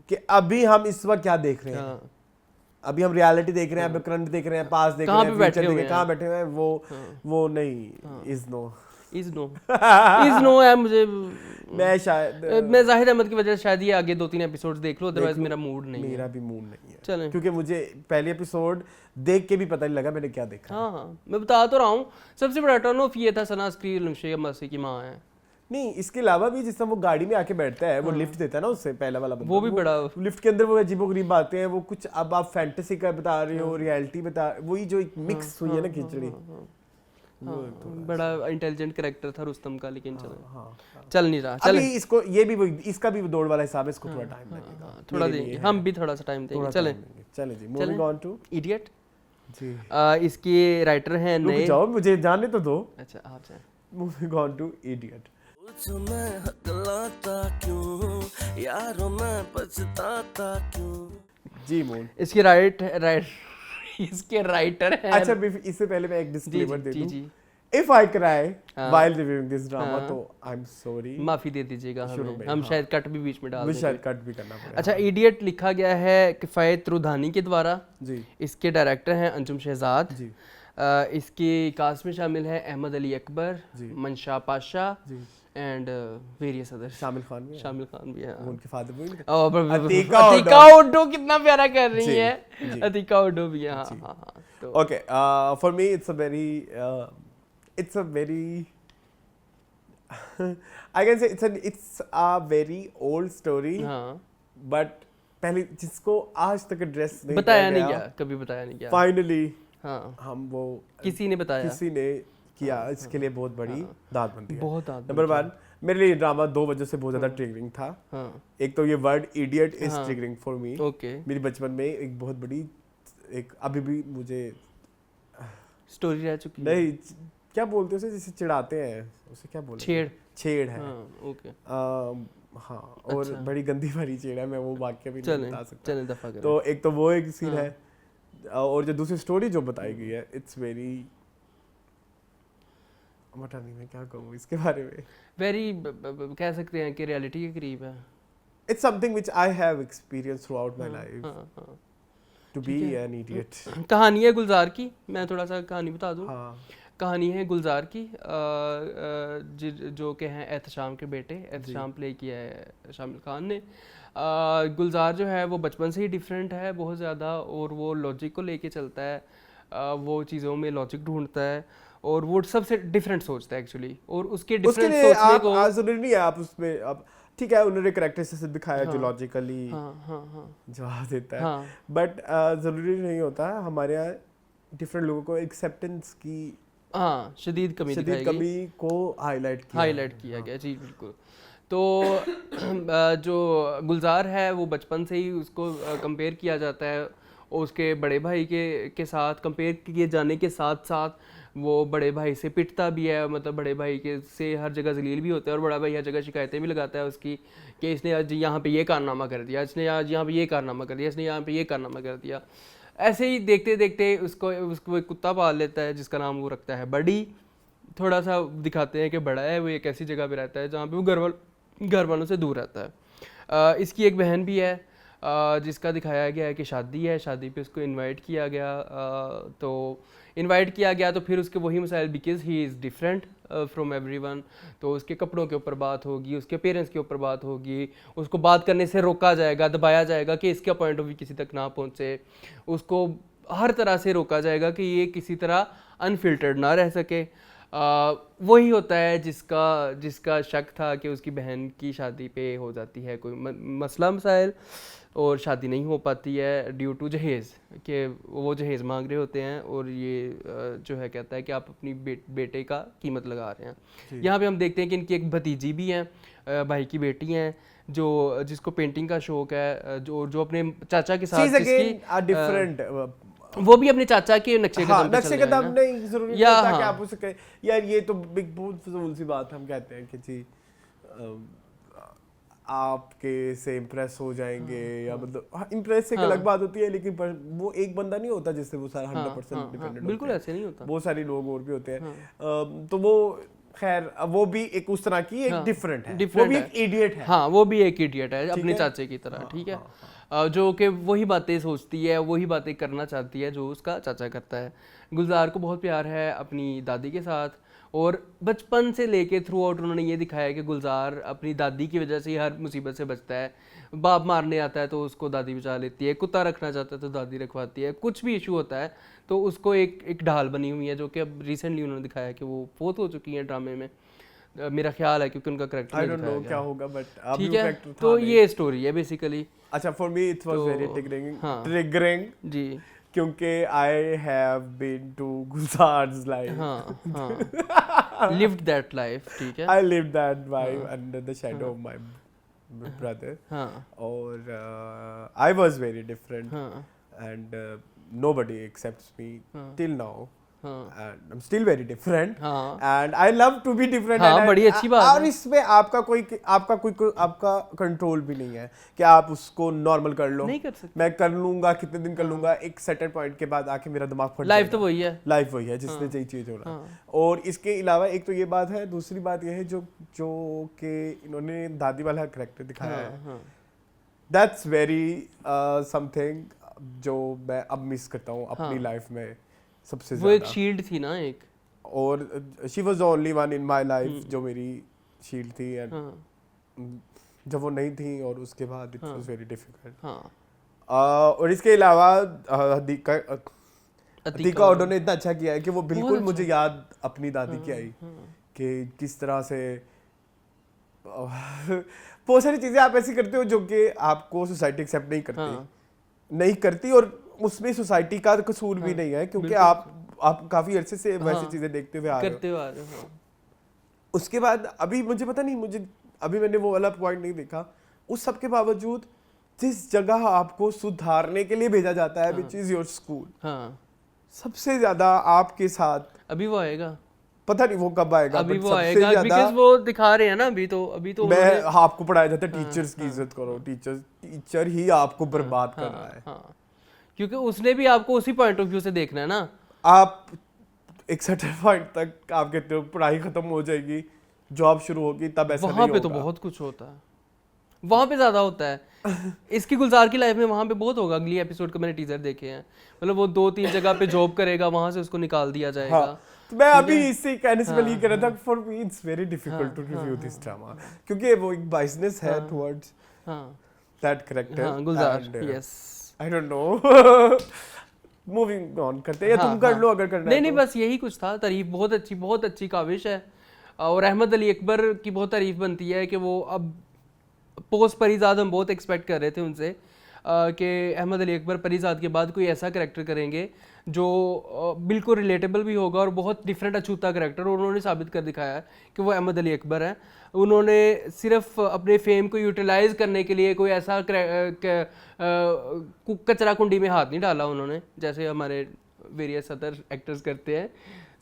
कि अभी हम इस वक्त क्या देख रहे हैं। अभी हम रियलिटी देख रहे हैं, अभी करंट देख रहे हैं, पास देख रहे हैं, फ्यूचर देख रहे हैं, कहाँ बैठे हुए हैं। वो नहीं, इज नो है। मुझे मैं जाहिद अहमद की वजह से शायद ये आगे 2-3 एपिसोड्स देख लो, अदरवाइज मेरा मूड नहीं है। मेरा भी मूड नहीं है। चलें, क्योंकि मुझे पहले एपिसोड देख के भी पता नहीं लगा मैंने क्या देखा। हाँ मैं बता तो रहा हूँ। सबसे बड़ा टर्न ऑफ ये था सना अस्करी अनुषा बासी की माँ है। नहीं, इसके अलावा भी जिस तरह वो गाड़ी में आके बैठता है, वो लिफ्ट देता है ना उससे, पहला वाला बंदा, वो भी बड़ा लिफ्ट के अंदर वो अजीबोगरीब बातें हैं। वो कुछ अब आप फैंटेसी का बता रहे हो, रियलिटी बता, वही जो एक मिक्स हुई है ना खिचड़ी। बड़ा इंटेलिजेंट कैरेक्टर था रुस्तम का, लेकिन चल नहीं रहा। अभी इसको ये भी इसका भी दौड़ वाला हिसाब है, इसको थोड़ा टाइम लगेगा, थोड़ा देंगे हम भी, थोड़ा सा टाइम देंगे। चले जी, मूविंग ऑन टू इडियट। जी, इसके राइटर हैं नए। जाओ, मुझे जानने तो दो। अच्छा आप जाएं। Moving on to Idiot. मैं हकलाता क्यों यारों, मैं पछताता क्यों। जी मून, इसके इसके राइटर हैं। अच्छा इससे पहले मैं एक डिस्क्लेमर दे दूं। जी if I cry while reviewing this drama तो आई एम सॉरी, माफी दे दीजिएगा हमें। हम शायद कट भी बीच में डाल देंगे, शायद कट भी करना पड़ेगा। अच्छा, इडियट लिखा गया है किफ़ायत रुधानी के द्वारा। जी, इसके डायरेक्टर हैं अंजुम शहजाद जी, इसकी कास्ट में शामिल है अहमद अली अकबर, मंशा पाशा एंड वेरियस अदर्स। शामिल खान भी है, शामिल खान भी है। वो उनके फादर भी हैं। अतीका उड्डो कितना प्यारा कर रही है, अतीका उड्डो भी है। हाँ तो Okay, for me it's a very I can say it's a very old story, हाँ but पहले जिसको आज तक एड्रेस नहीं बताया नहीं किया गया, कभी बताया नहीं गया। फाइनली हाँ हम वो किसी ने बताया, किसी ने किया, इसके लिए बहुत बड़ी दाद बनती है। बहुत दाद नंबर 1 मेरे लिए ड्रामा 2 वजह से बहुत ज्यादा ट्रिगरिंग था। हाँ एक तो ये word idiot is triggering for me. Okay मेरी बचपन में एक बहुत बड़ी एक अभी भी मुझे स्टोरी रह चुकी है। नहीं क्या बोलते हैं उसे, जिसे चिढ़ाते हैं उसे क्या बोलते हैं? छेड़ है। हाँ ओके हाँ और बड़ी गंदी भरी छेड़ है, मैं वो वाक्य भी नहीं बता सकता। चलें दफा करें। तो एक तो वो एक सीन है, और जो दूसरी स्टोरी जो बताई गई है इट्स वेरी पता नहीं मैं क्या कहूँ इसके बारे में। वेरी कह सकते हैं कि रियलिटी के करीब है। It's something which I have experience through out my life हाँ टू बी एन इडियट। कहानी है गुलजार की, मैं थोड़ा सा कहानी बता दूँ। हाँ कहानी है गुलजार की, जो के हैं एहतशाम के बेटे। एहतशाम प्ले किया है शामिल खान ने। गुलजार जो है वो बचपन से ही डिफरेंट है बहुत ज़्यादा, और वो लॉजिक को लेके चलता है, वो चीज़ों में लॉजिक ढूंढता है, और वो सबसे डिफरेंट सोचता है एक्चुअली। और उसके डिफरेंट सोचने को जरूरी नहीं है आप उसमें अब ठीक है उन्होंने कैरेक्टर से दिखाया जो लॉजिकली जवाब देता है, बट जरूरी नहीं होता है। हमारे यहाँ डिफरेंट लोगों को एक्सेप्टेंस की शदीद कमी को हाईलाइट किया गया जी बिल्कुल। तो जो गुलजार है वो बचपन से ही उसको कंपेयर किया जाता है, और उसके बड़े भाई के साथ कंपेयर किए जाने के साथ साथ वो बड़े भाई से पिटता भी है, मतलब बड़े भाई के से हर जगह जलील भी होता है, और बड़ा भाई हर जगह शिकायतें भी लगाता है उसकी कि इसने आज यहाँ पे ये कारनामा कर दिया, इसने आज यहाँ पे ये कारनामा कर दिया, इसने यहाँ पे ये कारनामा कर दिया। ऐसे ही देखते देखते उसको एक कुत्ता पाल लेता है जिसका नाम वो रखता है बड़ी। थोड़ा सा दिखाते हैं कि बड़ा है, वो एक ऐसी जगह पे रहता है जहाँ पे वो घर वालों से दूर रहता है। इसकी एक बहन भी है जिसका दिखाया गया है कि शादी है, शादी पे उसको इनवाइट किया गया। तो फिर उसके वही मसाइल, because he is different from everyone. तो उसके कपड़ों के ऊपर बात होगी, उसके पेरेंट्स के ऊपर बात होगी, उसको बात करने से रोका जाएगा, दबाया जाएगा कि इसका पॉइंट ऑफ व्यू किसी तक ना पहुँचे, उसको हर तरह से रोका जाएगा कि ये किसी तरह अनफिल्टर्ड ना रह सके। वही होता है जिसका शक था कि उसकी बहन की शादी पे हो जाती है कोई मसला मसाइल, और शादी नहीं हो पाती है ड्यू टू जहेज़, कि वो जहेज़ मांग रहे होते हैं, और ये जो है कहता है कि आप अपनी बेटे का कीमत लगा रहे हैं। यहाँ पे हम देखते हैं कि इनकी एक भतीजी भी है, भाई की बेटी हैं, जिसको पेंटिंग का शौक है, जो अपने चाचा के साथ वो भी अपने चाचा के नक्शे कदम नहीं जरूरी नहीं होता कि आप उसे कहें यार ये तो बिग बहुत फजूल सी बात हम कहते हैं कि जी आपके से इम्प्रेस हो जाएंगे, या मतलब इम्प्रेस एक अलग बात होती है, लेकिन वो एक बंदा नहीं होता जिससे वो सारा 100% डिपेंडेंट बिल्कुल ऐसे नहीं होता, बहुत सारे लोग और भी होते हैं। तो वो खैर वो भी एक उस तरह की एक डिफरेंट है, वो भी एक इडियट है। हाँ वो भी एक इडियट है अपने चाचे की तरह, ठीक है, जो कि वही बातें सोचती है, वही बातें करना चाहती है जो उसका चाचा करता है। गुलजार को बहुत प्यार है अपनी दादी के साथ, और बचपन से लेके थ्रू आउट उन्होंने ये दिखाया कि गुलजार अपनी दादी की वजह से हर मुसीबत से बचता है। बाप मारने आता है तो उसको दादी बचा लेती है, कुत्ता रखना चाहता है तो दादी रखवाती है, कुछ भी इशू होता है तो उसको एक ढाल बनी हुई है, जो कि अब रिसेंटली उन्होंने दिखाया कि वो फोत हो चुकी हैं ड्रामे में, मेरा ख्याल है, क्योंकि उनका करेक्टर आई डोंट नो क्या होगा, बट ठीक है। तो ये स्टोरी है बेसिकली। अच्छा, for me it was very triggering जी, क्योंकि I have been to Gulzar's life, lived that life, ठीक है, I lived that life under the shadow of my brother, और I was very different, and nobody accepts me till now, and I'm still very different, and I love to be different, and बड़ी अच्छी बात है। और इसमें आपका कंट्रोल भी नहीं है कि आप उसको नॉर्मल कर लो, नहीं कर सकते। मैं कर लूंगा, कितने दिन कर लूंगा, एक सर्टेन पॉइंट के बाद आके मेरा दिमाग फट जाएगा। लाइफ तो वही है जिसने यही चीज होना। और इसके अलावा एक तो ये बात है, दूसरी बात ये है जो कि इन्होंने दादी वाला कैरेक्टर दिखाया है, दैट्स वेरी समथिंग जो मैं अब मिस करता हूँ अपनी लाइफ में सबसे ज्यादा। वो एक शील्ड थी ना एक, और she was the only one in my life जो मेरी शील्ड थी and हाँ जब वो नहीं थी और उसके बाद इट वाज वेरी डिफिकल्ट। हाँ और इसके अलावा अतीका ओडो ने इतना अच्छा किया है कि वो बिल्कुल अच्छा। मुझे याद अपनी दादी की आई कि किस तरह से बहुत सारी चीजें आप ऐसी करते हो जो कि आपको सोसाइटी एक्सेप्ट नहीं करती हाँ। नहीं करती, और उसमें सोसाइटी का कसूर भी नहीं है क्योंकि आप काफी अरसे से वैसी चीजें देखते हुए आ रहे हो। करते हुए आ रहे हो। हाँ। उसके बाद अभी मुझे पता नहीं, मुझे अभी मैंने वो वाला पॉइंट नहीं देखा, उस सब के बावजूद जिस जगह आपको सुधारने के लिए भेजा जाता है विच इज योर स्कूल, हाँ सबसे ज्यादा आपके साथ अभी वो आएगा, पता नहीं वो कब आएगा, अभी but वो सबसे आएगा ज्यादा बिकॉज वो दिखा रहे हैं ना अभी तो मैं आपको पढ़ाया जाता है टीचर्स की इज्जत करो, टीचर ही आपको बर्बाद कर रहा है। हाँ क्योंकि उसने भी आपको उसी पॉइंट ऑफ व्यू से देखना है ना। आप एक सर्टेन पॉइंट तक आप कहते हो पढ़ाई खत्म हो जाएगी, जॉब शुरू होगी, तब ऐसा वहां नहीं पे तो होगा। बहुत कुछ होता है, वहां पे ज्यादा होता है। इसकी गुलजार की लाइफ में वहां पे बहुत होगा। अगली एपिसोड का मैंने टीजर देखे हैं, मतलब वो 2-3 जगह पे जॉब करेगा, वहां से उसको निकाल दिया जाएगा। हाँ, तो मैं अभी इससे कहने से पहले ये कह रहा था, for me it's very difficult to review this drama क्योंकि वो एक बाइसनेस है टुवर्ड्स हाँ दैट कैरेक्टर। हाँ Gulzar, yes I don't know. Moving on करते हैं, या तुम कर लो अगर करना नहीं है नहीं तो। बस यही कुछ था। तारीफ बहुत अच्छी काविश है, और अहमद अली अकबर की बहुत तारीफ बनती है कि वो अब पोस्ट परिजाद हम बहुत एक्सपेक्ट कर रहे थे उनसे कि अहमद अली अकबर परिजाद के बाद कोई ऐसा करेक्टर करेंगे जो बिल्कुल रिलेटेबल भी होगा और बहुत डिफरेंट अछूता करेक्टर, और उन्होंने साबित कर दिखाया है कि वो अहमद अली अकबर हैं। उन्होंने सिर्फ अपने फेम को यूटिलाइज करने के लिए कोई ऐसा कचरा कुंडी में हाथ नहीं डाला उन्होंने, जैसे हमारे वेरियस अदर एक्टर्स करते हैं।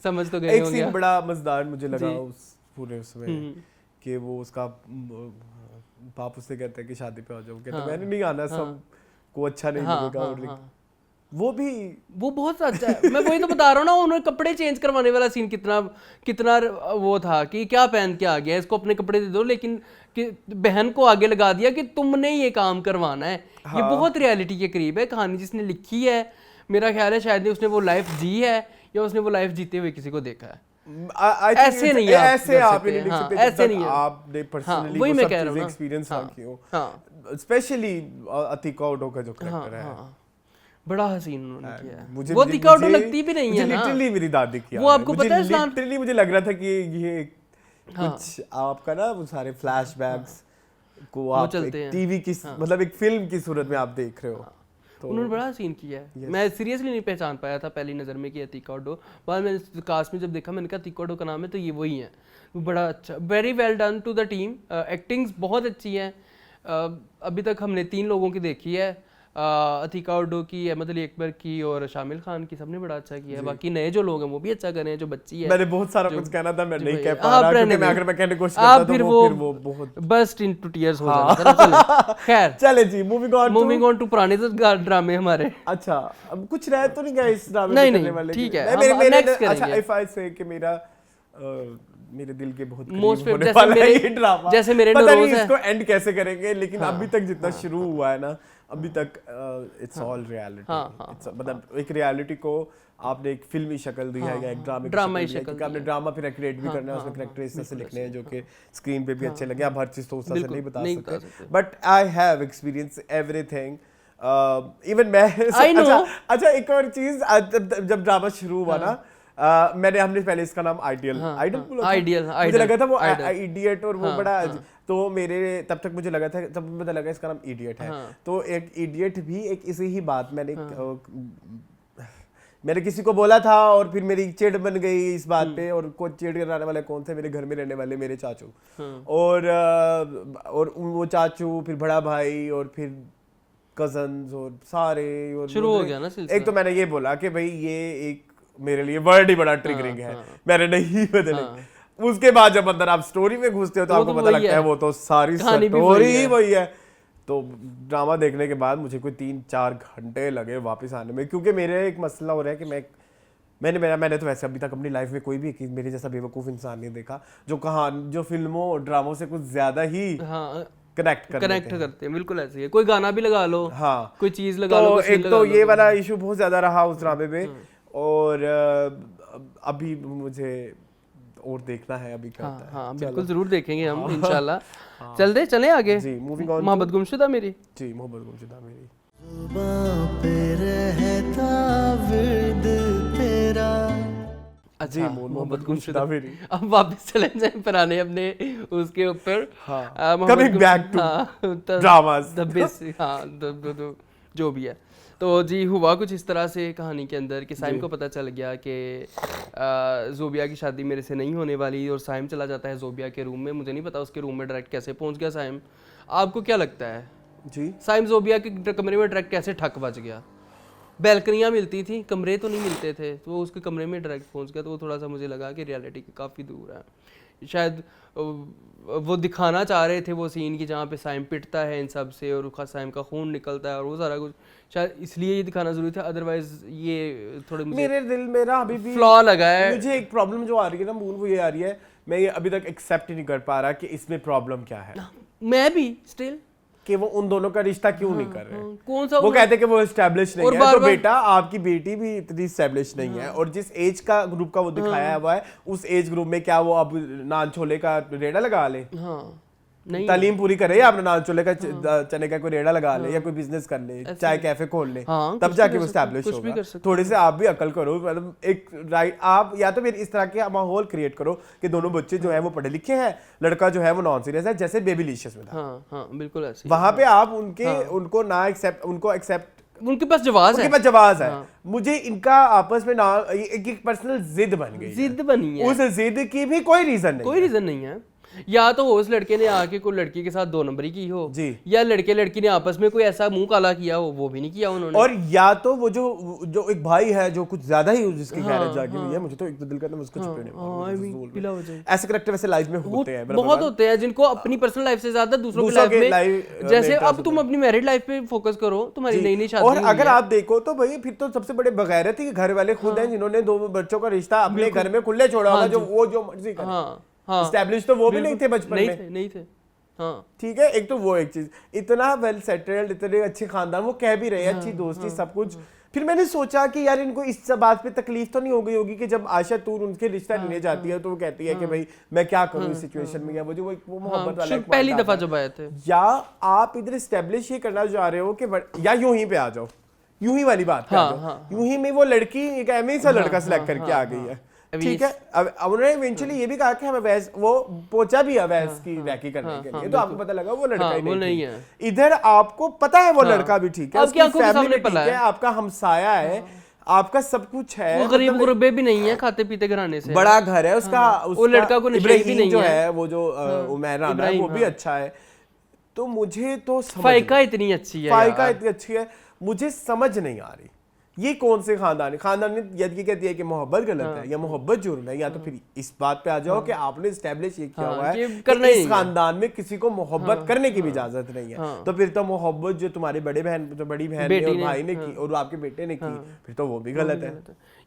समझ तो गए एक होंगे सीन बड़ा मजेदार मुझे लगा उस पूरे उसमें कि वो उसका बाप उससे कहता है कि शादी पे आ जाओ, कहता मैंने नहीं आना, सब को अच्छा नहीं लगेगा। और वो भी वो बहुत अच्छा है। मैं वही तो बता रहा हूँ ना, उन्होंने कपड़े चेंज करवाने वाला सीन कितना वो था कि क्या पहन के आ गया, इसको अपने कपड़े दे दो, लेकिन कि बहन को आगे लगा दिया कि तुमने ये काम करवाना है। ये बहुत रियलिटी के करीब है। कहानी जिसने लिखी है, मेरा ख्याल है शायद उसने वो लाइफ जी है या उसने वो लाइफ जीते हुए किसी को देखा है। ऐसे नहीं ऐसे आप नहीं लिख सकते, ऐसे नहीं है। आपने पर्सनली वही वो मैं सब कह रहा हूँ चीजें ना। एक्सपीरियंस की हो, हाँ स्पेशली अतीका ओडो का जो कैरेक्टर है, बड़ा हसीन उन्होंने किया है। मुझे वो अतीका ओडो लगती भी नहीं है ना, लिटरली मेरी दादी की वो आपको पता है इस्लाम, लिटरली मुझे लग रहा था कि ये कुछ आपका ना वो सारे फ्लैशबैक्स को आप टीवी की मतलब एक फिल्म की सूरत में आप देख रहे हो। तो उन्होंने बड़ा सीन किया है। मैं सीरियसली नहीं पहचान पाया था पहली नज़र में कि अतीका ओडो, बाद मैंने कास्ट में जब देखा मैंने कहा अतीका ओडो का नाम है तो ये वही है। बड़ा अच्छा, very well done to the team. Actings बहुत अच्छी है। अभी तक हमने 3 लोगों की देखी है, अतीका ओडो की, अहमद अली अकबर की और शामिल खान की, सबने बड़ा अच्छा किया है। बाकी नए जो लोग हैं वो भी अच्छा कर रहे हैं, जो बच्ची है। मैंने बहुत सारा कुछ कहना था, मैं नहीं कह पा रहा क्योंकि मैं अगर मैं कहने की कोशिश करता तो फिर वो बहुत बस्ट इनटू टीयर्स हो जाता था। खैर चले जी, मूविंग ऑन टू पुराने ड्रामे हमारे। अच्छा, अब कुछ रह तो नहीं गया इस ड्रामे नहीं, में करने वाले? ठीक है, मेरे नेक्स्ट करेंगे। अच्छा, इफ आई से कि मेरे दिल के बहुत Most करीब होने जैसे वाला है मेरे- ये ड्रामा। जैसे मेरे पता नहीं नरोज है। इसको एंड कैसे करेंगे, लेकिन अभी तक जितना शुरू हुआ है ना, अभी तक इट्स ऑल रियलिटी। मतलब एक रियलिटी को आपने एक फिल्मी शक्ल दी है या एक ड्रामा की शक्ल, क्योंकि आपने ड्रामा फिर क्रिएट भी करना है, उसमें कैरेक्टर इस तरह से लिखने हैं जो कि स्क्रीन पे भी अच्छे लगे। आप हर चीज तो उस तरह से नहीं बता सकते, but I have experience everything. Even मैं अच्छा एक और चीज, जब ड्रामा शुरू हुआ ना, हमने पहले इसका नाम आइडियल मुझे लगा था वो इडियट, और वो बड़ा तो मेरे तब तक मुझे लगा था, तब मुझे लगा इसका नाम इडियट है। तो एक इडियट भी एक इसी ही बात मैंने किसी को बोला था, और फिर मेरी चिढ़ बन गई इस बात पे। और को चिढ़ कराने वाले कौन थे? मेरे घर में रहने वाले मेरे चाचू, और वो चाचू, फिर बड़ा भाई, और फिर कजन्स, और सारे, और शुरू हो गया ना सिलसिला। एक तो मैंने ये बोला कि भाई ये एक मेरे लिए वर्ड ही बड़ा ट्रिगरिंग है, मैंने नहीं बदले। उसके बाद जब अंदर आप स्टोरी में घुसते हो तो आपको पता लगता है वो तो सारी स्टोरी ही वही है। तो ड्रामा देखने के बाद मुझे कोई 3-4 घंटे लगे वापस आने में, क्योंकि मेरे एक मसला हो रहा है कि मैंने तो वैसे अभी तक अपनी लाइफ में कोई भी मेरे जैसा बेवकूफ़ इंसान नहीं देखा जो फिल्मों और ड्रामों से कुछ ज्यादा ही कनेक्ट करते हैं। बिल्कुल ऐसे ही, कोई गाना भी लगा लो, हाँ, कोई चीज लगा लो। एक तो ये वाला इशू बहुत ज्यादा रहा उस ड्रामे में। और अभी मुझे और देखना है अभी क्या होता है। हाँ बिल्कुल जरूर देखेंगे हम इंशाल्लाह। चले आगे जी, moving on मोहब्बत गुमशुदा मेरी। जी, मोहब्बत गुमशुदा मेरी। अच्छा मोहब्बत गुमशुदा मेरी। अब वापस चले जाएं पुराने अपने उसके ऊपर। Coming back to dramas. जो भी है तो जी हुआ कुछ इस तरह से कहानी के अंदर कि साइम को पता चल गया कि जोबिया की शादी मेरे से नहीं होने वाली, और साइम चला जाता है जोबिया के रूम में। मुझे नहीं पता उसके रूम में डायरेक्ट कैसे पहुंच गया साइम, आपको क्या लगता है? जी, साइम जोबिया के कमरे में डायरेक्ट कैसे ठक बज गया? बैल्कनियाँ मिलती थी, कमरे तो नहीं मिलते थे, तो वो उसके कमरे में डायरेक्ट पहुंच गया। तो वो थोड़ा सा मुझे लगा कि रियलिटी के काफ़ी दूर है। शायद वो दिखाना चाह रहे थे वो सीन की जहाँ पे साइम पिटता है इन सब से और साइम का खून निकलता है और वो सारा कुछ, शायद इसलिए ये दिखाना जरूरी था। अदरवाइज ये थोड़े मेरे दिल में ना अभी भी फ्लॉ लगा है। मुझे एक प्रॉब्लम जो आ रही है ना मूल, वो ये आ रही है, मैं ये अभी तक एक्सेप्ट ही नहीं कर पा रहा कि इसमें प्रॉब्लम क्या है। मैं भी स्टिल कि वो उन दोनों का रिश्ता क्यों नहीं कर रहे। कौन सा वो कहते हैं कि वो एस्टैब्लिश नहीं है, तो बेटा आपकी बेटी भी इतनी एस्टैब्लिश नहीं है, और जिस एज का ग्रुप का वो दिखाया हुआ है उस एज ग्रुप में क्या वो अब नान छोले का रेड़ा लगा ले? नहीं, तालीम पूरी करे या अपना नान छोले का चने का कोई रेड़ा लगा ले या कोई बिजनेस कर ले, चाय कैफे खोल ले, तब जाके वो एस्टैब्लिश होगा। थोड़े से आप भी अकल करो, मतलब एक राइट आप या तो फिर इस तरह के माहौल क्रिएट करो कि दोनों बच्चे जो है वो पढ़े लिखे हैं, लड़का जो है वो नॉन सीरियस है, जैसे बेबीलिशियस में था। हाँ बिल्कुल ऐसे। वहां पे आप उनको ना एक्सेप्ट, उनको एक्सेप्ट, उनके पास जवाब है। मुझे इनका आपस में ना एक पर्सनल जिद बन गई, जिद बनी है। उस जिद की भी कोई रीजन नहीं है। या तो हो उस लड़के ने आके कोई लड़की के साथ 2 नंबरी की हो जी, या लड़के लड़की ने आपस में कोई ऐसा मुंह काला किया हो, वो भी नहीं किया उन्होंने। और या तो वो जो एक भाई है जो कुछ ज्यादा ही जिसकी गैरेज जागी हुई है, मुझे तो एक तो दिल करता है उसको चुपने। ऐसे करैक्टर वैसे लाइफ में होते हैं, बहुत होते हैं जिनको अपनी पर्सनल लाइफ से ज्यादा दूसरों की लाइफ में, जैसे अब तुम अपनी मैरिड लाइफ पे फोकस करो, तुम्हारी नई नई शादी। और अगर आप देखो तो भाई फिर तो सबसे बड़े बगैरत ही घर वाले खुद हैं जिन्होंने 2 बच्चों का रिश्ता अपने घर में खुले छोड़ा होगा, जो मर्जी करे। एस्टैब्लिश तो वो भी नहीं थे बचपन में, नहीं थे। हाँ ठीक है, एक तो वो एक चीज, इतना वेल सेटल्ड, इतने अच्छे खानदान, वो कह भी रहे हैं अच्छी दोस्ती सब कुछ। फिर मैंने सोचा कि यार इनको इस बात पे तकलीफ तो नहीं हो गई होगी कि जब आशा तूर उनके रिश्ता लेने जाती है तो वो कहती है कि भाई मैं क्या करूं इस सिचुएशन में, या वो मोहब्बत वाला पहली दफा जब आए थे। या आप इधर एस्टैब्लिश ये करना चाह रहे हो कि या यूं ही पे आ जाओ, यूं ही वाली बात पे आ जाओ, यूं ही में वो लड़की एक एमए सा लड़का सिलेक्ट करके आ गई है, ठीक है। अब उन्होंने इवेंचुअली ये भी कहा कि हमें अवैस वो पोचा भी अवैस की रैकी करने के लिए, तो आपको पता लगा वो लड़का ही नहीं है। इधर आपको पता है वो लड़का भी ठीक है, उसकी फैमिली ठीक है, आपका हमसाया है, आपका सब कुछ है, वो गरीब गुरबे भी नहीं है, खाते पीते घराने से, बड़ा घर है उसका, वो लड़का को नशे भी नहीं है, वो जो उमैर राना है वो भी अच्छा है। तो मुझे तो फाइका इतनी अच्छी है, मुझे समझ नहीं आ रही ये कौन से खानदान ने यदि कहती है कि मोहब्बत गलत है या मोहब्बत जुर्म है, या तो फिर इस बात पे आ जाओ कि आपने एस्टैब्लिश ये किया हुआ है कि इस खानदान में किसी को मोहब्बत करने की भी इजाजत नहीं है, तो फिर तो मोहब्बत जो तुम्हारी बड़ी बहन ने और भाई ने की और आपके बेटे ने की, फिर तो वो भी गलत है।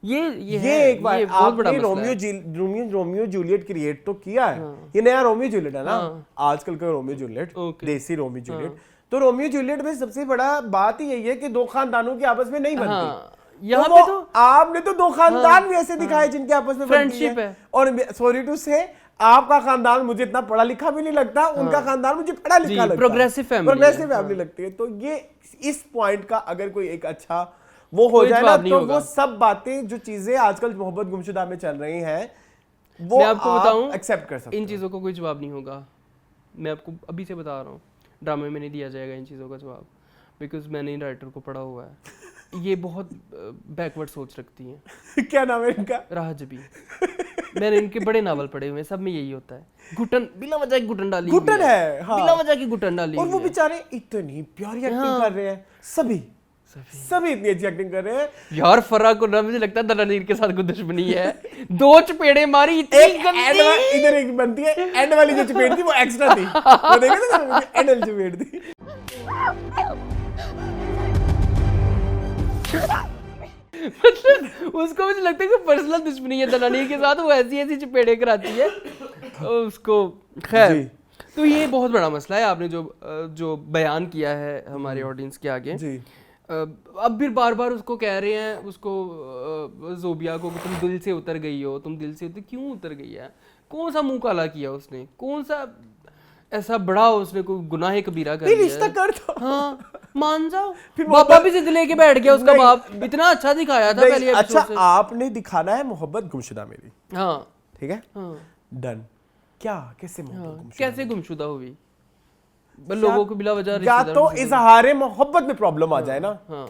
ये एक बार आपने रोमियो जूलियट क्रिएट तो किया है, ये नया रोमियो जूलियट है ना, आजकल का रोमियो जूलियट, देसी रोमियो जूलियट। तो रोमियो जूलियट में सबसे बड़ा बात ही यही है कि 2 खानदानों की आपस में नहीं बनती। यहाँ पे तो आपने तो 2 खानदान भी ऐसे दिखाए जिनके आपस में फ्रेंडशिप है, और सॉरी टू से आपका खानदान मुझे इतना पढ़ा लिखा भी नहीं लगता, उनका खानदान मुझे पढ़ा लिखा लगता है, प्रोग्रेसिव फैमिली लगती है। तो ये इस पॉइंट का अगर कोई एक अच्छा वो हो जाए ना, तो वो सब बातें जो चीजें आजकल मोहब्बत गुमशुदा में चल रही हैं वो आपको बताऊं एक्सेप्ट कर सकते। इन चीजों को कोई जवाब नहीं होगा, मैं आपको अभी से बता रहा हूँ, ड्रामे में नहीं दिया जाएगा इन चीज़ों का जवाब, बिकॉज मैंने इन राइटर को पढ़ा हुआ है, ये बहुत बैकवर्ड सोच रखती हैं। क्या नाम है इनका? राह जबी। मैंने इनके बड़े नावल पढ़े हुए हैं, सब में यही होता है, घुटन बिना वजह की घुटन डाली, घुटन है हाँ। बिना वजह की घुटन डाली, और वो बेचारे इतनी प्यारी एक्टिंग कर रहे हैं, सभी इतनी अच्छी एक्टिंग कर रहे हैं यार। फर्रा को ना मुझे लगता है दलानीर के साथ कोई दुश्मनी है, 2 चपेड़े मारी इतनी गंदी, इधर एक बनती है एंड वाली जो चपेट थी वो एक्स्ट्रा थी, वो देखा था एंड वाली चपेट थी। मतलब उसको मुझे लगता है कि पर्सनल दुश्मनी है दलानीर के साथ, वो ऐसी चपेड़े कराती है उसको। खैर, तो ये बहुत बड़ा मसला है आपने जो बयान किया है हमारे ऑडियंस के आगे। अब भी बार बार उसको कह रहे हैं, उसको जोबिया को, कि तुम दिल से उतर गई हो, तुम दिल से उतर, क्यों उतर गई है? कौन सा मुंह काला किया उसने? कौन सा ऐसा बड़ा उसने कोई गुनाह कबीरा कर लिया? रिश्ता कर दो। हाँ, मान जाओ। पापा भी जिद लेके बैठ गया उसका बाप, इतना अच्छा दिखाया था पहले अच्छा एपिसोड से। आपने दिखाना है मोहब्बत गुमशुदा मेरी, हाँ ठीक है, हाँ डन। क्या कैसे मोहब्बत हाँ, गुमशुदा? कैसे गुमशुदा हुई? बस लोगों को बिला वजह या रिश्तेदार तो से- इजहार मोहब्बत में प्रॉब्लम आ जाए ना। हाँ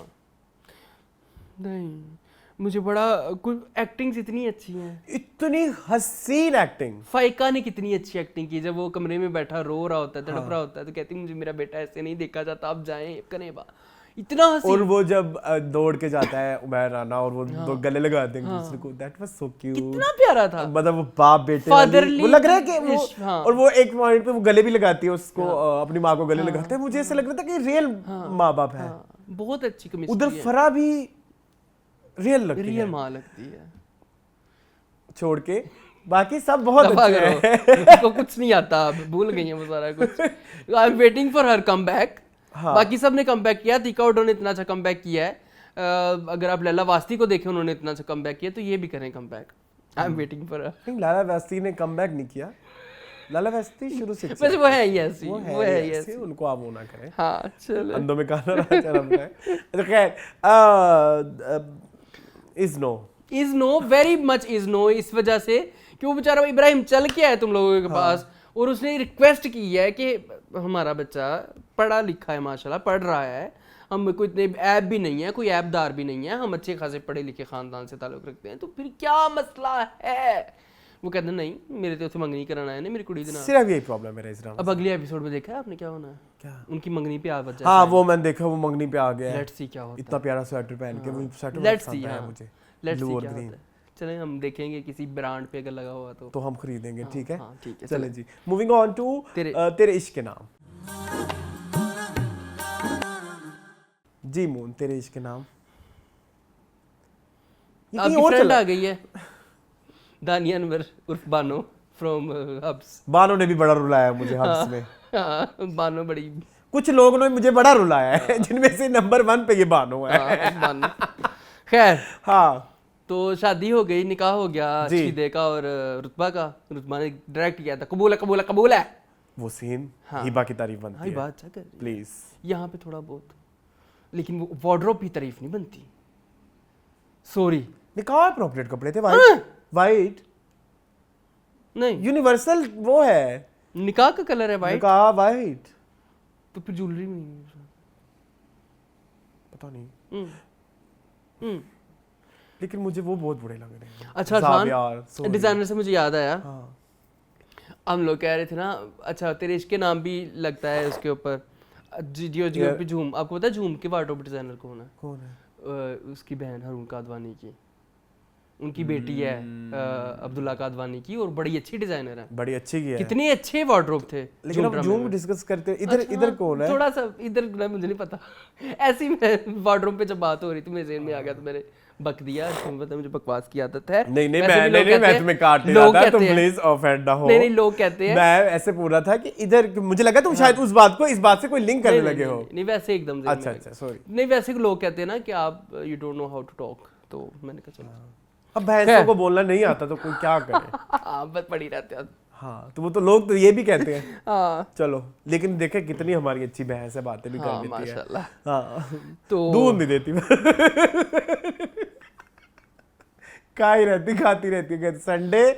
नहीं, मुझे बड़ा कुछ एक्टिंग्स इतनी अच्छी हैं। इतनी हसीन एक्टिंग। फाइका ने कितनी अच्छी एक्टिंग की, जब वो कमरे में बैठा रो रहा होता है, तड़प रहा होता है, तो कहती मुझे मेरा बेटा ऐसे नहीं देखा जाता, अब जाएं कनेबा। इतना हंसी। और वो जब दौड़ के जाता है उमर राना और वो दो गले लगाते हैं एक दूसरे को, दैट वाज सो क्यूट। कितना प्यारा था। मतलब वो बाप बेटे Fatherly वो लग रहा है कि वो इश्क, हाँ। और वो एक पॉइंट पे वो गले भी लगाती है उसको, अपनी माँ को गले लगाते हैं। मुझे ऐसा लग रहा था कि रियल माँ बाप है। हाँ, बहुत अच्छी केमिस्ट्री उधर है। फरा भी रियल लगती रियल है माँ लगती है। छोड़ के बाकी सब बहुत दफा अच्छे हैं। करो, उसको कुछ नहीं आता, अब भूल गई है वो सारा कुछ। I am waiting for her come back. बाकी सब ने कम बैक किया, तीका उडो ने इतना अच्छा कम बैक किया है। अगर आप लैला वास्ती को देखें, उन्होंने इतना अच्छा कम बैक किया, तो ये भी करें come back. I am waiting for. नहीं, लाला वास्ती ने कमबैक नहीं किया। लाला वास्ती शुरू से वैसे वो है ही ऐसी, वो वो है ही ऐसे, ऐसी। उनको आप वो ना करें। हाँ चलो। अंधों में काना रहा चला है। तो खैर is no is no, very much is no, इस वजह से कि वो बेचारा इब्राहिम चल के आया तुम लोगों के पास, और उसने रिक्वेस्ट की है कि हमारा बच्चा पढ़ा लिखा है, माशाल्लाह पढ़ रहा है, हम कोई इतने ऐप भी नहीं है, कोई ऐपदार भी नहीं है, हम अच्छे खासे पढ़े लिखे खानदान से ताल्लुक रखते हैं, तो फिर क्या मसला है? वो कहते हैं नहीं, मेरे तो उसे मंगनी कराना है, नहीं मेरी कुड़ी देना। सिर्फ यही प्रॉब्लम है इस ड्रामा। अब अगले एपिसोड में देखा है आपने क्या होना है? क्या? उनकी मंगनी पे आ बच्चा। हाँ वो मैंने देखा, वो मंगनी पे आ गया है। लेट्स सी क्या होता इतना प्यारा स्वेटर पहन के, वो स्वेटर लेट्स पसंद सी। है हाँ, मुझे, लेट्स ब्लू सी और क्या ग्रीन। होता है। चलें हम देखेंगे किसी ब्रांड पे अगर लगा हुआ तो तो हम खरीदेंगे, ठीक है। हाँ, ठीक है, चले चलें। जी, मूविंग ऑन टू तेरे- तेरे इश्क के नाम। जी मून, तेरे इश्क के नाम। ये कहीं आपकी और फ्रेंड चला। आ गई है, दानिया अनवर उर्फ बानो फ्रॉम हब्स। बानो ने भी बड़ा रुलाया मुझे हब्स में। हाँ, बानो बड़ी। कुछ लोगों ने मुझे बड़ा रुलाया है, जिनमें से नंबर 1 पे ये बानो है। हाँ, बानो। खैर, हाँ तो शादी हो गई, निकाह हो गया जी। शीदे का और रुतबा का। रुतबा ने डायरेक्ट किया था, कबूल है कबूल है कबूल है। वो सीन हाँ। हिबा की तारीफ बनती हाँ, है बात अच्छा कर रही है। प्लीज। यहाँ पे थोड़ा बहुत, लेकिन वो वार्डरोब की तारीफ नहीं बनती। सॉरी, निकाह अप्रोप्रिएट कपड़े थे, वाइट वाइट नहीं, यूनिवर्सल वो है, निकाह का कलर है वाइट, निकाह वाइट। तो फिर ज्वेलरी में नहीं है। पता नहीं, हम्म। लेकिन मुझे वो बहुत बुरे लग रहे हैं। अच्छा ज़ावियार, अरफान, sorry। डिजाइनर से मुझे याद आया, हाँ हम लोग कह रहे थे ना, अच्छा तेरे इश्क के नाम भी लगता है उसके ऊपर, जियो जियो पे झूम। आपको पता है झूम के वार्डरोब डिजाइनर कौन है? कौन है? उसकी बहन हरून कादवानी की, उनकी बेटी है अब्दुल्ला कादवानी की, और बड़ी अच्छी डिजाइनर है। बड़ी अच्छी की है। कितने अच्छे वार्डरोब थे। लेकिन अब ड्रामे जूम में। डिस्कस करते हैं। इधर अच्छा, इधर कौन है? थोड़ा सा इधर ना, मुझे नहीं पता। ऐसी में वार्डरोब पे जब बात हो रही थी, मेरे ज़हन में आ गया, तो मैंने बक दिया। तुम्हें पता है मुझे बकवास की आदत है। नहीं नहीं, वैसे भी मैं लोग नहीं कहते मैं हैं- तुम्हें काटने लोग रहा था, तुम कहते हैं- प्लीज ऑफेंड ना हो। नहीं नहीं, लोग कहते हैं। मैं ऐसे पूछ रहा था कि इधर, मुझे लगा तुम शायद उस बात को इस बात से कोई लिंक करने नहीं, लगे नहीं, हो। नहीं वैसे एकदम ज़हन में अच्छा आ गया। अच्छा, सॉरी। नहीं वैसे लोग कहते हैं ना कि आप you don't know how to talk, तो मैंने कहा चलो। अब भैंसों को बोलना नहीं आता तो कोई क्या करे। हाँ, बस पड़ी रहते हैं। हाँ, तो वो तो लोग तो ये भी कहते हैं। हाँ चलो, लेकिन देखे कितनी हमारी अच्छी भैंस है, बातें भी कर हाँ, लेती है। माशाल्लाह। हाँ, तो दूध नहीं देती। खाई रहती, खाती रहती है संडे।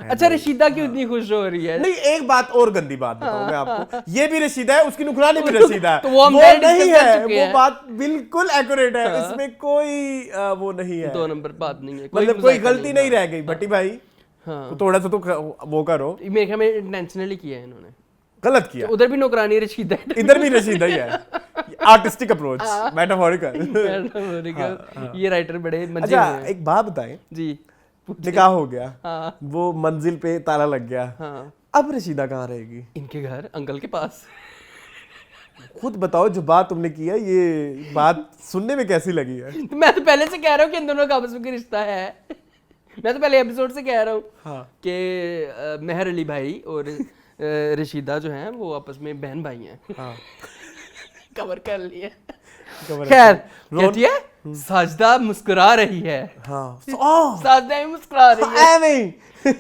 अच्छा, रशीदा क्यों इतनी खुश हो रही है? नहीं, एक बात और गंदी बात बताऊं मैं आपको। ये भी रशीदा है, उसकी नुकरानी भी रशीदा है। तो वो हम वो पहले नहीं discuss कर है, चुके वो हैं। बात बिल्कुल एक्यूरेट है, इसमें कोई वो नहीं है। 2 नंबर बात नहीं है, मतलब कोई मुजाहिदा गलती नहीं रह गई भट्टी भाई। हाँ, तो थोड़ा सा तो वो करो। मेरे ख्याल में इंटेंशनली किया है इन्होंने। गलत किया। तो उधर भी नौकरानी रशीदा है। इधर भी रशीदा ही है। Artistic approach, metaphorical. ये राइटर बड़े मंजे अच्छा, हुए हैं। एक बात बताएं, जी निकाह हो गया, हाँ वो मंजिल पे ताला लग गया, हाँ, अब रशीदा कहाँ रहेगी? इनके घर अंकल के पास। खुद बताओ, जो बात तुमने की है, ये बात सुनने में कैसी लगी है? तो मैं तो पहले से कह रहा हूँ कि इन दोनों का आपस में कोई रिश्ता है। मैं तो पहले एपिसोड से कह रहा हूँ हाँ। कि मेहर अली भाई और रशीदा जो हैं वो आपस में बहन भाई हैं। हाँ। कवर कर लिए। खैर कहती है साजदा मुस्कुरा रही है। हाँ साजदा ही मुस्कुरा रही है। ਐਵੇਂ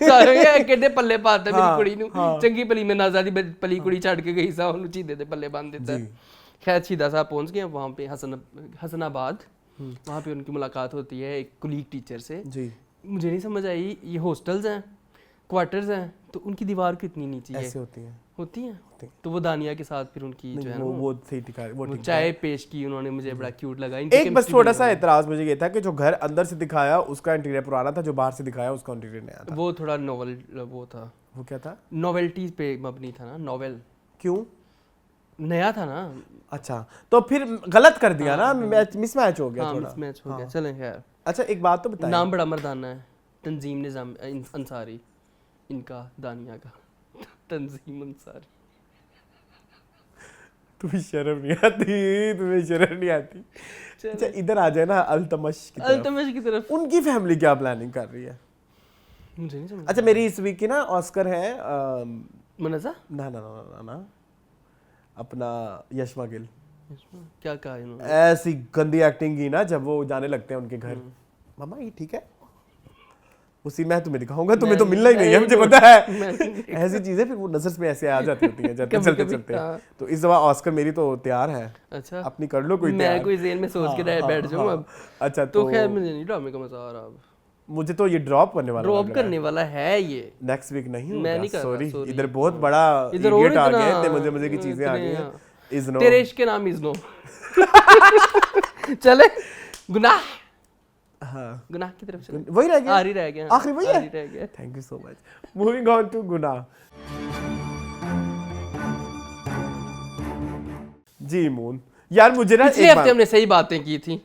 ਸਾਰੇ ਕਿਹਦੇ ਪੱਲੇ ਪਾਤੇ ਮੇਰੀ ਕੁੜੀ ਨੂੰ ਚੰਗੀ ਭਲੀ ਮੈਂ ਨਾਜ਼ਾਦੀ ਭਲੀ ਕੁੜੀ ਛੱਡ ਕੇ ਗਈ ਸਾਂ ਉਹਨੂੰ ਚੀਦੇ ਦੇ ਪੱਲੇ ਬੰਨ ਦਿੱਤਾ। खैर सीधा साहब पहुंच गए वहाँ पे हसनाबाद। वहाँ पे उनकी मुलाकात होती है एक कुलीग टीचर से। जी मुझे नहीं समझ आई ये हॉस्टल्स हैं क्वार्टर्स हैं तो उनकी दीवार कितनी नीची है ऐसे होती हैं तो वो दानिया के साथ फिर उनकी जो है ना वो सही दिखा वो ठीक चाय पेश की उन्होंने मुझे बड़ा क्यूट लगा। एक बस थोड़ा सा एतराज मुझे ये था कि जो घर अंदर से दिखाया उसका इंटीरियर पुराना था, जो बाहर से दिखाया उसका इंटीरियर नया था। वो थोड़ा नॉवल वो था। वो क्या था? नॉवेल्टी पे मबनी था ना नॉवेल। क्यों? नया था ना। अच्छा तो फिर गलत कर दिया ना, मिसमैच हो गया थोड़ा। मिसमैच हो गया। चलें खैर। अच्छा एक बात तो बताइए, नाम बड़ा मर्दाना है, तंजीम निजाम अंसारी इनका, दानिया का तंजीम अंसारी। तुम्हें शर्म नहीं आती? तुम्हें शर्म नहीं आती? अच्छा इधर आ जाए ना अल्तमश की तरफ। उनकी फैमिली क्या प्लानिंग कर रही है? मुझे नहीं समझ। अच्छा मेरी इस वीक की ना ऑस्कर है मनजा ना ना ना ना ना अपना यशमा गिल। क्या कहा इन्होंने? ऐसी गंदी एक्टिंग की ना जब वो जाने लगते हैं उनके घर, मामा ये ठीक है उसी मैं तुम्हें दिखाऊंगा, तुम्हें तो मिलना ही नहीं है मुझे पता है। ऐसी चीजें फिर वो नजर में ऐसे आ जाती होती हैं चलते चलते। तो इस दफा ऑस्कर मेरी तो तैयार है। अच्छा अपनी कर लो कोई, मैं कोई जेल में सोच के बैठ जाऊं अब। अच्छा तो खैर मुझे नहीं ड्रामे का मजा आ रहा अब। मुझे तो ये ड्रॉप करने वाला है ये नेक्स्ट वीक नहीं होगा। मैं नहीं कर सॉरी रहा, इधर बहुत बड़ा इडियट आ गया, इतने मजे की चीजें आ गई हैं। इज़नो तेरे इश्क के नाम इज़नो। चले गुनाह, हाँ गुनाह की तरफ चले। वही रह गया, आरी रह गया, आखिरी वही आरी रह गया। है। Thank you so much. Moving on to Gunaah. जी मून यार मुझे ना पिछले हफ्ते हमने सही बातें की थी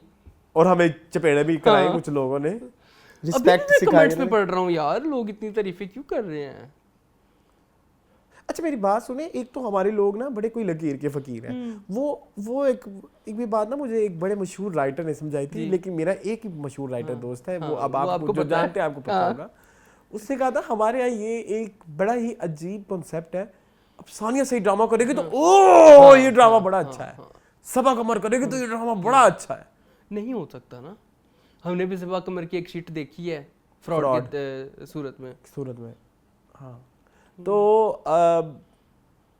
और हमें चपेड़े भी कराई कुछ लोगों ने। रिस्पेक्ट सिखाई। कमेंट्स में पढ़ रहा हूँ यार लोग इतनी तारीफें क्यों कर रहे हैं। अच्छा मेरी बात सुने, एक तो हमारे लोग ना बड़े कोई लकीर के फकीर हैं। वो एक भी बात ना मुझे एक बड़े मशहूर राइटर ने समझाई थी, लेकिन मेरा एक ही मशहूर राइटर दोस्त है, वो अब आपको जो जानते हैं आपको पता होगा। उसने कहा था हमारे यहाँ ये एक बड़ा ही अजीब कॉन्सेप्ट है, अब सानिया सही ड्रामा करेगी तो ओ ये ड्रामा बड़ा अच्छा है, सबा कमर करेगी तो ये ड्रामा बड़ा अच्छा है। नहीं हो सकता ना। हमने भी सबा कमर की एक शीट देखी है फ्रॉड की सूरत में। हाँ तो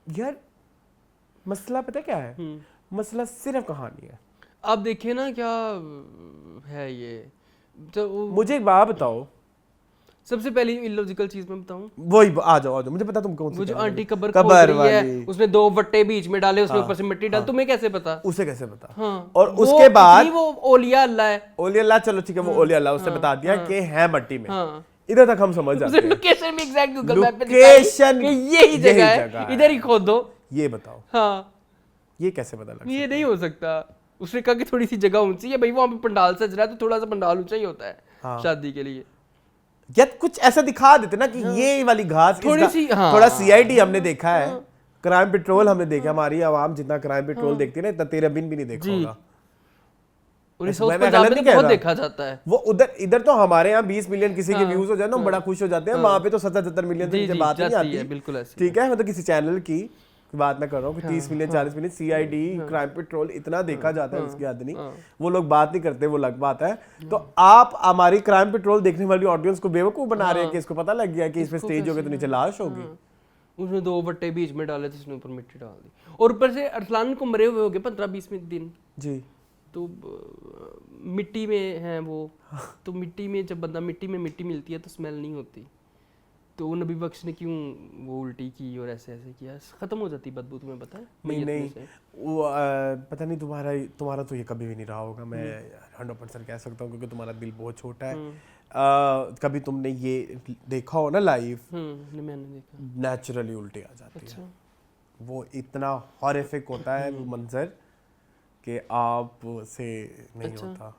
यार मसला पता क्या है? मसला सिर्फ कहानी है। आप देखिए ना क्या है ये। तो मुझे एक बात बताओ, सबसे पहली इलॉजिकल चीज मैं बताऊं, वही आ जाओ मुझे पता तुम कौन सी। वो जो आंटी कब्र खोद रही है, उसने 2 वट्टे बीच में डाले, उसमें ऊपर से मिट्टी डाल, तुम्हें कैसे पता? उसे कैसे पता? हाँ। और उसके बाद वो ओलिया अल्लाह है, ओलिया अल्लाह, चलो ठीक है वो ओलिया अल्लाह, उसने बता दिया कि है मट्टी में। इधर तक हम समझ जाते हैं। लोकेशन भी एग्जैक्ट गूगल मैप पे लोकेशन कि यही जगह है, इधर ही खोद दो। ये बताओ हाँ ये कैसे पता लगा? ये नहीं हो सकता। उसने कहा कि थोड़ी सी जगह ऊंची है भाई, वहां पे पंडाल सज रहा है तो थोड़ा सा पंडाल ऊंचा ही होता है शादी के लिए। या कुछ ऐसा दिखा देते ना कि ये वाली घास थोड़ी सी थोड़ा सीआईडी हमने देखा है, क्राइम पेट्रोल हमने देखा, हमारी आवाम जितना क्राइम पेट्रोल देखती है ना इतना तेरा बिन भी नहीं देखा होगा। बहुत देखा जाता है वो इधर तो हमारे यहाँ 20 मिलियन किसी के व्यूज हो जाए ना बड़ा खुश हो जाते हैं, वहां पे तो 70-70 मिलियन से नीचे बात नहीं आती। बिल्कुल ऐसे ठीक है, मतलब किसी चैनल की बात मैं कर रहा हूँ कि 30 million 40 million CID crime petrol इतना देखा जाता है, इसकी हद नहीं। वो लोग बात नहीं करते, वो अलग बात है। तो आप हमारी क्राइम पेट्रोल देखने वाली ऑडियंस को बेवकूफ बना रहे हैं कि इसको पता लग गया कि इसमें स्टेज होगा तो नीचे लाश होगी। उसने 2 वट्टे बीच में डाले थे, उसने ऊपर मिट्टी डाल दी, और ऊपर से अरसलान को मरे हुए हो गए 15-20 दिन जी। तो मिट्टी में है वो, तो मिट्टी में जब बंदा मिट्टी में मिट्टी मिलती है तो स्मेल नहीं होती, तो वो नबी बख्श ने क्यों वो उल्टी की और ऐसे ऐसे किया, खत्म हो जाती बदबू। तुम्हें पता है? नहीं वो पता नहीं, तुम्हारा तो ये कभी भी नहीं रहा होगा, मैं 100% कह सकता हूँ क्योंकि तुम्हारा दिल बहुत छोटा है। कभी तुमने ये देखा हो ना लाइव? मैंने देखा, नेचुरली उल्टी आ जाती है। वो इतना हॉरिफिक होता है वो मंजर कि आप से नहीं होता।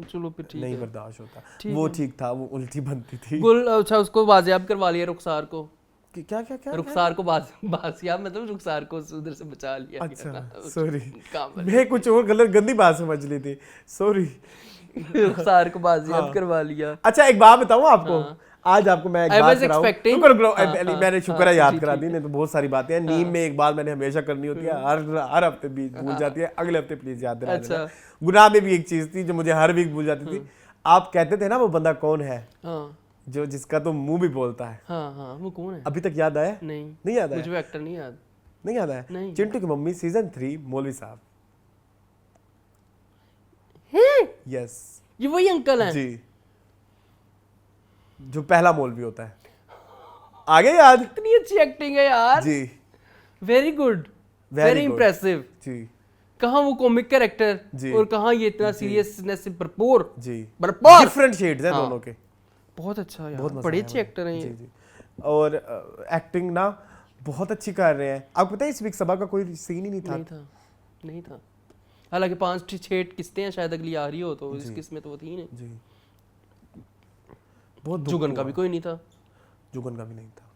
चलो फिर ठीक नहीं बर्दाश्त होता। वो ठीक था, वो उल्टी बनती थी। अच्छा उसको बाजियाब करवा लिया रुखसार को। क्या क्या क्या? रुखसार को बाजियाब मतलब रुखसार को उधर से बचा लिया। अच्छा सॉरी, मैं कुछ और गलत गंदी बात समझ ली थी, सॉरी। रुखसार को बाजियाब करवा लिया। अच्छा एक बात बताऊं आपको, आज आपको मैं एक I बात was कराऊं। expecting- रुको, मैंने शुक्र है याद जी, करा ठीक दी, नहीं तो बहुत सारी बातें हैं। नींद में एक बात मैंने हमेशा करनी होती है, हर हफ्ते भी भूल जाती है, अगले हफ्ते प्लीज याद दिला देना। गुनाह में भी एक चीज थी जो मुझे हर वीक भूल जाती थी। आप कहते थे ना वो बंदा कौन है हाँ जो जिसका तो मुंह भी बोलता है, हाँ हाँ, वो कौन है? अभी तक याद आया? नहीं नहीं याद आया? मुझे वो एक्टर नहीं याद। नहीं याद आया? नहीं। चिंटू की मम्मी सीजन 3 मौलवी साहब। यस ये वही अंकल हैं? जी, जो पहला मौलवी होता है। आगे याद? इतनी अच्छी एक्टिंग है यार। जी very good, very good. Impressive. जी कहाँ वो कॉमिक कैरेक्टर जी। और कहाँ ये इतना सीरियसनेस से भरपूर जी, भरपूर। डिफरेंट शेड्स हैं हाँ। दोनों के। बहुत अच्छा यार, बहुत मजा बड़े आया अच्छे मुझे। एक्टर हैं जी ये। जी, और एक्टिंग ना बहुत अच्छी कर रहे हैं। आपको पता है इस वीक सभा का कोई सीन ही नहीं था। नहीं था। हालांकि 5-6 किस्तें हैं, शायद अगली आ रही हो तो इस किस्त में तो वो थी नहीं। जी, बहुत दुख जुगन का हुआ। भी कोई नहीं था। जुगन का भी नहीं था।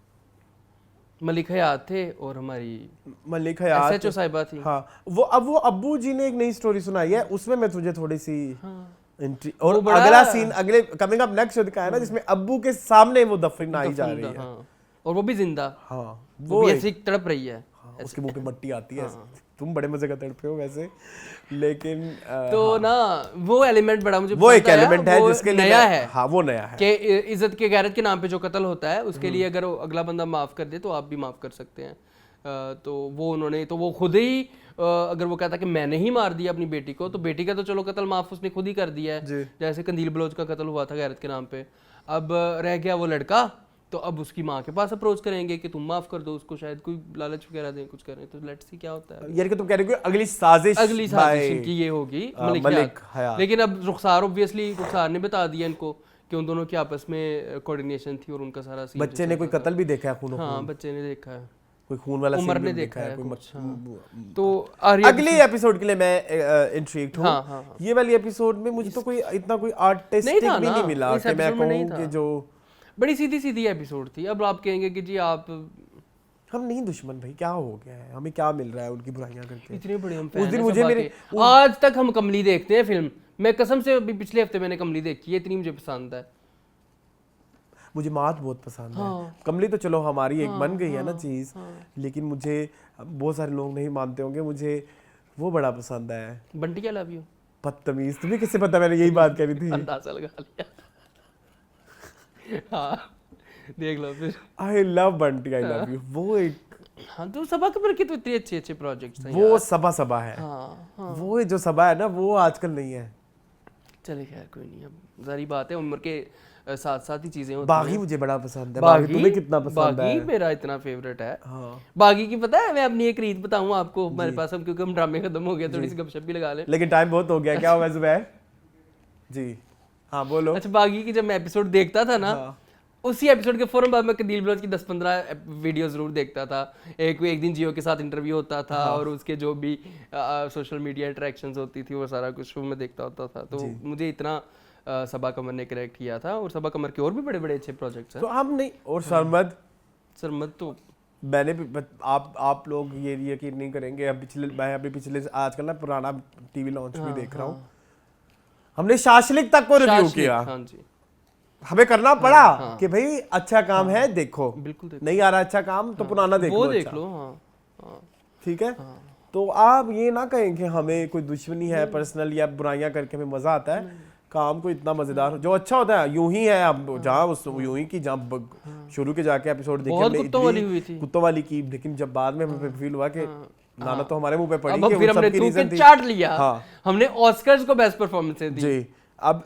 मलिक हयात थे और हमारी मलिक हयात एसएचओ साहिबा थी। हाँ, वो अब्बू जी ने एक नई स्टोरी सुनाई है, उसमें मैं तुझे थोड़ी सी एंट्री और वो बड़ा- अगला सीन अगले कमिंग अप नेक्स्ट दिखाया है ना, जिसमें अब्बू के सामने वो दफन आई जा रही है। हाँ, और वो भी जिंदा, हाँ, वो भी ऐसी तड़प रही है। हाँ, उसके मुंह पे मट्टी आती है। तुम बड़े मजे का तड़पे हो वैसे, लेकिन तो ना वो एलिमेंट बड़ा मुझे वो पसंद एक आया, एलिमेंट है वो जिसके लिए नया है हाँ वो नया है कि इज्जत के गैरत के नाम पे जो कत्ल होता है उसके लिए अगर अगला बंदा माफ कर दे तो आप भी माफ कर सकते हैं। तो वो उन्होंने तो वो खुद ही अगर वो कहता कि मैंने ही मार दिया अपनी बेटी को, तो बेटी का तो चलो कत्ल माफ उसने खुद ही कर दिया है। जैसे कंदील बलोच का कत्ल हुआ था गैरत के नाम पे, अब रह गया वो लड़का, तो अब उसकी माँ के पास अप्रोच करेंगे कि तुम माफ कर दो उसको, शायद कोई लालच वगैरह दें, कुछ करें। तो लेट्स सी क्या होता है। यार कि तुम कह रहे हो कि अगली साजिश इनकी ये होगी मलिक हयात। लेकिन अब रुखसार ऑब्वियसली रुखसार ने बता दिया इनको कि उन दोनों की आपस में कोऑर्डिनेशन थी और उनका सारा सीन। बच्चे ने कोई कत्ल भी देखा है, खून हाँ बच्चे ने देखा है, कोई खून वाला उमर सीन ने भी देखा है कोई कुछ, तो आर्या अगले एपिसोड के लिए मैं इंट्रिग्ड हूँ। हाँ। ये वाली एपिसोड में मुझे तो कोई इतना कोई आर्टिस्टिक नहीं था भी ना, नहीं मिला इस कि मैं episode में नहीं कहूँ था। कि जो बड़ी सीधी सीधी एपिसोड थी। अब आप कहेंगे कि जी आप हम नहीं दुश्मन भाई, क्या हो गया है, हमें क्या मिल रहा है उनकी बुराइयां करके। इतने बड़े हम उस फैन दिन हैं मुझे सबा मेरे के। आज तक हम कमली देखते हैं फिल्म, मैं कसम से अभी पिछले हफ्ते मैंने कमली देखी है, इतनी मुझे पसंद है। मुझे मात बहुत पसंद है। कमली तो चलो हमारी एक बन गई है ना चीज, लेकिन मुझे बहुत सारे लोग नहीं मानते होंगे, मुझे वो बड़ा पसंद है। बंटी क्या लव यू, बदतमीज, तुम्हें किससे पता मैंने यही बात करी थी? अंदाजा लगा लिया। हाँ देख लो फिर। I love Bunty, I love you. वो एक हाँ तो सबा कबर के तो इतने अच्छे अच्छे प्रोजेक्ट्स हैं वो सबा है। हाँ वो जो सबा है ना वो आजकल नहीं है। चले खैर कोई नहीं, अब सारी बात है, उम्र के साथ साथ ही चीजें होती बागी हैं। मुझे बड़ा पसंद है। बागी तुम्हें कितना पसंद बागी है? मेरा इतना फेवरेट है। हाँ। बागी की पता है, मैं अपनी एक रीत बताऊं आपको हमारे पास, हम क्योंकि हम ड्रामे खत्म हो गए, थोड़ी सी गपशप भी लगा लें। लेकिन टाइम बहुत हो गया, क्या हुआ जुबैर जी? हाँ बोलो। अच्छा, बागी की जब मैं एपिसोड देखता था ना, उसी एपिसोड के फौरन बाद मैं कंदील बलोच की 10-15 वीडियो जरूर देखता था। एक दिन जियो के साथ इंटरव्यू होता था और उसके जो भी सोशल मीडिया इंटरेक्शंस होती थी वो सारा कुछ मैं देखता होता था। तो मुझे इतना सबा कमर ने करेक्ट किया था, और सबा कमर के और भी बड़े बड़े अच्छे प्रोजेक्ट्स हैं। तो हम नहीं, और सरमद तो मैंने भी आप लोग ये यकीन नहीं करेंगे, मैं अभी पिछले आजकल ना पुराना टीवी लॉन्च भी देख रहा हूँ। हमने शाशलिक तक को रिव्यू किया। हाँ जी, हमें करना पड़ा कि भाई अच्छा काम है देखो, बिल्कुल देखो। नहीं आ रहा अच्छा काम तो पुराना देख लो। वो देख लो। हाँ ठीक है। तो आप ये ना कहें कि हमें कोई दुश्मनी है पर्सनल या बुराइयां करके हमें मजा आता है। काम को इतना मजेदार जो अच्छा होता है यूं ही है। अब जहाँ यूं ही की जहाँ शुरू के जाके एपिसोड देखे बहुत हमने कुत्तों वाली हुई थी, कुत्तों वाली की, लेकिन जब बाद में हमें फील हुआ कि नाना तो हमारे मुंह पे पड़ी अब कि फिर उन हमने सब की तू रीजन के थी। चाट लिया। हाँ। हमने ऑस्कर्स को बेस्ट परफॉर्मेंस दी जी। अब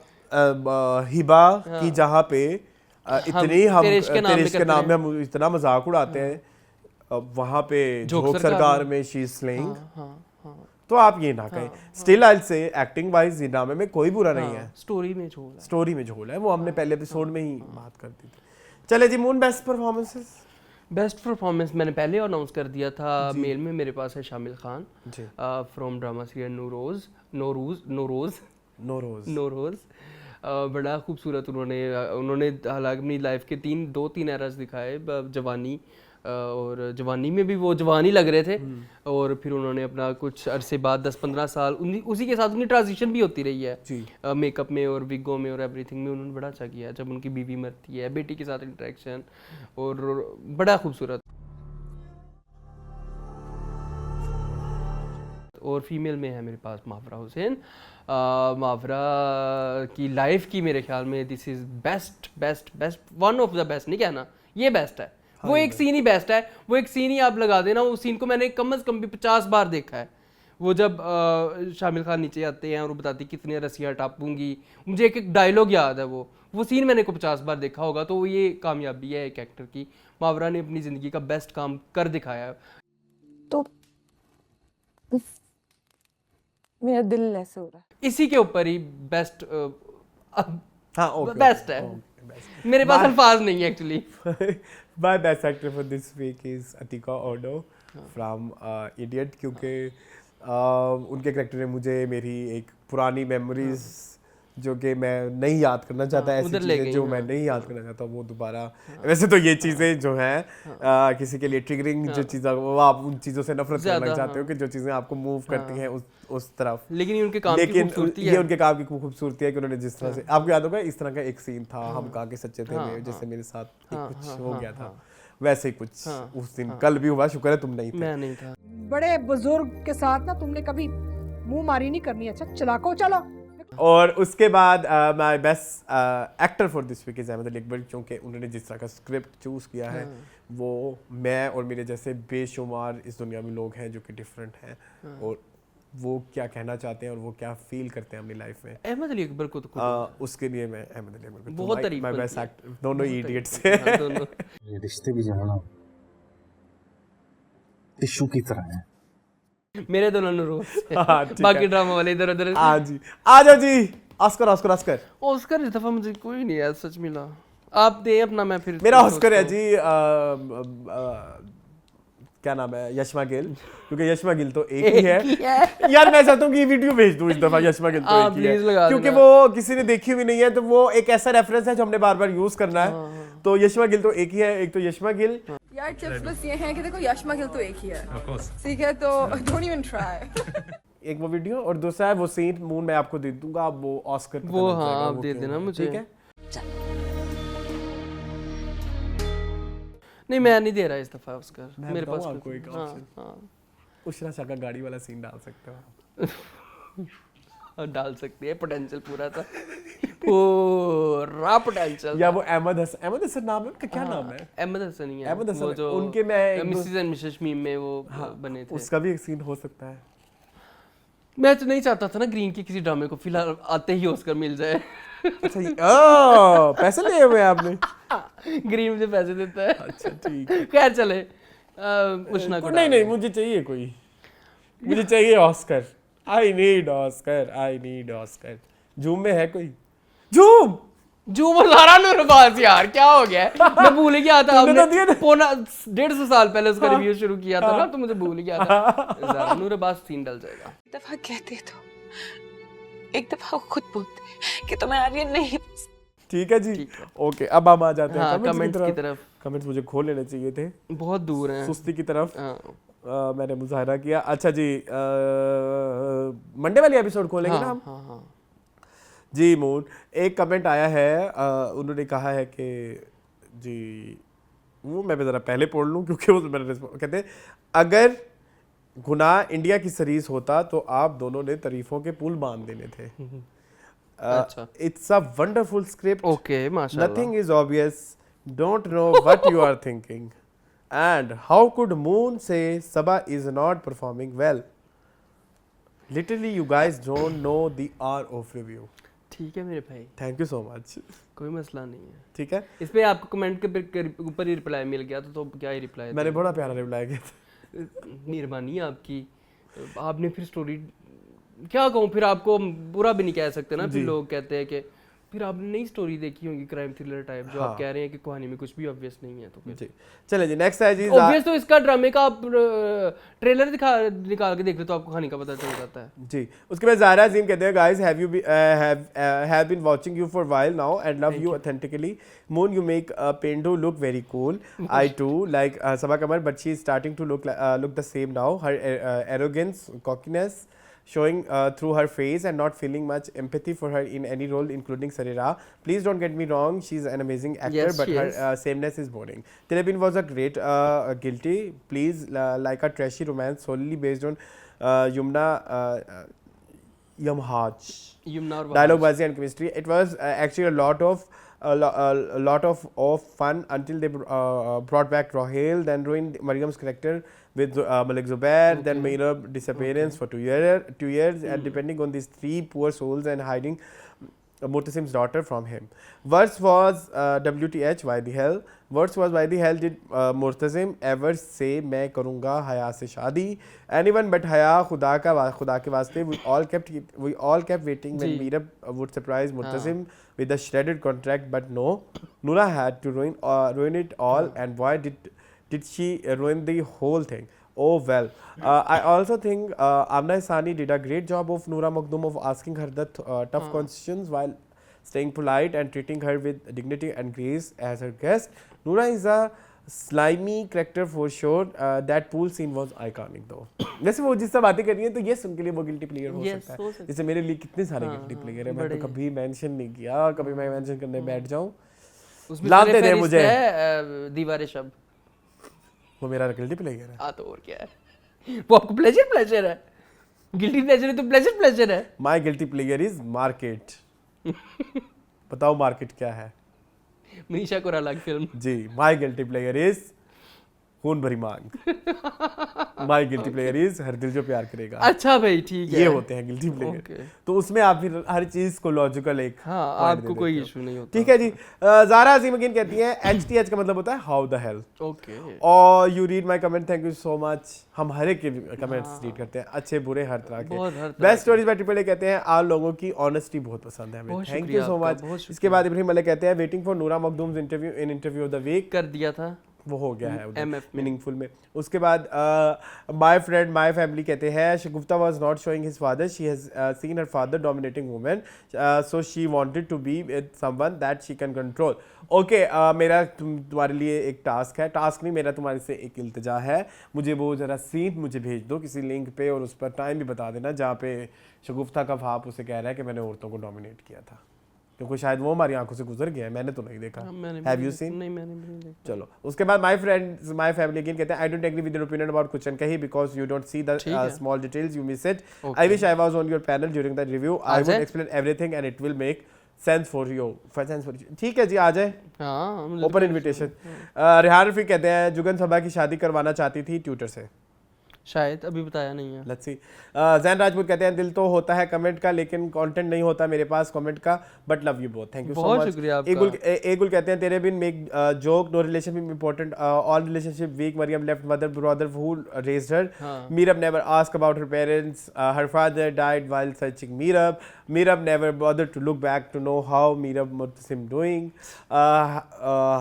हिबा की जहाँ पे इतनी हम तेरे इश्क के नाम में हम इतना मजाक उड़ाते हैं, वहाँ पे झोंक सरकार में शी इज स्लेइंग। तो आप ये ना कहें। स्टिल आई से एक्टिंग वाइज ये ड्रामे में कोई बुरा नहीं है, स्टोरी में झोल है। स्टोरी में झोल है, वो हमने पहले एपिसोड में ही बात कर दी थी। चले जी, Moon best performances. Best performance मैंने पहले अनाउंस कर दिया था, मेल में मेरे पास है शामिल खान फ्रॉम ड्रामा सीरियल नोरोज। बड़ा खूबसूरत उन्होंने हालांकि अपनी लाइफ के 2-3 एरास दिखाए, जवानी, और जवानी में भी वो जवान ही लग रहे थे। और फिर उन्होंने अपना कुछ अरसे बाद 10-15 साल उसी के साथ उनकी ट्रांजिशन भी होती रही है मेकअप में और विगों में और एवरीथिंग में। उन्होंने बड़ा अच्छा किया, जब उनकी बीवी मरती है, बेटी के साथ इंटरेक्शन, और बड़ा खूबसूरत। और फीमेल में है मेरे पास मावरा हुसैन। मावरा की लाइफ की मेरे ख्याल में this is best best best, one of the best, नहीं कहना ये बेस्ट है। वो एक सीन ही बेस्ट है, वो एक सीन ही आप लगा देना, उस सीन को मैंने कम से कम भी 50 बार देखा है। वो जब शामिल खान नीचे आते हैं और वो बताती कितने रस्सियाँ टापूंगी, मुझे एक डायलॉग याद है, वो सीन मैंने को 50 बार देखा होगा। तो ये कामयाबी है एक एक्टर की। मावरा ने अपनी ज़िंदगी का बेस्ट काम कर दिखाया। तो मेरा दिल ऐसे हो रहा है। इसी के ऊपर ही बेस्ट हाँ बेस्ट है। मेरे पास अल्फाज नहीं है actually. My best actor for this week is Atika Odo from Idiot, क्योंकि उनके कैरेक्टर ने मुझे मेरी एक पुरानी मेमोरीज जो कि मैं नहीं याद करना चाहता, ऐसी चीज़ें जो मैं नहीं याद करना चाहता वो दोबारा। वैसे तो ये चीज़ें जो हैं किसी के लिए ट्रिगरिंग जो चीज़ें, वो आप उन चीज़ों से नफरत करना लग जाते हो कि जो चीज़ें आपको मूव करती हैं उस तरफ। लेकिन ये उनके काम की खूबसूरती है। ये उनके काम की खूबसूरती है कि उन्होंने जिस तरह से, आपको याद होगा इस तरह का एक सीन था, हम कहा के सच्चे थे, जैसे मेरे साथ कुछ हो गया था, वैसे ही कुछ उस दिन कल भी हुआ। शुक्र है तुम नहीं थे। मैं नहीं था। बड़े बुजुर्ग के साथ ना तुमने कभी मुंह मारी नहीं करनी। अच्छा चलाको चलो। और उसके बाद my best actor for this week is Ahmed Ali Akbar, क्योंकि उन्होंने जिस तरह का स्क्रिप्ट चूज़ किया है वो मैं और मेरे जैसे बेशुमार इस दुनिया में लोग हैं जो कि डिफरेंट हैं, और वो क्या कहना चाहते हैं और वो क्या फील करते हैं अपनी लाइफ में। अहमद अली अकबर को तो उसके लिए मैं अहमद अली अकबर को बहुत तारीफ माय करती बेस्ट है। एक्टर, दोनों इडियट्स हैं। दोनों ये रिश्ते भी जो है ना टिश्यू की तरह है। मेरे दोनों अनुरोध से। हाँ, ठीक बाकी है। ड्रामा वाले इधर उधर। हाँ जी, आ जाओ जी। ऑस्कर ऑस्कर ऑस्कर ऑस्कर इस दफा मुझे कोई नहीं है सच मिला। आप दे अपना, मैं फिर मेरा ऑस्कर है जी क्या नाम है, यशमा गिल, क्योंकि यशमा गिल तो एक ही है। यार मैं चाहता हूँ कि ये वीडियो भेज दूँ इस दफा, यशमा गिल तो एक ही है, क्योंकि वो किसी ने देखी भी नहीं है, तो वो एक ऐसा रेफरेंस है जो हमने बार बार यूज करना है। तो यशमा गिल तो एक ही है, एक तो यशमा गिल। यार टिप्स बस ये है कि देखो यशमा गिल तो एक ही है, ठीक है, तो डोंट इवन ट्राई। एक वो वीडियो और दूसरा है वो सीन मून, मैं आपको दे दूंगा, आप वो ऑस्कर वो हाँ आप दे देना मुझे। ठीक है। नहीं मैं नहीं दे रहा इस दफा ऑस्कर, मैं मेरे पास आपको एक हाँ ऑप्शन, हाँ उशरा शाह का गाड़ी वाला सीन डाल सकते हो और डाल सकती है। पोटेंशियल पूरा था, पूरा पोटेंशियल। या वो अहमद हसन नाम है उनका, क्या नाम है? अहमद हसन ही है। अहमद हसन, वो जो उनके मैं मिसेस एंड मिसेस मीम में वो बने थे। उसका भी एक सीन हो सकता है। मैं तो नहीं चाहता था ना ग्रीन की किसी ड्रामे को फिलहाल आते ही ऑस्कर मिल जाए। अच्छा पैसे लिए हुए हैं आपने? ग्रीन मुझे पैसे देता है। अच्छा ठीक है। खैर चले उष्णा को नहीं मुझे चाहिए कोई, मुझे चाहिए ऑस्कर। I need Oscar. झूम में है कोई? झूम जो वो सारा नूरबाज यार क्या हो गया है? मैं भूल ही गया था। हमने पौना 150 साल पहले उसका रिव्यू शुरू किया था ना, तो मुझे भूल ही गया था। ज़रा नूरबाज सीन डल जाएगा। एक दफा कहते तो एक दफा खुद बोलते कि तुम्हें आर्यन नहीं। ठीक है जी, ओके अब हम आ जाते हैं हाँ, कमेंट्स की तरफ। कमेंट्स मुझे खोल लेने चाहिए थे, बहुत दूर हैं सुस्ती की तरफ। हाँ। मैंने मुजाहरा किया। अच्छा जी, मंडे वाली एपिसोड खोलेंगे ना हम? हाँ हाँ जी मून, एक कमेंट आया है, उन्होंने कहा है कि जी वो मैं ज़रा पहले पढ़ लूँ क्योंकि वो मेरा कहते हैं, अगर गुनाह इंडिया की सीरीज होता तो आप दोनों ने तारीफों के पुल बांध देने थे। अच्छा। It's a wonderful script, okay माशाल्लाह। Nothing is obvious, don't know what you are thinking, and how could Moon say Saba is not performing well, literally you guys don't know the art of review. ठीक है मेरे भाई, थैंक यू सो मच। कोई मसला नहीं है। ठीक है, इस पे आपको कमेंट के ऊपर ही रिप्लाई मिल गया तो क्या ही रिप्लाई। मैंने बड़ा प्यारा रिप्लाई किया था। मेहरबानी आपकी। आपने फिर स्टोरी क्या कहूँ, फिर आपको बुरा भी नहीं कह सकते ना, फिर लोग कहते हैं कि फिर आपने नई स्टोरी देखी होगी क्राइम थ्रिलर टाइप, जो आप कह रहे हैं कि कहानी में कुछ भी ऑब्वियस नहीं है, तो फिर जी चले जी नेक्स्ट है जी ऑब्वियस तो इसका ड्रामे का आप ट्रेलर निकाल के देख ले तो आपको कहानी का पता चल जाता है। जी। उसके बाद ज़ारा अजीम कहते हैं guys have been watching you for while now and love you authentically Moon you make पेंडो look very cool I too like Saba Qamar but she is starting to look the same now her arrogance cockiness showing through her face and not feeling much empathy for her in any role including Sarira. Please don't get me wrong, she's an amazing actor, Yes, but she her is. sameness is boring. Telebin was a great guilty please like a trashy romance solely based on Yumna Yamhaj Yumna और dialogue bazi and chemistry. It was actually a lot of fun until they brought back Rahel, then ruined Mariam's character with Malik Zubair, then Meerab disappearance for 2 years, and depending on these three poor souls and hiding Murtasim's daughter from him. Worse was WTH, why the hell? Worse was why the hell did Murtasim ever say मैं करूँगा हया से शादी? Anyone but हया खुदा के वास्ते we all kept waiting when Meerab would surprise Murtasim with a shredded contract, but no, Noora had to ruin it all, and why did she ruin the whole thing? Oh well. I also think Amna Ihsani did a great job of Noora Makhdoom of asking her the tough questions while staying polite and treating her with dignity and grace as her guest. Noora is a slimy character for sure. That pool scene was iconic though. वैसे वो जिससे बातें कर रही है तो ये सुन के लिए वो गिल्टी प्लेयर हो Yes, सकता हो है। सकता है। जैसे मेरे लिए कितने सारे गिल्टी प्लेयर है, मैं तो कभी मेंशन नहीं किया, कभी मैं मेंशन करने बैठ जाऊँ उसमें लाते थे फहरिस्त मुझे। है, दीवारे शब। वो मेरा गिल्टी प्लेयर है। हाँ तो और क्या है, वो आपको प्लेजर है, गिल्टी प्लेजर है तो प्लेजर है। My guilty player is market. बताओ मार्केट क्या है? मनीषा कोइराला की फिल्म। जी, my guilty player is Khoon Bhari Maang. My guilty player is Har Dil Jo प्यार करेगा। अच्छा भाई ठीक है, ये होते हैं गिल्टी प्लेयर। Okay. तो उसमें आप फिर हर चीज को लॉजिकल एक हाँ point आपको दे कोई देते हो। इशू नहीं होता। ठीक है जी। ज़ारा अजीम अगेन कहती हैं HTH का मतलब होता है हाउ द हेल। ओके और you read my comment, thank you so much. हम हर एक के कमेंट्स रीड करते हैं, अच्छे बुरे हर तरह बहुत के। हर तरह best stories bye triple A कहते हैं आप लोगों की ऑनेस्टी बहुत पसंद है हमें, बहुत थैंक यू शुक्रिया सो आपका, मच। बहुत इसके बाद इब्राहिम मलिक कहते हैं वेटिंग फॉर नूरा मखदूम्स इंटरव्यू ऑफ द वीक। कर दिया था वो हो गया है MF में। मीनिंगफुल में। उसके बाद माय फ्रेंड माय फैमिली कहते हैं Shagufta was not showing his father, she has seen her father dominating women, so she wanted to be with someone that she can control. Okay, मेरा तुम्हारे लिए एक टास्क है, टास्क नहीं, मेरा तुम्हारे से एक इल्तिजा है, मुझे वो ज़रा सीन मुझे भेज दो किसी लिंक पे, और उस पर टाइम भी बता देना जहाँ पे शगुफ्ता का भाप उसे कह रहा है कि मैंने औरतों को डोमिनेट किया था, क्योंकि शायद वो हमारी आंखों से गुजर गया है, मैंने तो नहीं देखा। Have you seen? नहीं मैंने नहीं देखा। चलो, उसके बाद my friends my family again कहते हैं I don't agree with your opinion about कुछ कही because you don't see the small details, you miss it. I wish I was on your panel during the review, I would explain everything and it will make sense for you. ठीक है जी, आ जाए, हाँ ओपन इनविटेशन। रेहान रफीक कहते हैं जुगन सबा की शादी करवाना चाहती थी ट्यूटर से, शायद अभी बताया नहीं है। Let's see. जैन राजपूत कहते हैं दिल तो होता है कमेंट का लेकिन कंटेंट नहीं होता मेरे पास कमेंट का, but love you both, thank you so बहुत मच। शुक्रिया आपका। एगुल कहते हैं Tere Bin make joke no relationship important all relationship weak, Maryam left mother brother who raised her, Meerab never ask about her parents, her father died while searching Meerab never bother to look back to know how Meerab Murtasim doing,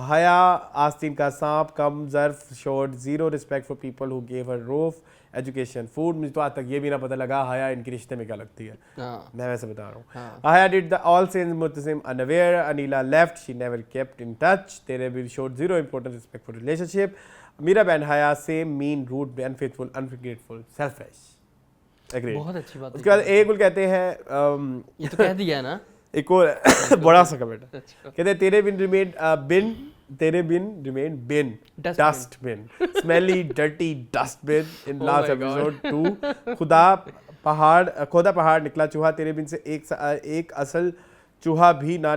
Haya आस्तीन का सांप कम ज़र्फ showed zero respect for people who gave her roof education food. मुझे तो आज तक ये भी ना पता लगा हया इनके रिश्ते में क्या लगती है, मैं वैसे बता रहा हूँ। Haya did the all since Murtasim unaware, Aneela left, she never kept in touch, तेरे will showed zero importance respect for relationship, Meerab and Haya same mean rude unfaithful ungrateful selfish. Agree, बहुत अच्छी बात है। उसके बाद एगुल कहते हैं ये तो कह दिया ना, एक और बड़ा सा कमेंट कहते हैं Tere Bin remain bin, Tere Bin remain bin dustbin, smelly dirty dustbin in last episode 2। खुदा पहाड़ निकला चूहा, तेरे बिन से एक असल चूहा भी ना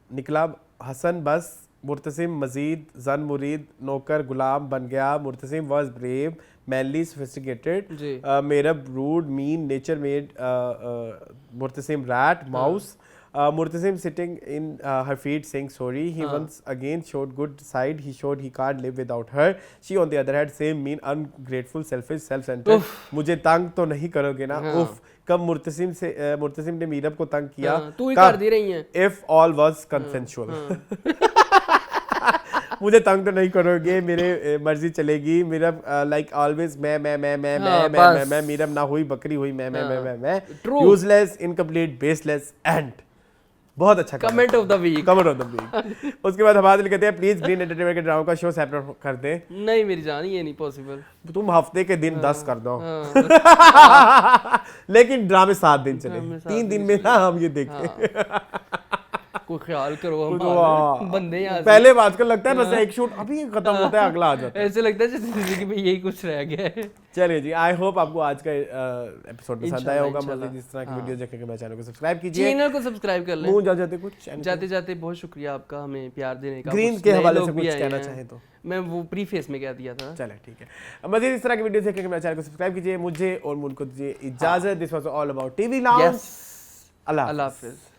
निकला हसन बस, मुर्तसिम मजीद जन मुरीद नौकर गुलाम बन गया, Murtasim was brave manly sophisticated, Meerab rude mean nature made Murtasim rat mouse, Murtasim sitting in her feet saying sorry. He once again showed good side. He showed he can't live without her. She on the other hand same mean, ungrateful, selfish, self-centered. मुझे तंग तो नहीं करोगे ना? उफ, कब मुर्तसिम ने मीरब को तंग किया? तू ही कर दी रही है। If all was consensual. मुझे तंग तो नहीं करोगे, मेरे मर्जी चलेगी। मीरब लाइक ऑलवेज मैं मीरब ना हुई बकरी हुई मैं यूजलेस, इनकम्प्लीट, बेसलेस एंड बहुत अच्छा comment of the week. Comment of the week. उसके बाद हमारे कहते हैं प्लीज ग्रीन एंटरटेनमेंट के ड्रामा का शो सेपरेट कर दे। नहीं मेरी जान, ये नहीं पॉसिबल। तुम हफ्ते के दिन 10 कर दो। लेकिन ड्रामे 7 दिन चले, 3 दिन में ना हम ये देखते। कोई ख्याल करो हमारे बंदे यहाँ से। पहले बात कर लगता है बस एक शूट अभी खत्म होता है अगला आ जाता है। ऐसे लगता है जैसे जिंदगी में यही कुछ रह गया है। चलिए जी, आई होप आपको आज का एपिसोड पसंद आया होगा। मज़ीद इस तरह की वीडियो देखने के मेरे चैनल को सब्सक्राइब कीजिए। चैनल को सब्सक्राइब कर लें। मुंह जाते कुछ जाते जाते बहुत शुक्रिया आपका हमें प्यार देने का। ग्रीन के हवाले से कुछ कहना चाहें तो? मैं वो प्रीफेस में कह दिया था। चले ठीक है। मज़ीद इस तरह की वीडियो देखने के मेरे चैनल को सब्सक्राइब कीजिए। मुझे और मुल्क को दीजिए इजाजत। This was all about TV lounge. अल्लाह हाफ़िज़।